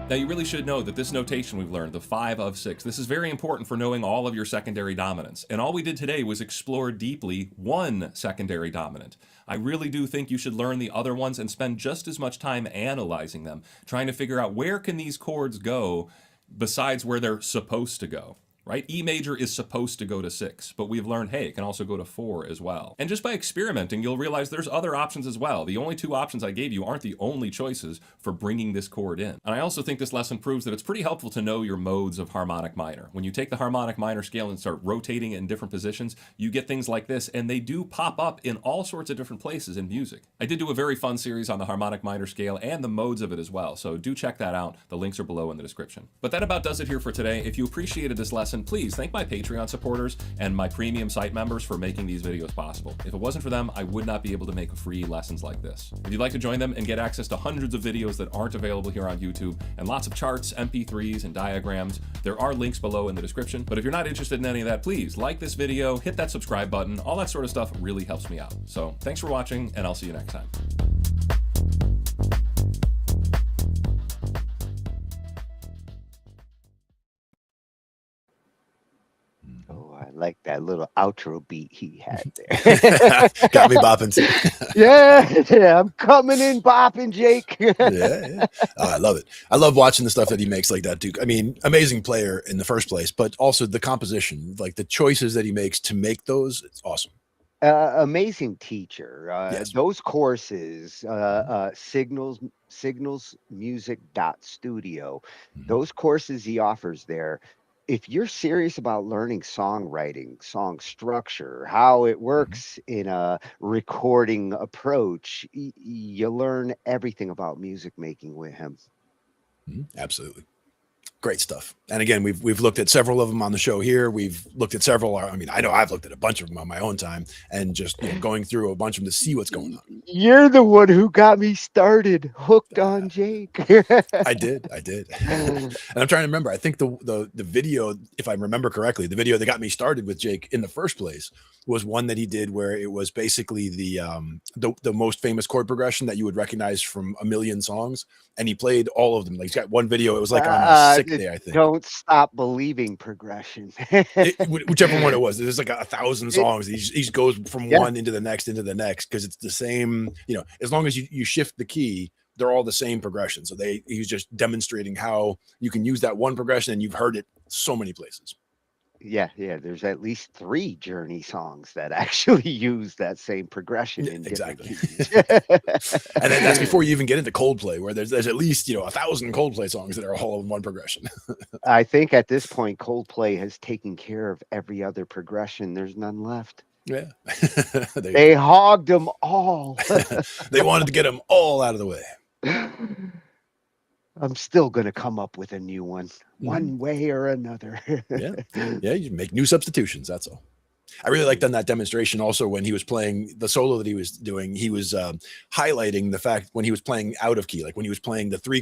Now you really should know that this notation we've learned, the 5 of 6, this is very important for knowing all of your secondary dominants. And all we did today was explore deeply one secondary dominant. I really do think you should learn the other ones and spend just as much time analyzing them, trying to figure out where can these chords go besides where they're supposed to go. Right? E major is supposed to go to 6, but we've learned, hey, it can also go to 4 as well. And just by experimenting, you'll realize there's other options as well. The only 2 options I gave you aren't the only choices for bringing this chord in. And I also think this lesson proves that it's pretty helpful to know your modes of harmonic minor. When you take the harmonic minor scale and start rotating it in different positions, you get things like this, and they do pop up in all sorts of different places in music. I did do a very fun series on the harmonic minor scale and the modes of it as well, so do check that out. The links are below in the description. But that about does it here for today. If you appreciated this lesson, please thank my Patreon supporters and my premium site members for making these videos possible. If it wasn't for them, I would not be able to make free lessons like this. If you'd like to join them and get access to hundreds of videos that aren't available here on YouTube, and lots of charts, MP3s, and diagrams, there are links below in the description. But if you're not interested in any of that, please like this video, hit that subscribe button. All that sort of stuff really helps me out. So thanks for watching, and I'll see you next time. Oh, I like that little outro beat he had there. Got me bopping. Yeah, I'm coming in bopping, Jake. Yeah. Oh, I love it. I love watching the stuff that he makes like that, Duke. I mean, amazing player in the first place, but also the composition, like the choices that he makes to make those, it's awesome. Amazing teacher. Yes. Those courses, signalsmusic.studio, those courses he offers there, if you're serious about learning songwriting, song structure, how it works in a recording approach, you learn everything about music making with him. Absolutely. Great stuff. And again, we've looked at several of them on the show here. We've looked at several. I mean, I know I've looked at a bunch of them on my own time, and just going through a bunch of them to see what's going on. You're the one who got me started, hooked on Jake. I did. And I'm trying to remember. I think the video, if I remember correctly, the video that got me started with Jake in the first place was one that he did where it was basically the most famous chord progression that you would recognize from a million songs, and he played all of them. Like he's got one video. It was like on a sick day, I think. Don't Stop Believing progression. Whichever one it was. There's like 1,000 songs. He just goes from one into the next because it's the same. As long as you shift the key, they're all the same progression. So he's just demonstrating how you can use that one progression, and you've heard it so many places. Yeah. There's at least 3 Journey songs that actually use that same progression in exactly. different keys. And then that's before you even get into Coldplay, where there's at least 1,000 Coldplay songs that are all in one progression. I think at this point, Coldplay has taken care of every other progression. There's none left. Yeah. They hogged them all. They wanted to get them all out of the way. I'm still going to come up with a new one way or another. Yeah, you make new substitutions. That's all. I really liked on that demonstration also when he was playing the solo that he was doing, he was highlighting the fact when he was playing out of key, like when he was playing the 3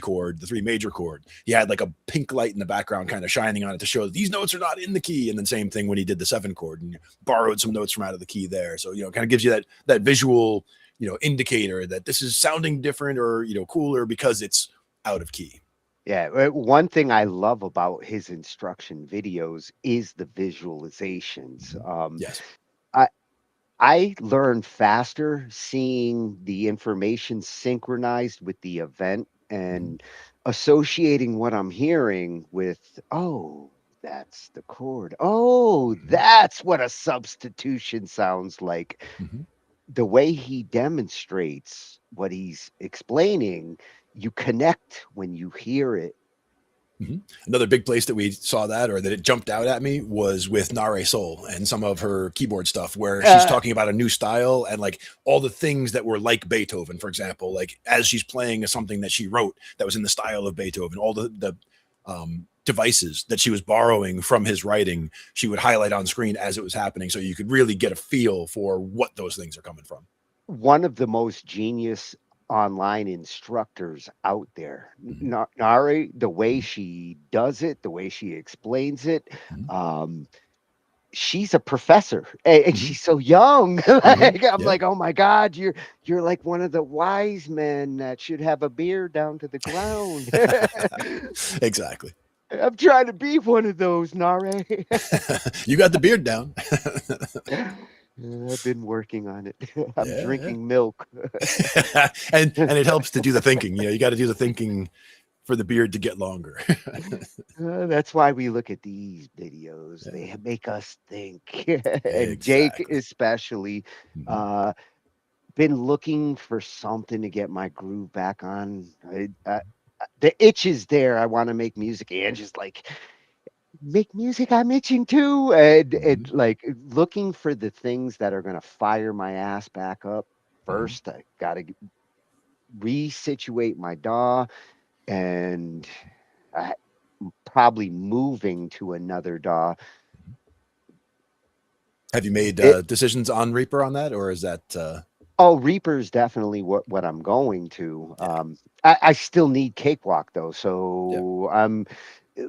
major chord, he had like a pink light in the background kind of shining on it to show that these notes are not in the key. And then same thing when he did the 7 chord and borrowed some notes from out of the key there. So, kind of gives you that visual, indicator that this is sounding different or, cooler because it's out of key. Yeah, one thing I love about his instruction videos is the visualizations. Yes. I learn faster seeing the information synchronized with the event and associating what I'm hearing with, oh, that's the chord. Oh, that's what a substitution sounds like. The way he demonstrates what he's explaining, you connect when you hear it. Another big place that we saw that, or that it jumped out at me, was with Nare Soul and some of her keyboard stuff where she's talking about a new style and like all the things that were like Beethoven, for example, like as she's playing something that she wrote that was in the style of Beethoven, all the devices that she was borrowing from his writing, she would highlight on screen as it was happening. So you could really get a feel for what those things are coming from. One of the most genius online instructors out there. Nari, the way she does it, the way she explains it, she's a professor and she's so young. I'm like, oh my God, you're like one of the wise men that should have a beard down to the ground. Exactly. I'm trying to be one of those, Nare. You got the beard down. I've been working on it. I'm drinking milk. and it helps to do the thinking. You got to do the thinking for the beard to get longer. That's why we look at these videos. They make us think. And Jake especially been looking for something to get my groove back on. The itch is there. I want to make music. And just like, make music, I'm itching too. And like looking for the things that are going to fire my ass back up. First, I got to resituate my DAW, and I'm probably moving to another DAW. Have you made decisions on Reaper on that, or is that? Oh, Reaper's definitely what I'm going to. I still need Cakewalk though, so I'm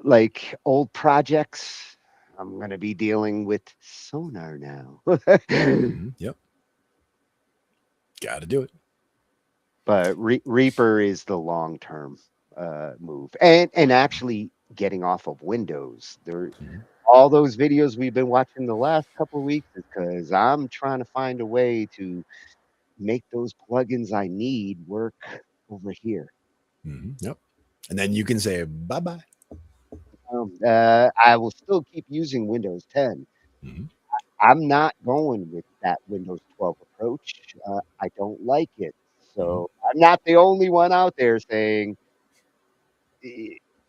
like old projects. I'm gonna be dealing with Sonar now. Yep, got to do it. But Reaper is the long term move, and actually getting off of Windows. All those videos we've been watching the last couple of weeks is because I'm trying to find a way to make those plugins I need work over here. Yep. And then you can say bye-bye. I will still keep using Windows 10. I'm not going with that Windows 12 approach. I don't like it. So I'm not the only one out there saying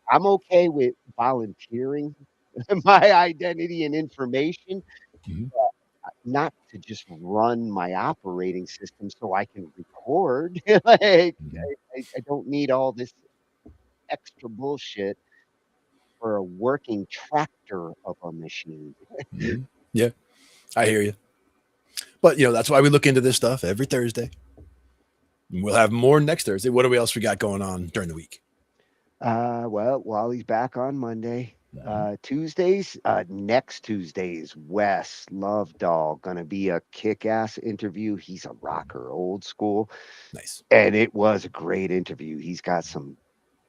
I'm okay with volunteering my identity and information, but not to just run my operating system so I can record. Like, I don't need all this extra bullshit for a working tractor of a machine. Yeah, I hear you. But, you know, that's why we look into this stuff every Thursday. And we'll have more next Thursday. What else we got going on during the week? Well, Wally's back on Monday. Tuesdays, next Tuesday is Wes Lovedoll. Gonna be a kick-ass interview. He's a rocker, old school. Nice. And it was a great interview. He's got some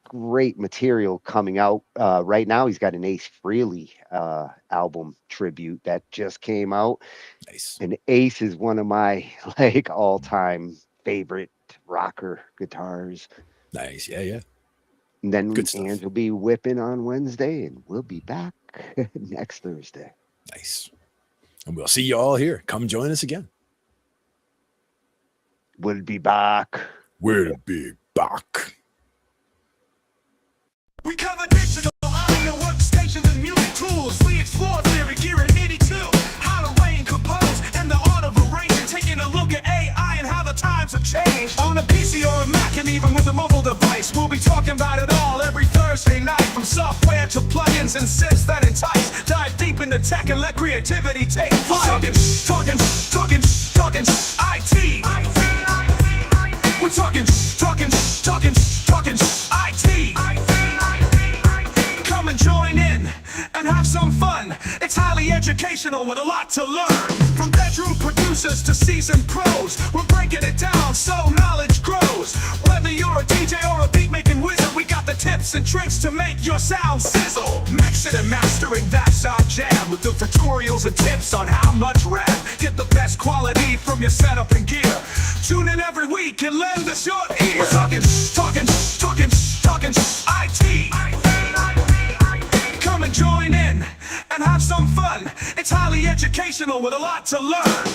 great material coming out. Right now, he's got an Ace Frehley album tribute that just came out. Nice. And Ace is one of my like all-time favorite rocker guitars. Nice. Yeah. And then Ange will be whipping on Wednesday, and we'll be back next Thursday. Nice. And we'll see you all here. Come join us again. We'll be back. We'll be back. We cover digital audio workstations and music tools. We explore theory, gear, and 82. How to arrange, compose, and the art of arranging. Taking a look at AI and how the times have changed. On a PC or a Mac, and even with a mobile device, we'll be talking about it all every Thursday night. From software to plugins and synths that entice. Dive deep into tech and let creativity take flight. Talkin IT. We're talking IT. Come and join in and have some fun. It's highly educational with a lot to learn. From bedroom producers to seasoned pros, we're breaking it down so knowledge grows. Whether you're a DJ or a beat-making wizard, we got the tips and tricks to make your sound sizzle. Mixing and mastering, that's our jam. With the tutorials and tips on how much rap. Get the best quality from your setup and gear. Tune in every week and lend us your ear. We're talking IT. Come and join in and have some fun. It's highly educational with a lot to learn.